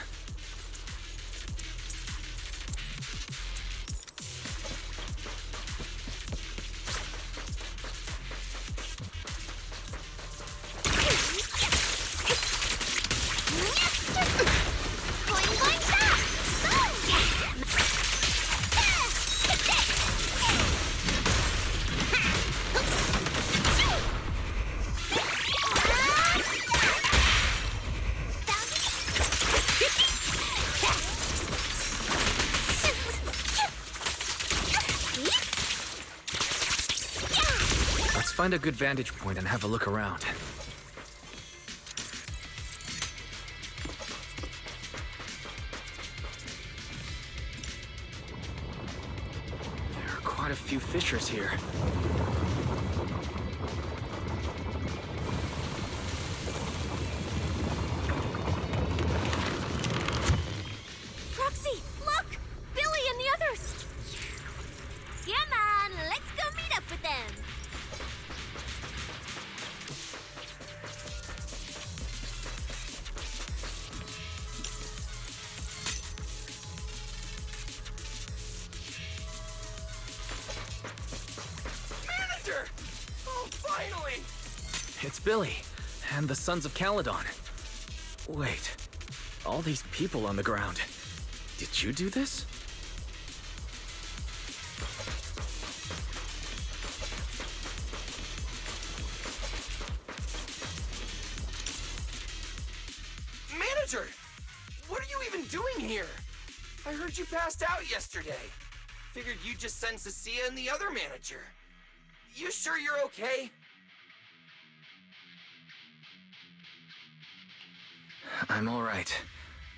Find a good vantage point and have a look around. quite a few fissures here.
Proxy, look! Billy and the others! Come on, let's go meet up with them!
Manager! Oh, finally!
It's Billy, and the Sons of Caledon. Wait, all these people on the ground. Did you do this?
Manager! What are you even doing here? I heard you passed out yesterday. Figured you'd just send Cissia and the other manager. You sure you're okay?
I'm all right.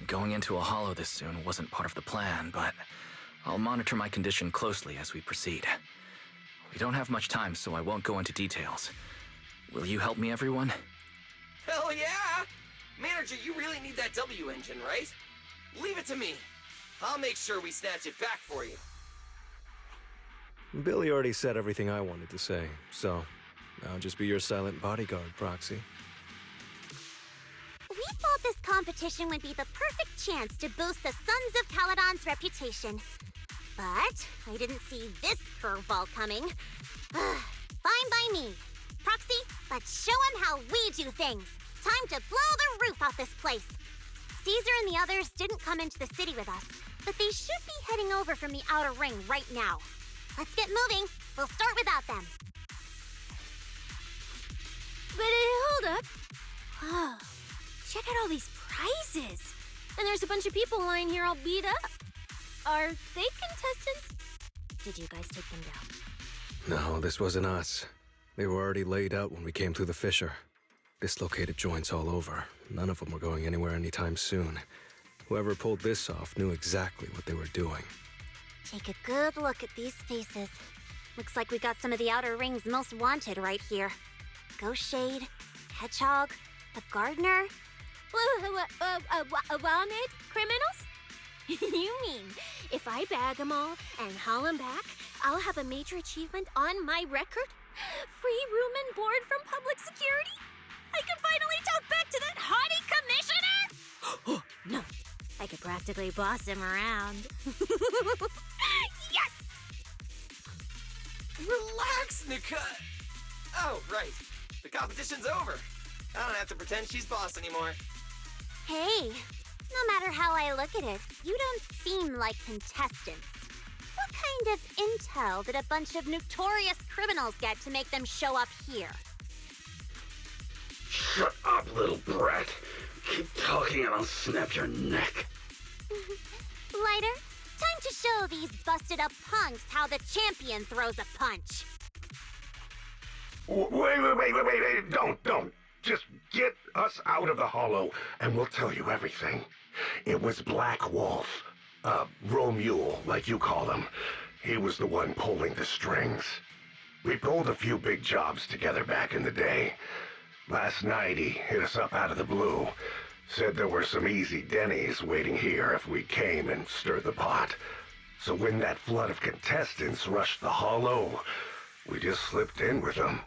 Going into a hollow this soon wasn't part of the plan, but I'll monitor my condition closely as we proceed. We don't have much time, so I won't go into details. Will you help me, everyone?
Hell yeah! Manager, you really need that W engine, right? Leave it to me. I'll make sure we snatch it back for you.
Billy already said everything I wanted to say, so I'll just be your silent bodyguard, Proxy.
We thought this competition would be the perfect chance to boost the Sons of Caledon's reputation. But I didn't see this curveball coming. Fine by me. Proxy, let's show him how we do things. Time to blow the roof off this place. Caesar and the others didn't come into the city with us, but they should be heading over from the outer ring right now. Let's get moving. We'll start without them.
But hold up. Oh, check out all these prizes. And there's a bunch of people lying here all beat up. Are they contestants? Did you guys take them down?
No, this wasn't us. They were already laid out when we came through the fissure. Dislocated joints all over. None of them were going anywhere anytime soon. Whoever pulled this off knew exactly what they were doing.
Take a good look at these faces. Looks like we got some of the outer ring's most wanted right here. Ghost Shade, Hedgehog, the Gardener.
Wanted criminals? You mean, if I bag them all and haul them back, I'll have a major achievement on my record? Free room and board from public security? I can finally talk back to that haughty commissioner! No, I could practically boss him around. Yes!
Relax, Nika. Oh, right. The competition's over. I don't have to pretend she's boss anymore.
Hey, no matter how I look at it, you don't seem like contestants. What kind of intel did a bunch of notorious criminals get to make them show up here?
Shut up, little brat. Keep talking and I'll snap your neck.
Lighter, time to show these busted up punks how the champion throws a punch.
Wait. Don't. Just get us out of the hollow and we'll tell you everything. It was Black Wolf. Romeul, like you call him. He was the one pulling the strings. We pulled a few big jobs together back in the day. Last night he hit us up out of the blue. Said there were some easy Denny's waiting here if we came and stirred the pot. So when that flood of contestants rushed the hollow, we just slipped in with them.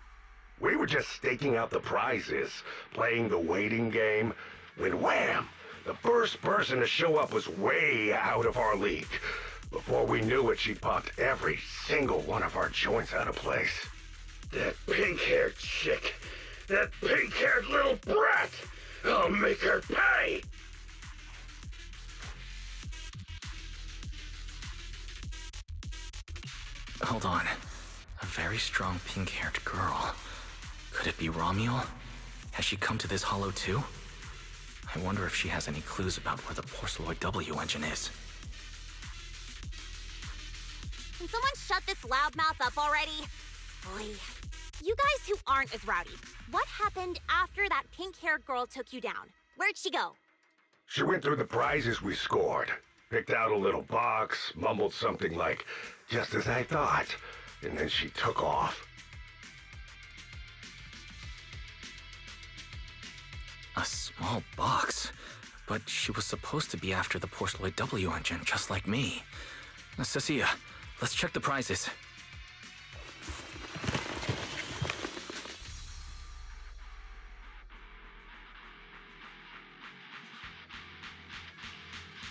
We were just staking out the prizes, playing the waiting game, when wham! The first person to show up was way out of our league. Before we knew it, she popped every single one of our joints out of place. That pink-haired chick. That pink-haired little brat. I'll make her pay.
Hold on. A very strong pink-haired girl. Could it be Ramiel? Has she come to this hollow too? I wonder if she has any clues about where the Porceloid W engine is.
Can someone shut this loudmouth up already? Boy. You guys who aren't as rowdy, what happened after that pink-haired girl took you down? Where'd she go?
She went through the prizes we scored. Picked out a little box, mumbled something like, "just as I thought," and then she took off.
A small box? But she was supposed to be after the Porceloid W engine, just like me. Cissia, let's check the prizes.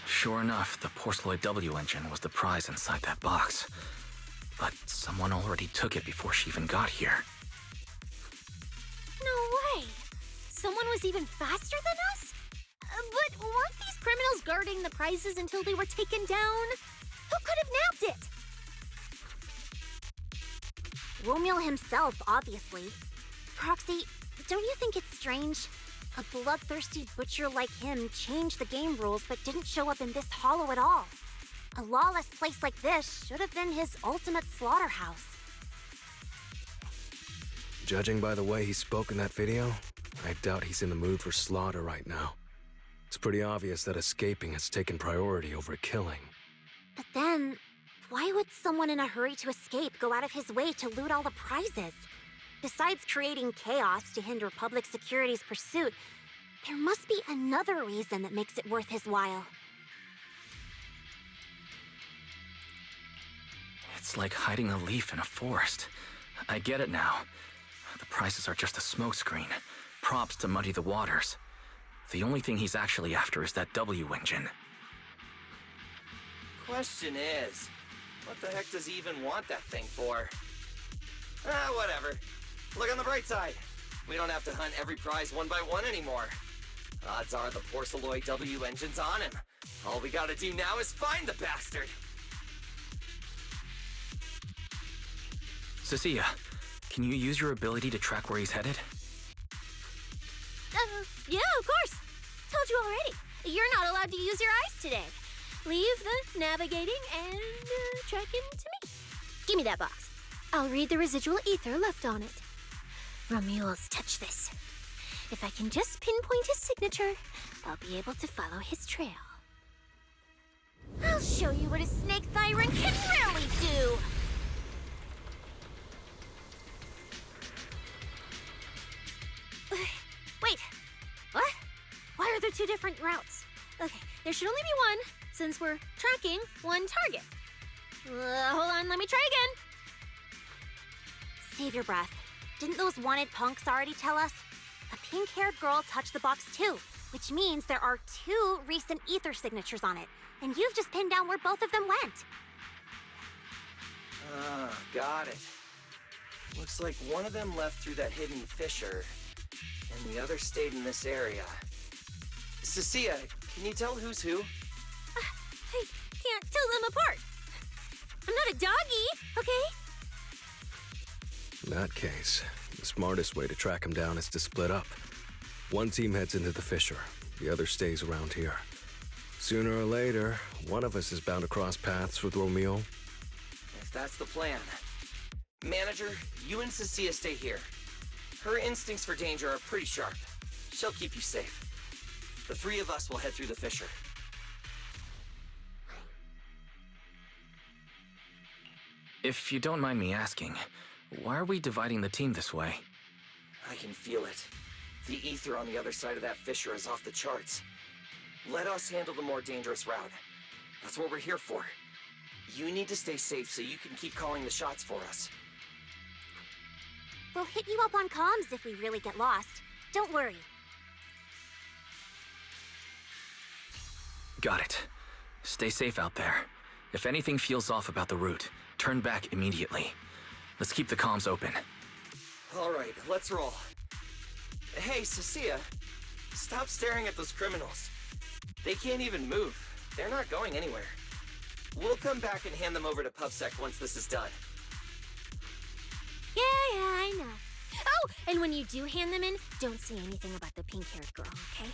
Sure enough, the Porceloid W engine was the prize inside that box. But someone already took it before she even got here.
No way! Someone was even faster than us? But weren't these criminals guarding the prizes until they were taken down? Who could have nabbed it? Romeul himself, obviously. Proxy, don't you think it's strange? A bloodthirsty butcher like him changed the game rules but didn't show up in this hollow at all. A lawless place like this should have been his ultimate slaughterhouse.
Judging by the way he spoke in that video, I doubt he's in the mood for slaughter right now. It's pretty obvious that escaping has taken priority over killing.
But then, why would someone in a hurry to escape go out of his way to loot all the prizes? Besides creating chaos to hinder public security's pursuit, there must be another reason that makes it worth his while.
It's like hiding a leaf in a forest. I get it now. The prizes are just a smokescreen, props to muddy the waters. The only thing he's actually after is that W engine.
Question is, what the heck does he even want that thing for? Ah, whatever. Look on the bright side. We don't have to hunt every prize one by one anymore. Odds are the Porceloid W engine's on him. All we gotta do now is find the bastard.
Cissia, can you use your ability to track where he's headed?
Yeah, of course. Told you already. You're not allowed to use your eyes today. Leave the navigating and tracking to me. Give me that box. I'll read the residual ether left on it. Romeul's touch this. If I can just pinpoint his signature, I'll be able to follow his trail. I'll show you what a snake tyrant can really do! Wait, what? Why are there two different routes? Okay, there should only be one, since we're tracking one target. Hold on, let me try again. Save your breath. Didn't those wanted punks already tell us? A pink-haired girl touched the box too, which means there are two recent ether signatures on it, and you've just pinned down where both of them went.
Ah, got it. Looks like one of them left through that hidden fissure, and the other stayed in this area. Cissia, can you tell who's who?
I can't tell them apart. I'm not a doggy, okay?
In that case, the smartest way to track him down is to split up. One team heads into the fissure, the other stays around here. Sooner or later, one of us is bound to cross paths with Romeul.
If that's the plan. Manager, you and Cissia stay here. Her instincts for danger are pretty sharp. She'll keep you safe. The three of us will head through the fissure.
If you don't mind me asking, why are we dividing the team this way?
I can feel it. The ether on the other side of that fissure is off the charts. Let us handle the more dangerous route. That's what we're here for. You need to stay safe so you can keep calling the shots for us.
We'll hit you up on comms if we really get lost. Don't worry.
Got it. Stay safe out there. If anything feels off about the route, turn back immediately. Let's keep the comms open.
All right, let's roll. Hey, Cissia, stop staring at those criminals. They can't even move. They're not going anywhere. We'll come back and hand them over to PubSec once this is done.
Yeah, I know. Oh, and when you do hand them in, don't say anything about the pink-haired girl, okay?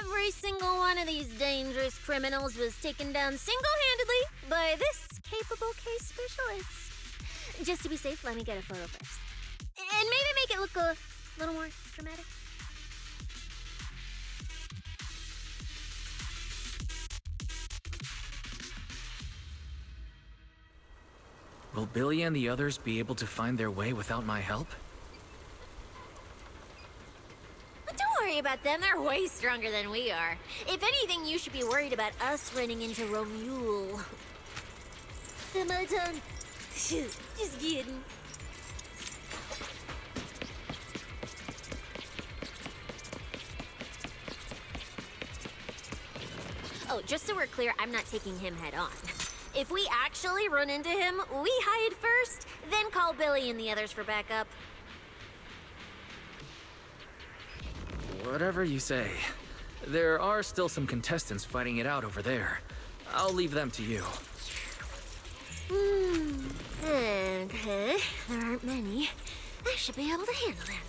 Every single one of these dangerous criminals was taken down single-handedly by this capable case specialist. Just to be safe, let me get a photo first. And maybe make it look a little more dramatic.
Will Billy and the others be able to find their way without my help?
But don't worry about them, they're way stronger than we are. If anything, you should be worried about us running into Romeul. Am I done? Just kidding. Oh, just so we're clear, I'm not taking him head on. If we actually run into him, we hide first, then call Billy and the others for backup.
Whatever you say. There are still some contestants fighting it out over there. I'll leave them to you.
Okay, there aren't many. I should be able to handle them.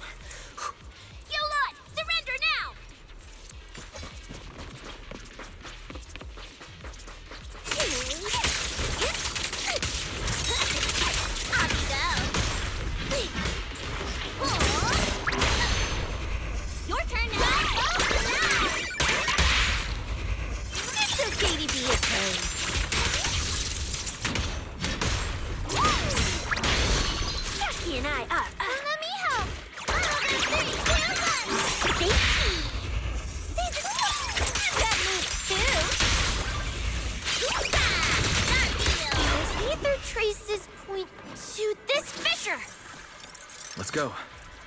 You lot, surrender now! Your turn now! It's okay to be a pain. Jackie and I are... Let me help! That moves too! Those ether traces point to this fissure!
Let's go.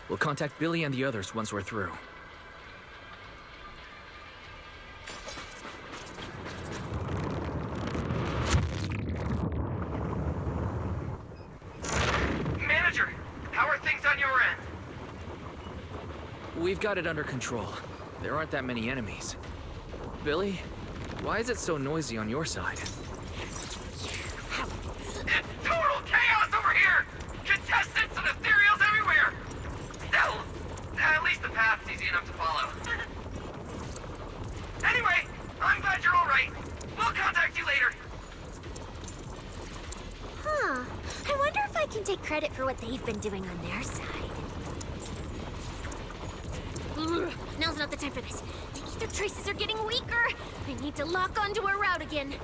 We'll contact Billy and the others once we're through.
Manager, how are things on your end?
We've got it under control. There aren't that many enemies. Billy, why is it so noisy on your side?
Total chaos over here! Contestants and ethereals everywhere! Hell, at least the path's easy enough to follow. Anyway, I'm glad you're alright. We'll contact you later.
Huh. I wonder if I can take credit for what they've been doing on their side. Ugh, now's not the time for this. The ether traces are getting weaker. I need to lock onto a route again.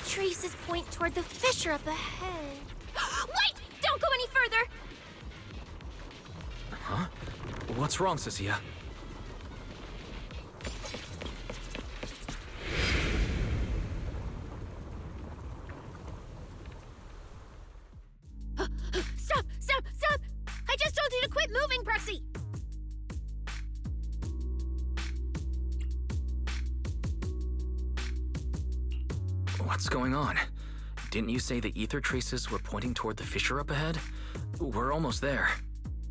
Traces point toward the fissure up ahead. Wait! Don't go any further!
Huh? What's wrong, Cissia?
Stop! Stop! Stop! I just told you to quit moving, Proxy!
What's going on? Didn't you say the ether traces were pointing toward the fissure up ahead? We're almost there.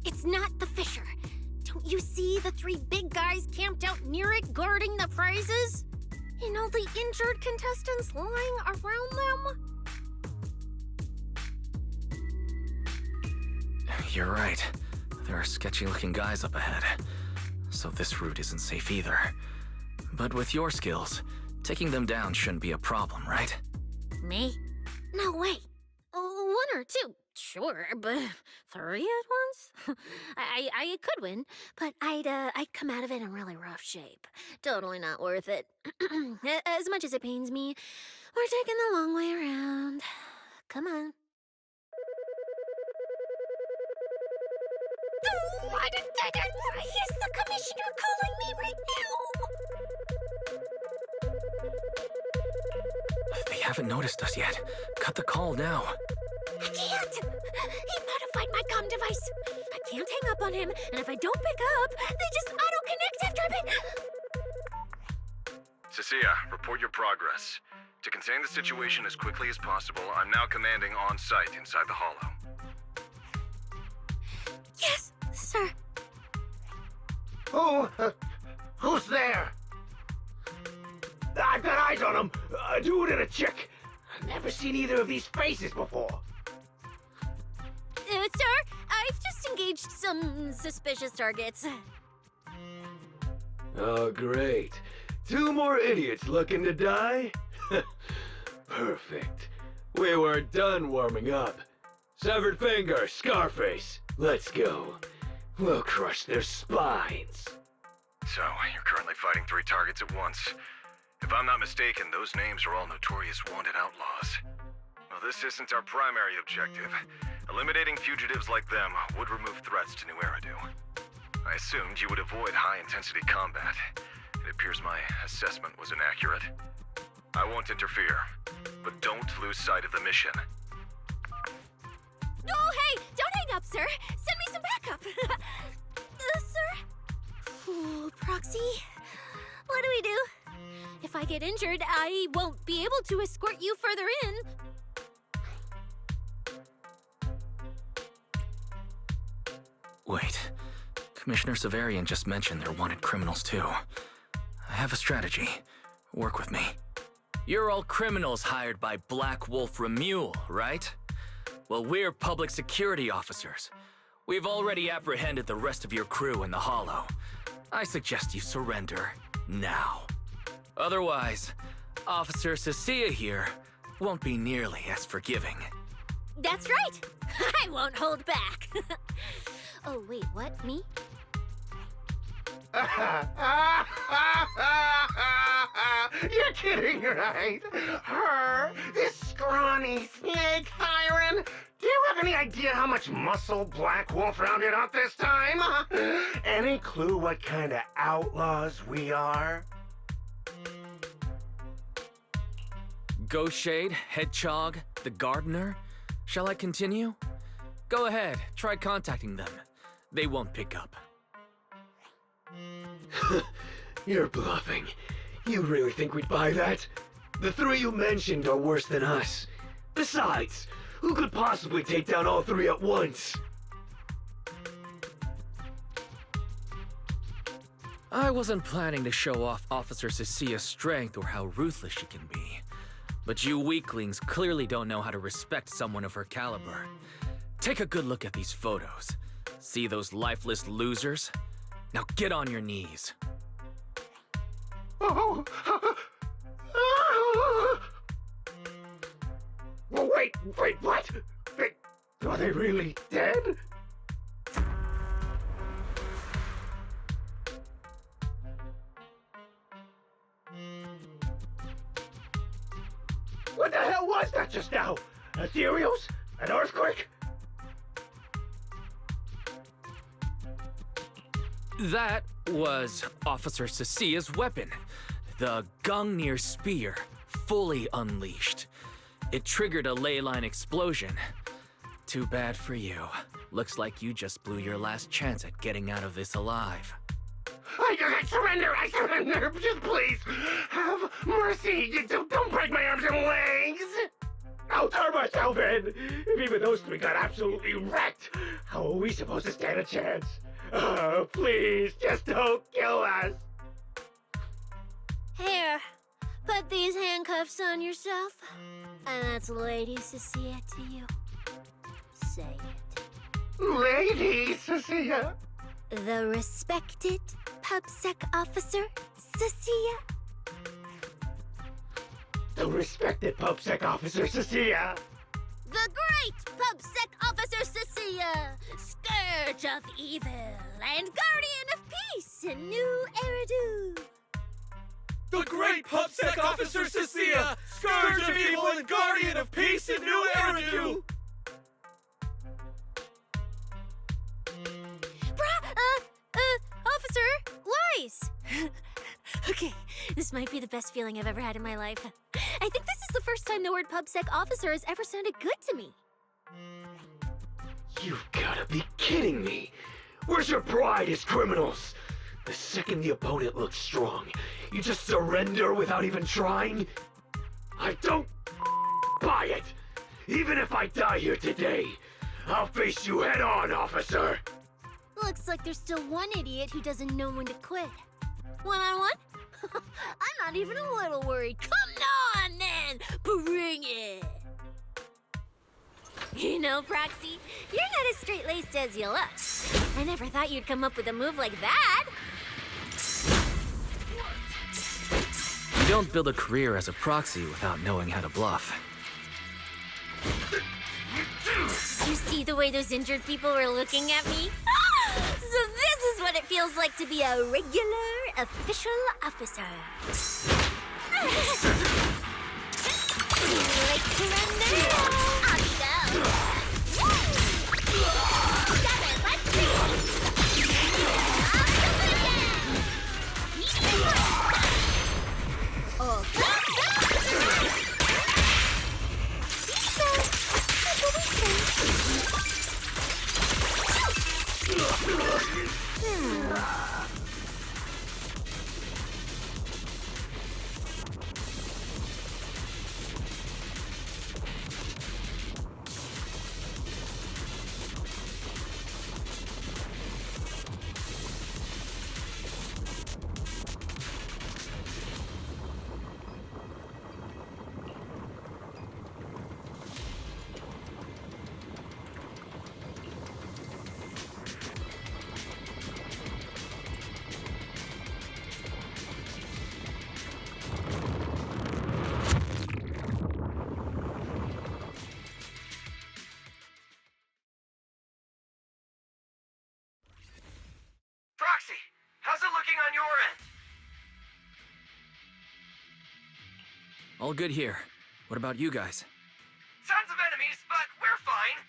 It's not the fissure. Don't you see the three big guys camped out near it guarding the prizes? And all the injured contestants lying around them?
You're right. There are sketchy-looking guys up ahead. So this route isn't safe either. But with your skills, taking them down shouldn't be a problem, right?
Me? No way. One or two, sure, but three at once? I could win, but I'd come out of it in really rough shape. Totally not worth it. As much as it pains me, we're taking the long way around. Come on. Why is the commissioner calling me right now?
They haven't noticed us yet. Cut the call now.
I can't! He modified my comm device. I can't hang up on him, and if I don't pick up, they just auto-connect after a bit.
Cissia, report your progress. To contain the situation as quickly as possible, I'm now commanding on-site inside the hollow.
Yes!
Who's there? I've got eyes on him. A dude and a chick. I've never seen either of these faces before.
Sir, I've just engaged some suspicious targets.
Oh, great. 2 more idiots looking to die? Perfect. We were done warming up. Severed finger, Scarface. Let's go. We'll crush their spines.
So, you're currently fighting 3 targets at once. If I'm not mistaken, those names are all notorious wanted outlaws. Well, this isn't our primary objective. Eliminating fugitives like them would remove threats to New Eridu. I assumed you would avoid high-intensity combat. It appears my assessment was inaccurate. I won't interfere, but don't lose sight of the mission.
Oh, hey! Don't hang up, sir! Send me some backup! Sir? Ooh, Proxy? What do we do? If I get injured, I won't be able to escort you further in.
Wait. Commissioner Severian just mentioned they're wanted criminals too. I have a strategy. Work with me. You're all criminals hired by Black Wolf Romeul, right? Well, we're public security officers. We've already apprehended the rest of your crew in the Hollow. I suggest you surrender now. Otherwise, Officer Cissia here won't be nearly as forgiving.
That's right! I won't hold back! Oh, wait, what? Me?
You're kidding, right? Her, this scrawny snake tyrant. Do you have any idea how much muscle Black Wolf rounded up this time? Any clue what kind of outlaws we are?
Ghost Shade, Hedgehog, the Gardener. Shall I continue? Go ahead, try contacting them. They won't pick up.
You're bluffing. You really think we'd buy that? The 3 you mentioned are worse than us. Besides, who could possibly take down all 3 at once?
I wasn't planning to show off Officer Cissia's strength or how ruthless she can be. But you weaklings clearly don't know how to respect someone of her caliber. Take a good look at these photos. See those lifeless losers? Now get on your knees.
Oh. Well, wait, what? Are they really dead? What the hell was that just now? Ethereals? An earthquake?
That was Officer Cissia's weapon, the Gungnir Spear, fully unleashed. It triggered a ley line explosion. Too bad for you. Looks like you just blew your last chance at getting out of this alive.
I surrender, just please, have mercy, don't break my arms and legs! I'll turn myself in! If even those 3 got absolutely wrecked, how are we supposed to stand a chance? Please, just don't kill us!
Here, put these handcuffs on yourself. And that's Lady Cissia to you. Say it.
Lady Cissia?
The respected PubSec officer, Cissia.
The respected PubSec officer, Cissia.
The great PubSec officer, Cissia. Scourge of evil and guardian of peace in New Eridu.
The great PubSec officer Cissia, scourge of evil and guardian of peace in New Eridu.
Officer, Lois! Okay, this might be the best feeling I've ever had in my life. I think this is the first time the word PubSec officer has ever sounded good to me.
You've gotta be kidding me! Where's your pride as criminals? The second the opponent looks strong, you just surrender without even trying? I don't buy it! Even if I die here today, I'll face you head on, officer!
Looks like there's still one idiot who doesn't know when to quit. One-on-one? I'm not even a little worried. Come on, then! Bring it! You know, Proxy, you're not as straight-laced as you look. I never thought you'd come up with a move like that.
You don't build a career as a proxy without knowing how to bluff.
You see the way those injured people were looking at me? So this is what it feels like to be a regular official officer. Like to run there? Off you go. Stop it, let's see. Oh,
Proxy, how's it looking on your end?
All good here. What about you guys?
Tons of enemies, but we're fine.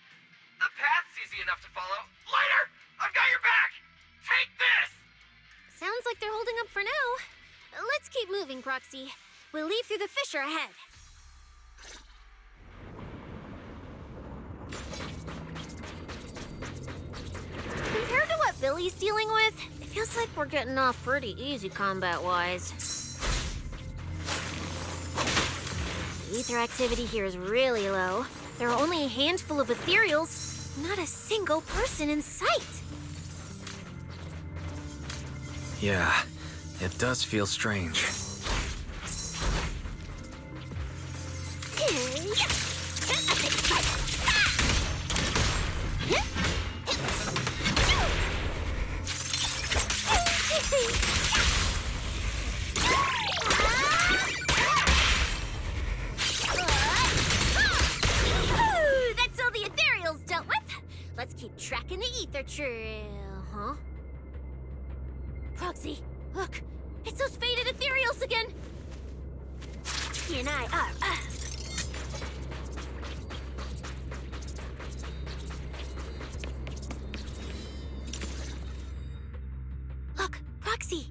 The path's easy enough to follow. Lighter! I've got your back! Take this!
sounds like they're holding up for now. Let's keep moving, Proxy. We'll leave through the fissure ahead. Compared to what Billy's dealing with, it feels like we're getting off pretty easy combat-wise. The ether activity here is really low. There are only a handful of ethereals, not a single person in sight.
Yeah, it does feel strange.
That's all the ethereals dealt with. Let's keep tracking the ether trail, huh? Proxy, look! It's those faded ethereals again! He and I are... Look, Proxy!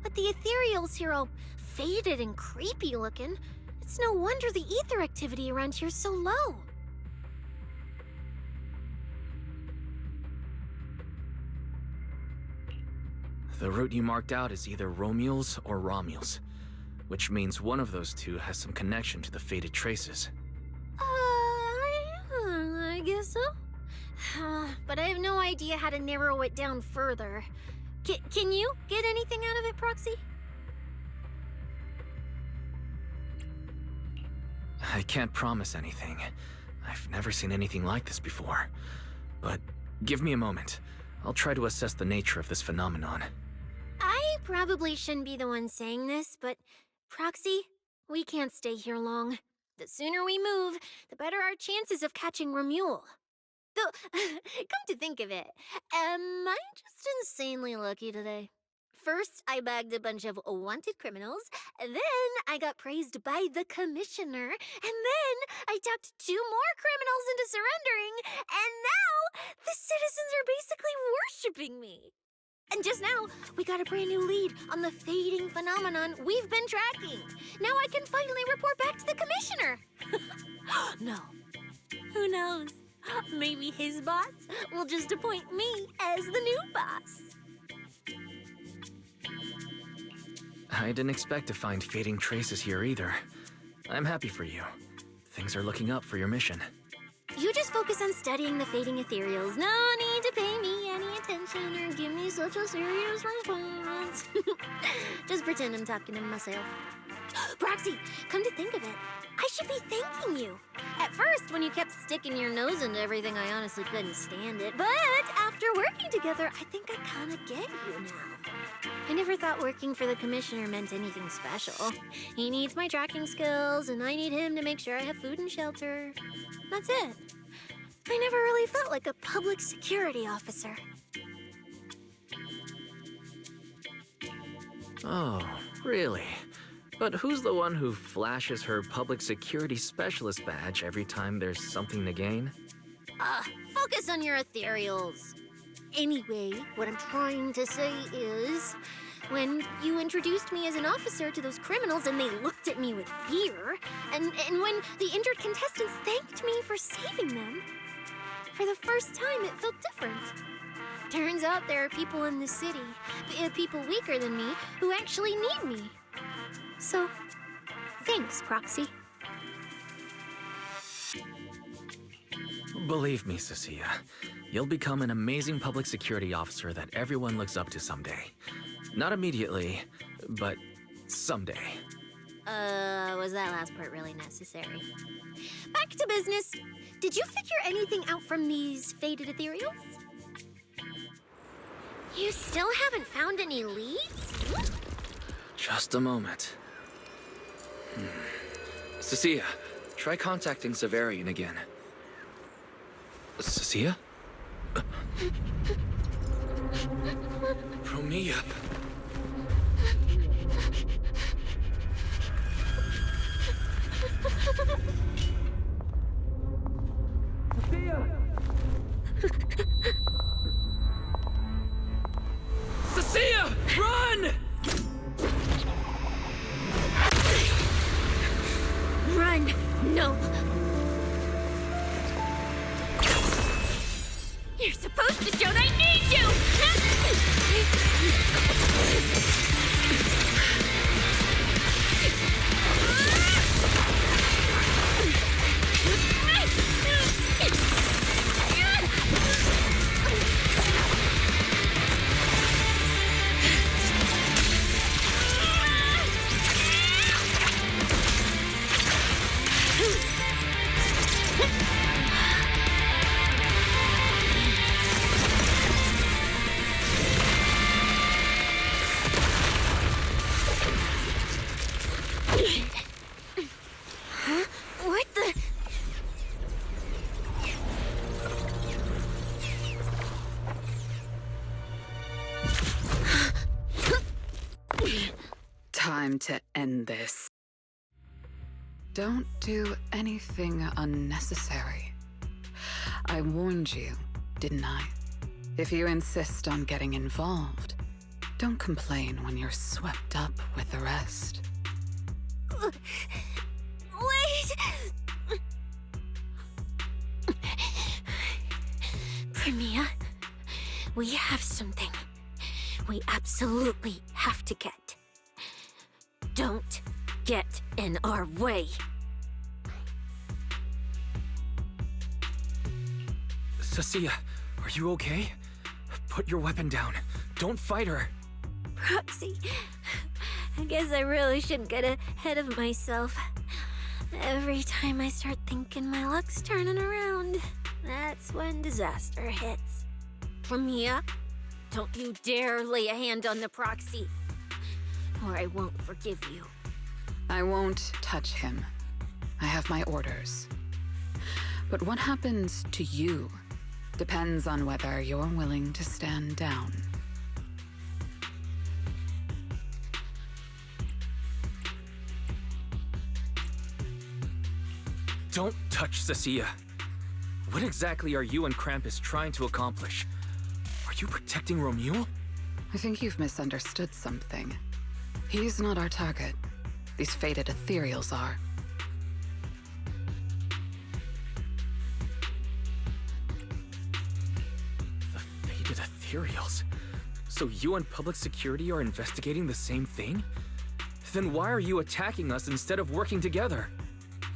With the ethereals here all faded and creepy looking, it's no wonder the ether activity around here's so low.
The route you marked out is either Romeul's or Romeul's, which means one of those two has some connection to the faded traces.
I guess so. But I have no idea how to narrow it down further. Can you get anything out of it, Proxy?
I can't promise anything. I've never seen anything like this before. But give me a moment. I'll try to assess the nature of this phenomenon.
I probably shouldn't be the one saying this, but Proxy, we can't stay here long. The sooner we move, the better our chances of catching Romeul. Though, come to think of it, am I just insanely lucky today? First, I bagged a bunch of wanted criminals, then I got praised by the commissioner, and then I talked 2 more criminals into surrendering, and now the citizens are basically worshipping me. And just now, we got a brand new lead on the fading phenomenon we've been tracking. Now I can finally report back to the commissioner. No. Who knows? Maybe his boss will just appoint me as the new boss.
I didn't expect to find fading traces here either. I'm happy for you. Things are looking up for your mission.
You just focus on studying the fading ethereals. No need to pay me any attention or give me such a serious response. Just pretend I'm talking to myself. Proxy, come to think of it, I should be thanking you. At first, when you kept sticking your nose into everything, I honestly couldn't stand it. But after working together, I think I kind of get you now. I never thought working for the commissioner meant anything special. He needs my tracking skills, and I need him to make sure I have food and shelter. That's it. I never really felt like a public security officer.
Oh, really? But who's the one who flashes her public security specialist badge every time there's something to gain?
Focus on your ethereals. Anyway, what I'm trying to say is, when you introduced me as an officer to those criminals and they looked at me with fear, and when the injured contestants thanked me for saving them, for the first time it felt different. Turns out there are people in the city, people weaker than me, who actually need me. So, thanks, Proxy.
Believe me, Cissia, you'll become an amazing public security officer that everyone looks up to someday. Not immediately, but someday.
Was that last part really necessary? Back to business. Did you figure anything out from these faded ethereals? You still haven't found any leads?
Just a moment. Cissia, try contacting Severian again. Cissia? Promeia. Cissia! Run!
Run! No! You're supposed to show I need you! What the?
Time to end this. Don't do anything unnecessary. I warned you, didn't I? If you insist on getting involved, don't complain when you're swept up with the rest.
Wait! Promeia, we have something we absolutely have to get. Don't get in our way.
Cissia, are you okay? Put your weapon down. Don't fight her.
Proxy, I guess I really shouldn't get ahead of myself. Every time I start thinking my luck's turning around, that's when disaster hits. Promeia, don't you dare lay a hand on the Proxy, or I won't forgive you.
I won't touch him. I have my orders. But what happens to you depends on whether you're willing to stand down.
Don't touch Cissia. What exactly are you and Krampus trying to accomplish? Are you protecting Romeul?
I think you've misunderstood something. He's not our target. These faded ethereals are.
The faded ethereals? So you and public security are investigating the same thing? Then why are you attacking us instead of working together?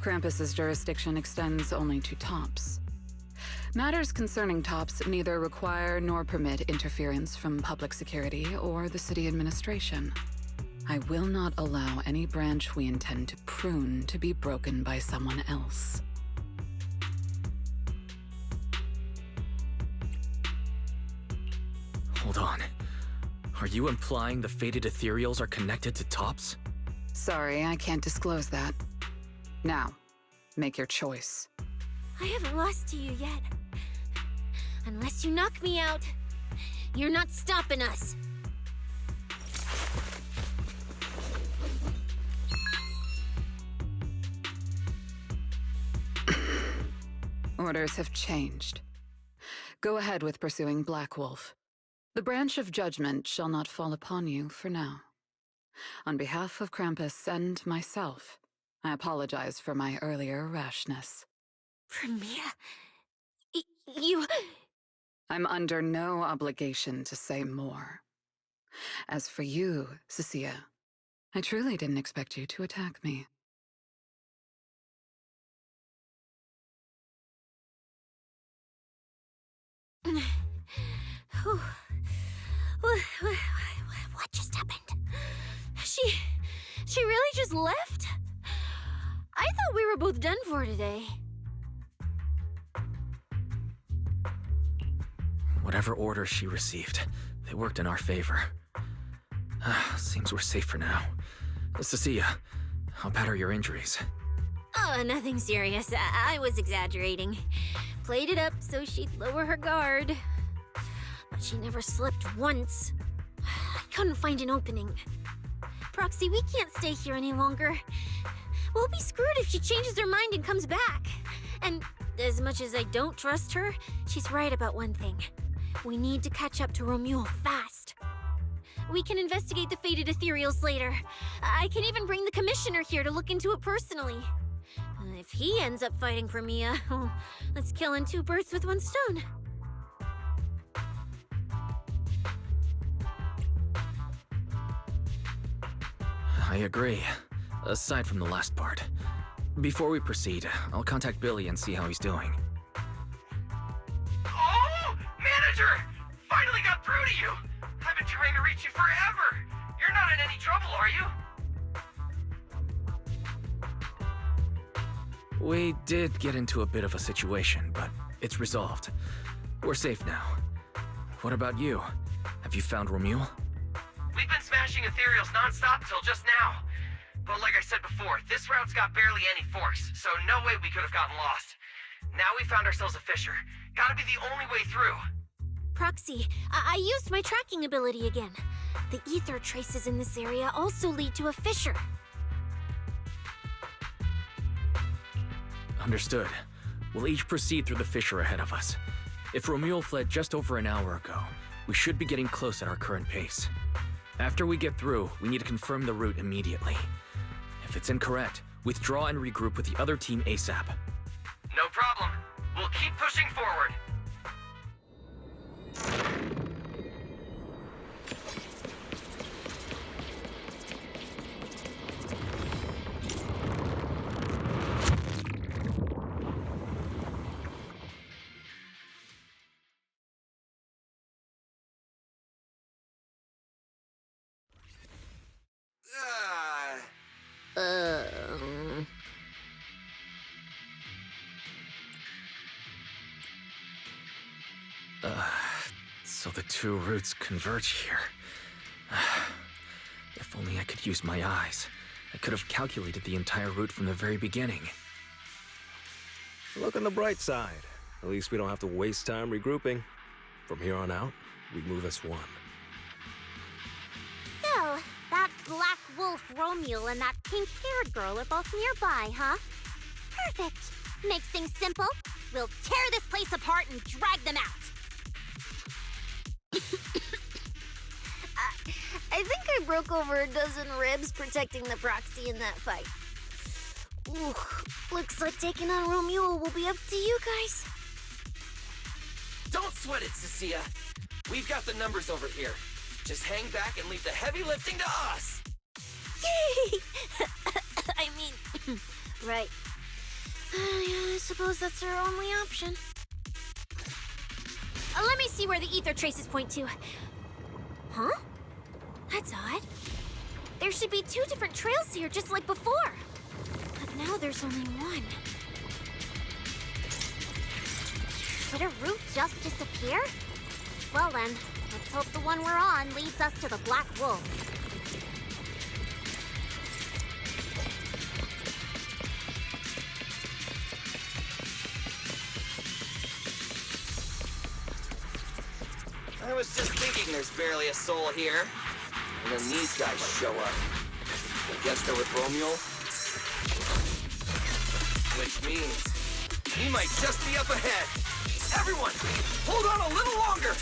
Krampus's jurisdiction extends only to tops. Matters concerning TOPS neither require nor permit interference from public security or the city administration. I will not allow any branch we intend to prune to be broken by someone else.
Hold on. Are you implying the fated ethereals are connected to TOPS?
Sorry, I can't disclose that. Now, make your choice.
I haven't lost to you yet. Unless you knock me out, you're not stopping us.
Orders have changed. Go ahead with pursuing Black Wolf. The branch of judgment shall not fall upon you for now. On behalf of Krampus and myself, I apologize for my earlier rashness.
Promeia, you...
I'm under no obligation to say more. As for you, Cissia, I truly didn't expect you to attack me.
What just happened? She really just left? I thought we were both done for today.
Whatever orders she received, they worked in our favor. Seems we're safe for now. Cissia, how bad are your injuries?
Oh, nothing serious. I was exaggerating. Played it up so she'd lower her guard. But she never slipped once. I couldn't find an opening. Proxy, we can't stay here any longer. We'll be screwed if she changes her mind and comes back. And as much as I don't trust her, she's right about one thing. We need to catch up to Romeul fast. We can investigate the fated ethereals later. I can even bring the commissioner here to look into it personally. If he ends up fighting Promeia, that's killing two birds with one stone.
I agree, aside from the last part. Before we proceed, I'll contact Billy and see how he's doing.
Oh! Manager! Finally got through to you! I've been trying to reach you forever! You're not in any trouble, are you?
We did get into a bit of a situation, but it's resolved. We're safe now. What about you? Have you found Romeul?
We've been smashing ethereals non-stop till just now. But like I said before, this route's got barely any force, so no way we could have gotten lost. Now we found ourselves a fissure. Gotta be the only way through.
Proxy, I used my tracking ability again. The ether traces in this area also lead to a fissure.
Understood. We'll each proceed through the fissure ahead of us. If Romeul fled just over an hour ago, we should be getting close at our current pace. After we get through, we need to confirm the route immediately. If it's incorrect, withdraw and regroup with the other team ASAP.
No problem. We'll keep pushing forward.
So the two routes converge here. If only I could use my eyes. I could have calculated the entire route from the very beginning.
Look on the bright side. At least we don't have to waste time regrouping. From here on out, we move as one.
So, that Black Wolf Romeul and that pink-haired girl are both nearby, huh? Perfect. Makes things simple. We'll tear this place apart and drag them out. I think I broke over a dozen ribs protecting the Proxy in that fight. Ooh, looks like taking on Romeul will be up to you guys.
Don't sweat it, Cissia. We've got the numbers over here. Just hang back and leave the heavy lifting to us.
Yay! I mean, right. Yeah, I suppose that's our only option. Let me see where the ether traces point to. Huh? That's odd. There should be 2 different trails here, just like before. But now there's only one. Did a route just disappear? Well then, let's hope the one we're on leads us to the Black Wolf.
I was just thinking there's barely a soul here. And then these guys show up. I guess they're with Romeul. Which means he might just be up ahead. Everyone, hold on a little longer.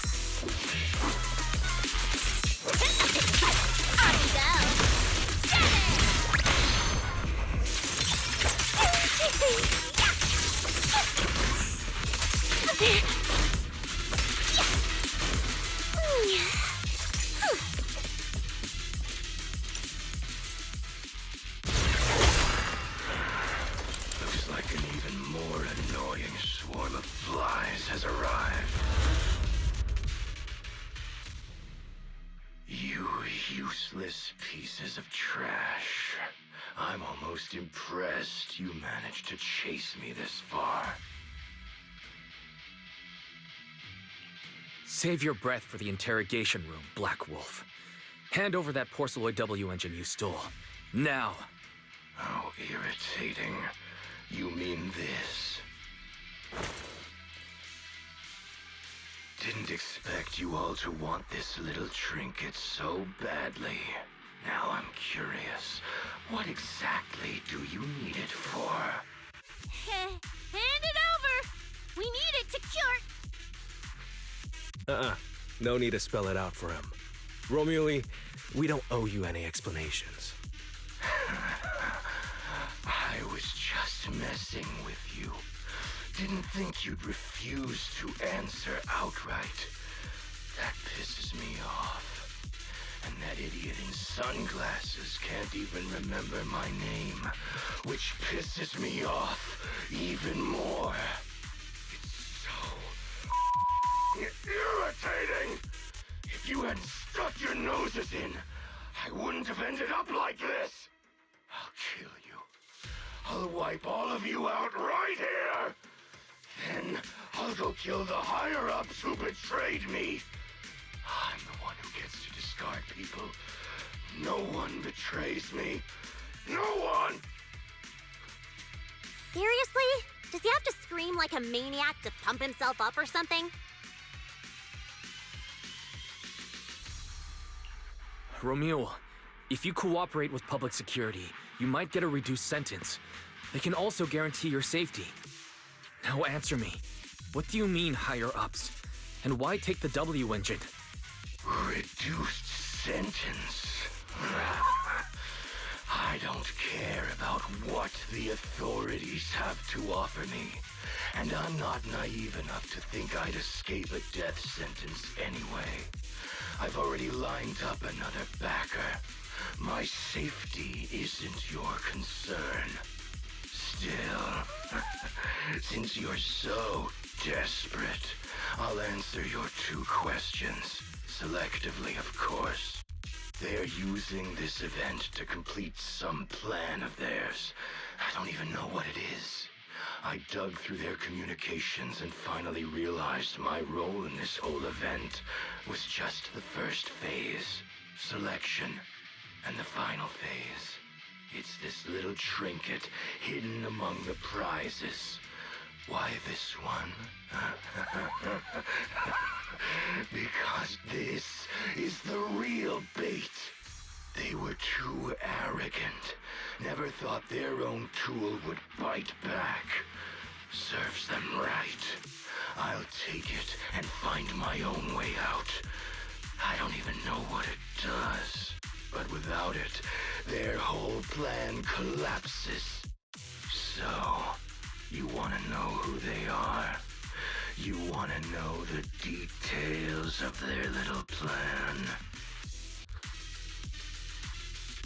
Looks like an even more annoying swarm of flies has arrived. You useless pieces of trash. I'm almost impressed you managed to chase me this far.
Save your breath for the interrogation room, Black Wolf. Hand over that Porceloid W engine you stole. Now!
How irritating. You mean this? Didn't expect you all to want this little trinket so badly. Now I'm curious. What exactly do you need it for?
Hand it over! We need it to cure...
No need to spell it out for him. Romeul, we don't owe you any explanations.
I was just messing with you. Didn't think you'd refuse to answer outright. That pisses me off. And that idiot in sunglasses can't even remember my name, which pisses me off even more. It's so irritating. If you hadn't stuck your noses in, I wouldn't have ended up like this. I'll kill you. I'll wipe all of you out right here. Then I'll go kill the higher-ups who betrayed me. I'm the one who gets to discard people. No one betrays me. No one!
Seriously? Does he have to scream like a maniac to pump himself up or something?
Romeul, if you cooperate with public security, you might get a reduced sentence. They can also guarantee your safety. Now answer me. What do you mean, higher-ups? And why take the W engine?
Reduced sentence. I don't care about what the authorities have to offer me. And I'm not naive enough to think I'd escape a death sentence anyway. I've already lined up another backer. My safety isn't your concern. Still, since you're so desperate, I'll answer your 2 questions. Selectively, of course. They're using this event to complete some plan of theirs. I don't even know what it is. I dug through their communications and finally realized my role in this whole event was just the first phase, selection, and the final phase. It's this little trinket hidden among the prizes. Why this one? Because this is the real bait. They were too arrogant. Never thought their own tool would bite back. Serves them right. I'll take it and find my own way out. I don't even know what it does. But without it, their whole plan collapses. So, you want to know who they are? You want to know the details of their little plan?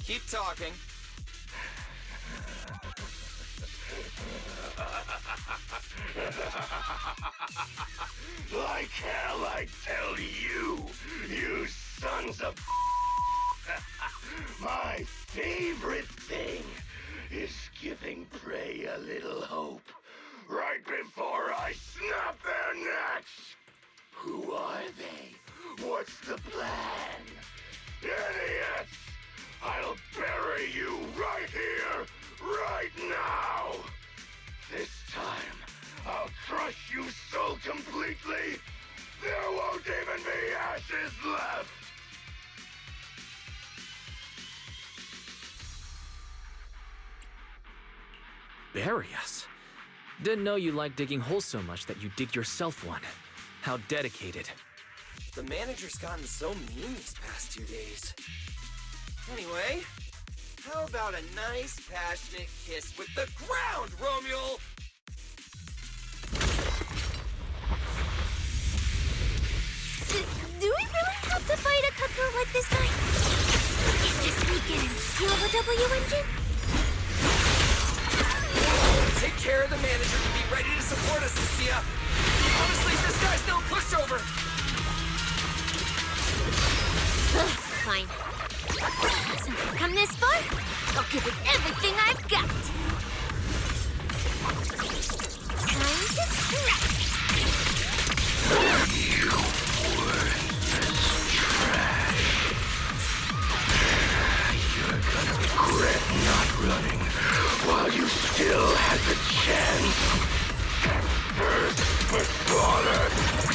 Keep talking.
Like hell, I tell you, you sons of my favorite thing is giving prey a little hope right before I snap their necks. Who are they? What's the plan? Idiots! I'll bury you right here, right now! This time, I'll crush you so completely, there won't even be ashes left!
Bury us? Didn't know you liked digging holes so much that you dig yourself one. How dedicated.
The manager's gotten so mean these past 2 days. Anyway, how about a nice, passionate kiss with the ground, Romeul?
Do we really have to fight a cutthroat like this guy? We can't just sneak in and steal the W engine?
Take care of the manager and be ready to support us, Cissia. Honestly, this guy's no pushover.
Fine. Since we've come this far, I'll give it everything I've got. Time to scratch.
You worthless trash. You're gonna regret not running while you still had the chance. First for slaughter,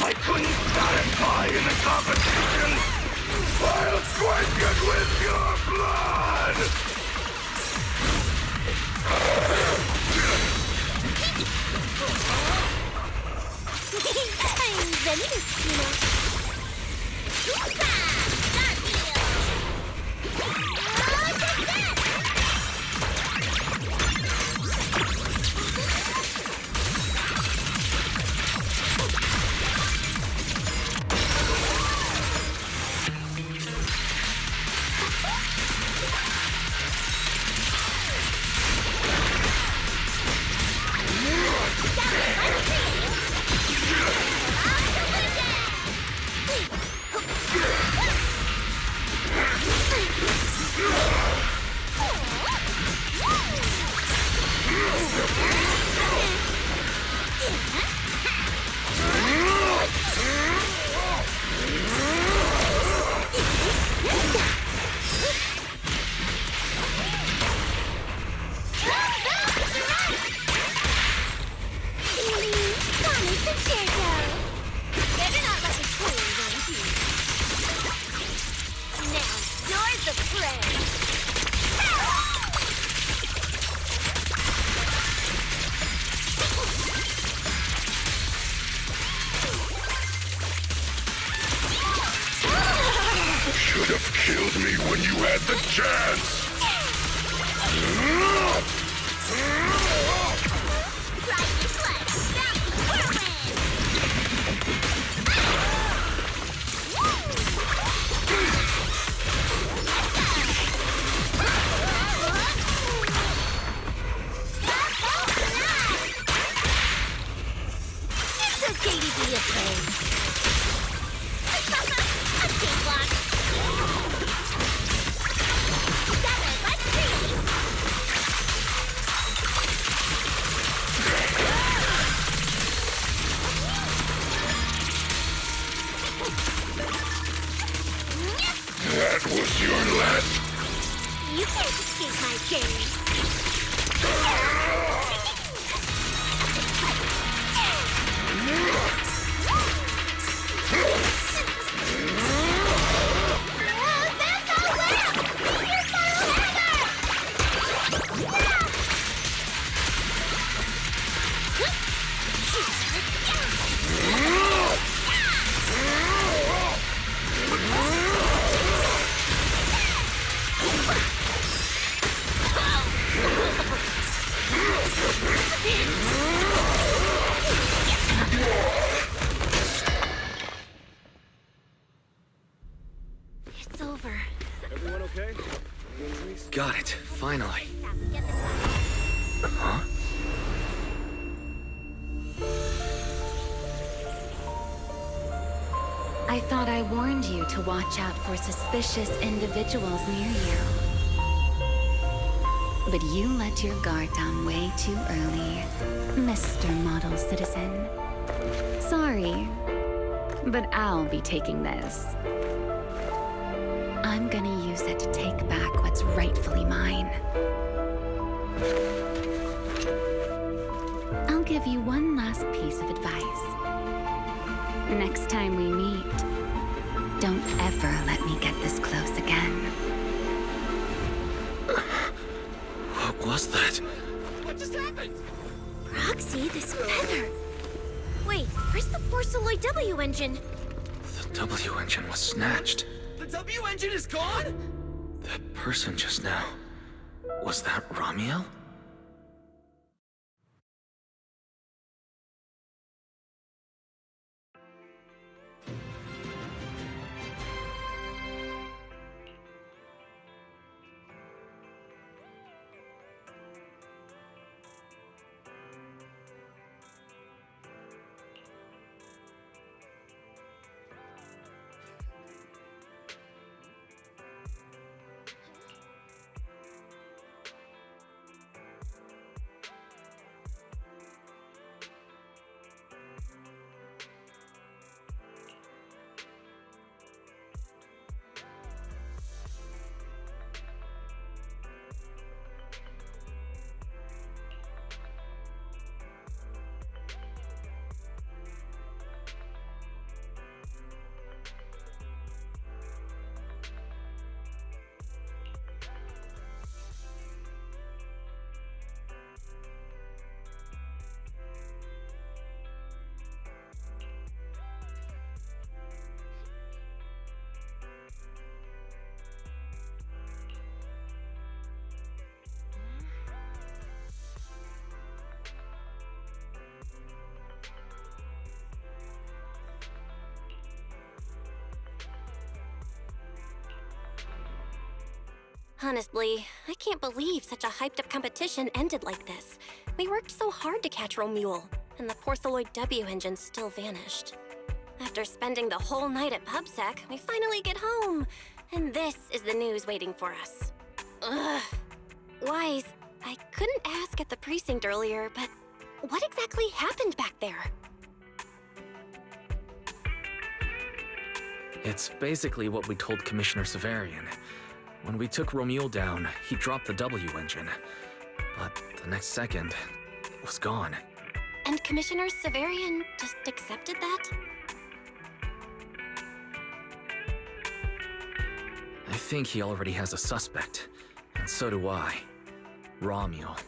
I couldn't satisfy in the competition. I'll quench it with your blood!
I'm Zenless, you know. Hoopah!
Should have killed me when you had the chance!
It's okay to be afraid. A cakewalk.
That was your last...
You can't escape my gaze. It's over.
Everyone okay?
Got it, finally. Huh?
I thought I warned you to watch out for suspicious individuals near you. But you let your guard down way too early, Mr. Model Citizen. Sorry, but I'll be taking this. I'm gonna use it to take back what's rightfully mine. I'll give you one last piece of advice. Next time we meet, don't ever let me get this close again.
What was that?
What just happened?
Proxy, this feather. Wait, where's the Porceloid W engine?
The W engine was snatched.
The W engine is gone?
That person just now. Was that Ramiel?
Honestly, I can't believe such a hyped-up competition ended like this. We worked so hard to catch Romeul, and the Porceloid W engine still vanished. After spending the whole night at PubSec, we finally get home, and this is the news waiting for us. Ugh. Wise, I couldn't ask at the precinct earlier, but what exactly happened back there?
It's basically what we told Commissioner Severian. When we took Romeul down, he dropped the W engine. But the next second, it was gone.
And Commissioner Severian just accepted that?
I think he already has a suspect, and so do I. Romeul.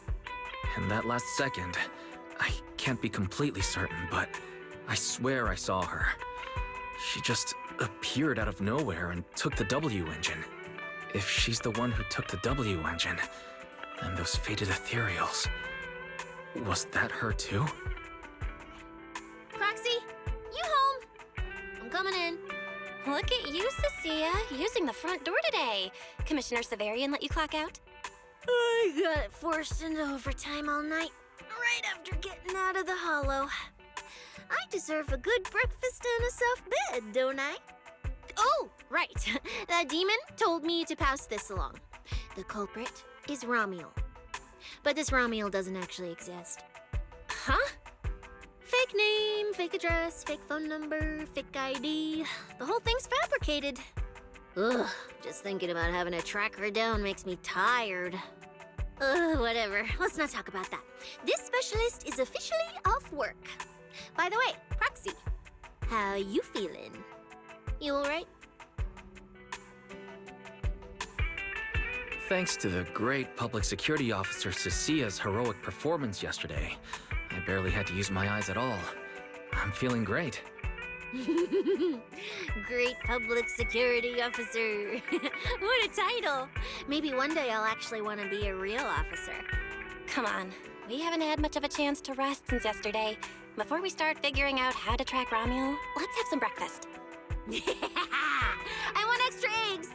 And that last second, I can't be completely certain, but I swear I saw her. She just appeared out of nowhere and took the W engine. If she's the one who took the W engine, then those faded ethereals... Was that her too?
Proxy, you home? I'm coming in.
Look at you, Cissia, using the front door today. Commissioner Severian let you clock out?
I got forced into overtime all night, right after getting out of the hollow. I deserve a good breakfast and a soft bed, don't I? Oh, right. That demon told me to pass this along. The culprit is Ramiel. But this Ramiel doesn't actually exist.
Huh?
Fake name, fake address, fake phone number, fake ID. The whole thing's fabricated. Ugh, just thinking about having to track her down makes me tired. Whatever. Let's not talk about that. This specialist is officially off work. By the way, Proxy, how you feeling? You alright?
Thanks to the great public security officer Cissia's heroic performance yesterday, I barely had to use my eyes at all. I'm feeling great.
Great public security officer. What a title. Maybe one day I'll actually want to be a real officer.
Come on, we haven't had much of a chance to rest since yesterday. Before we start figuring out how to track Romeul, let's have some breakfast.
I want extra eggs.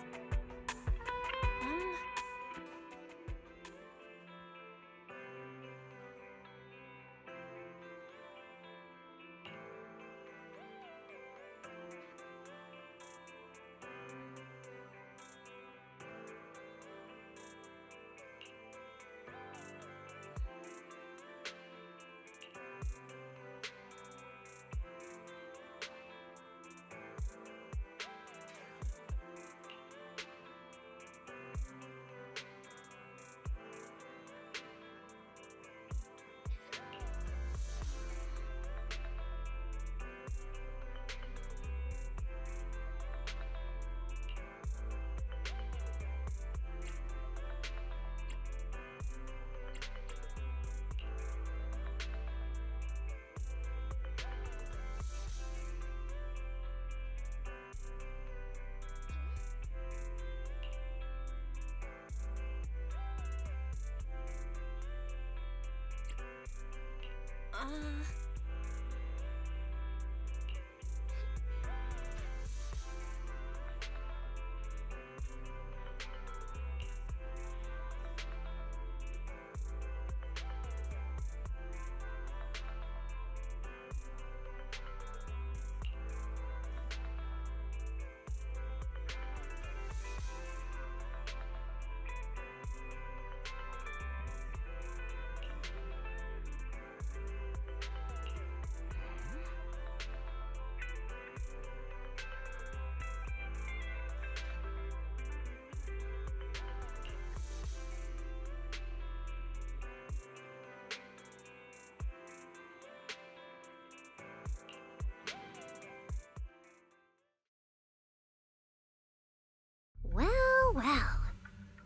Well.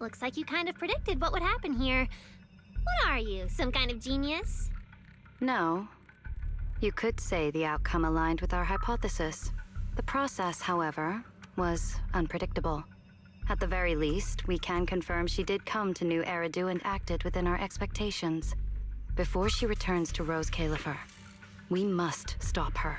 Looks like you kind of predicted what would happen here. What are you, some kind of genius?
No. You could say the outcome aligned with our hypothesis. The process, however, was unpredictable. At the very least, we can confirm she did come to New Eridu and acted within our expectations. Before she returns to Rose Califer, we must stop her.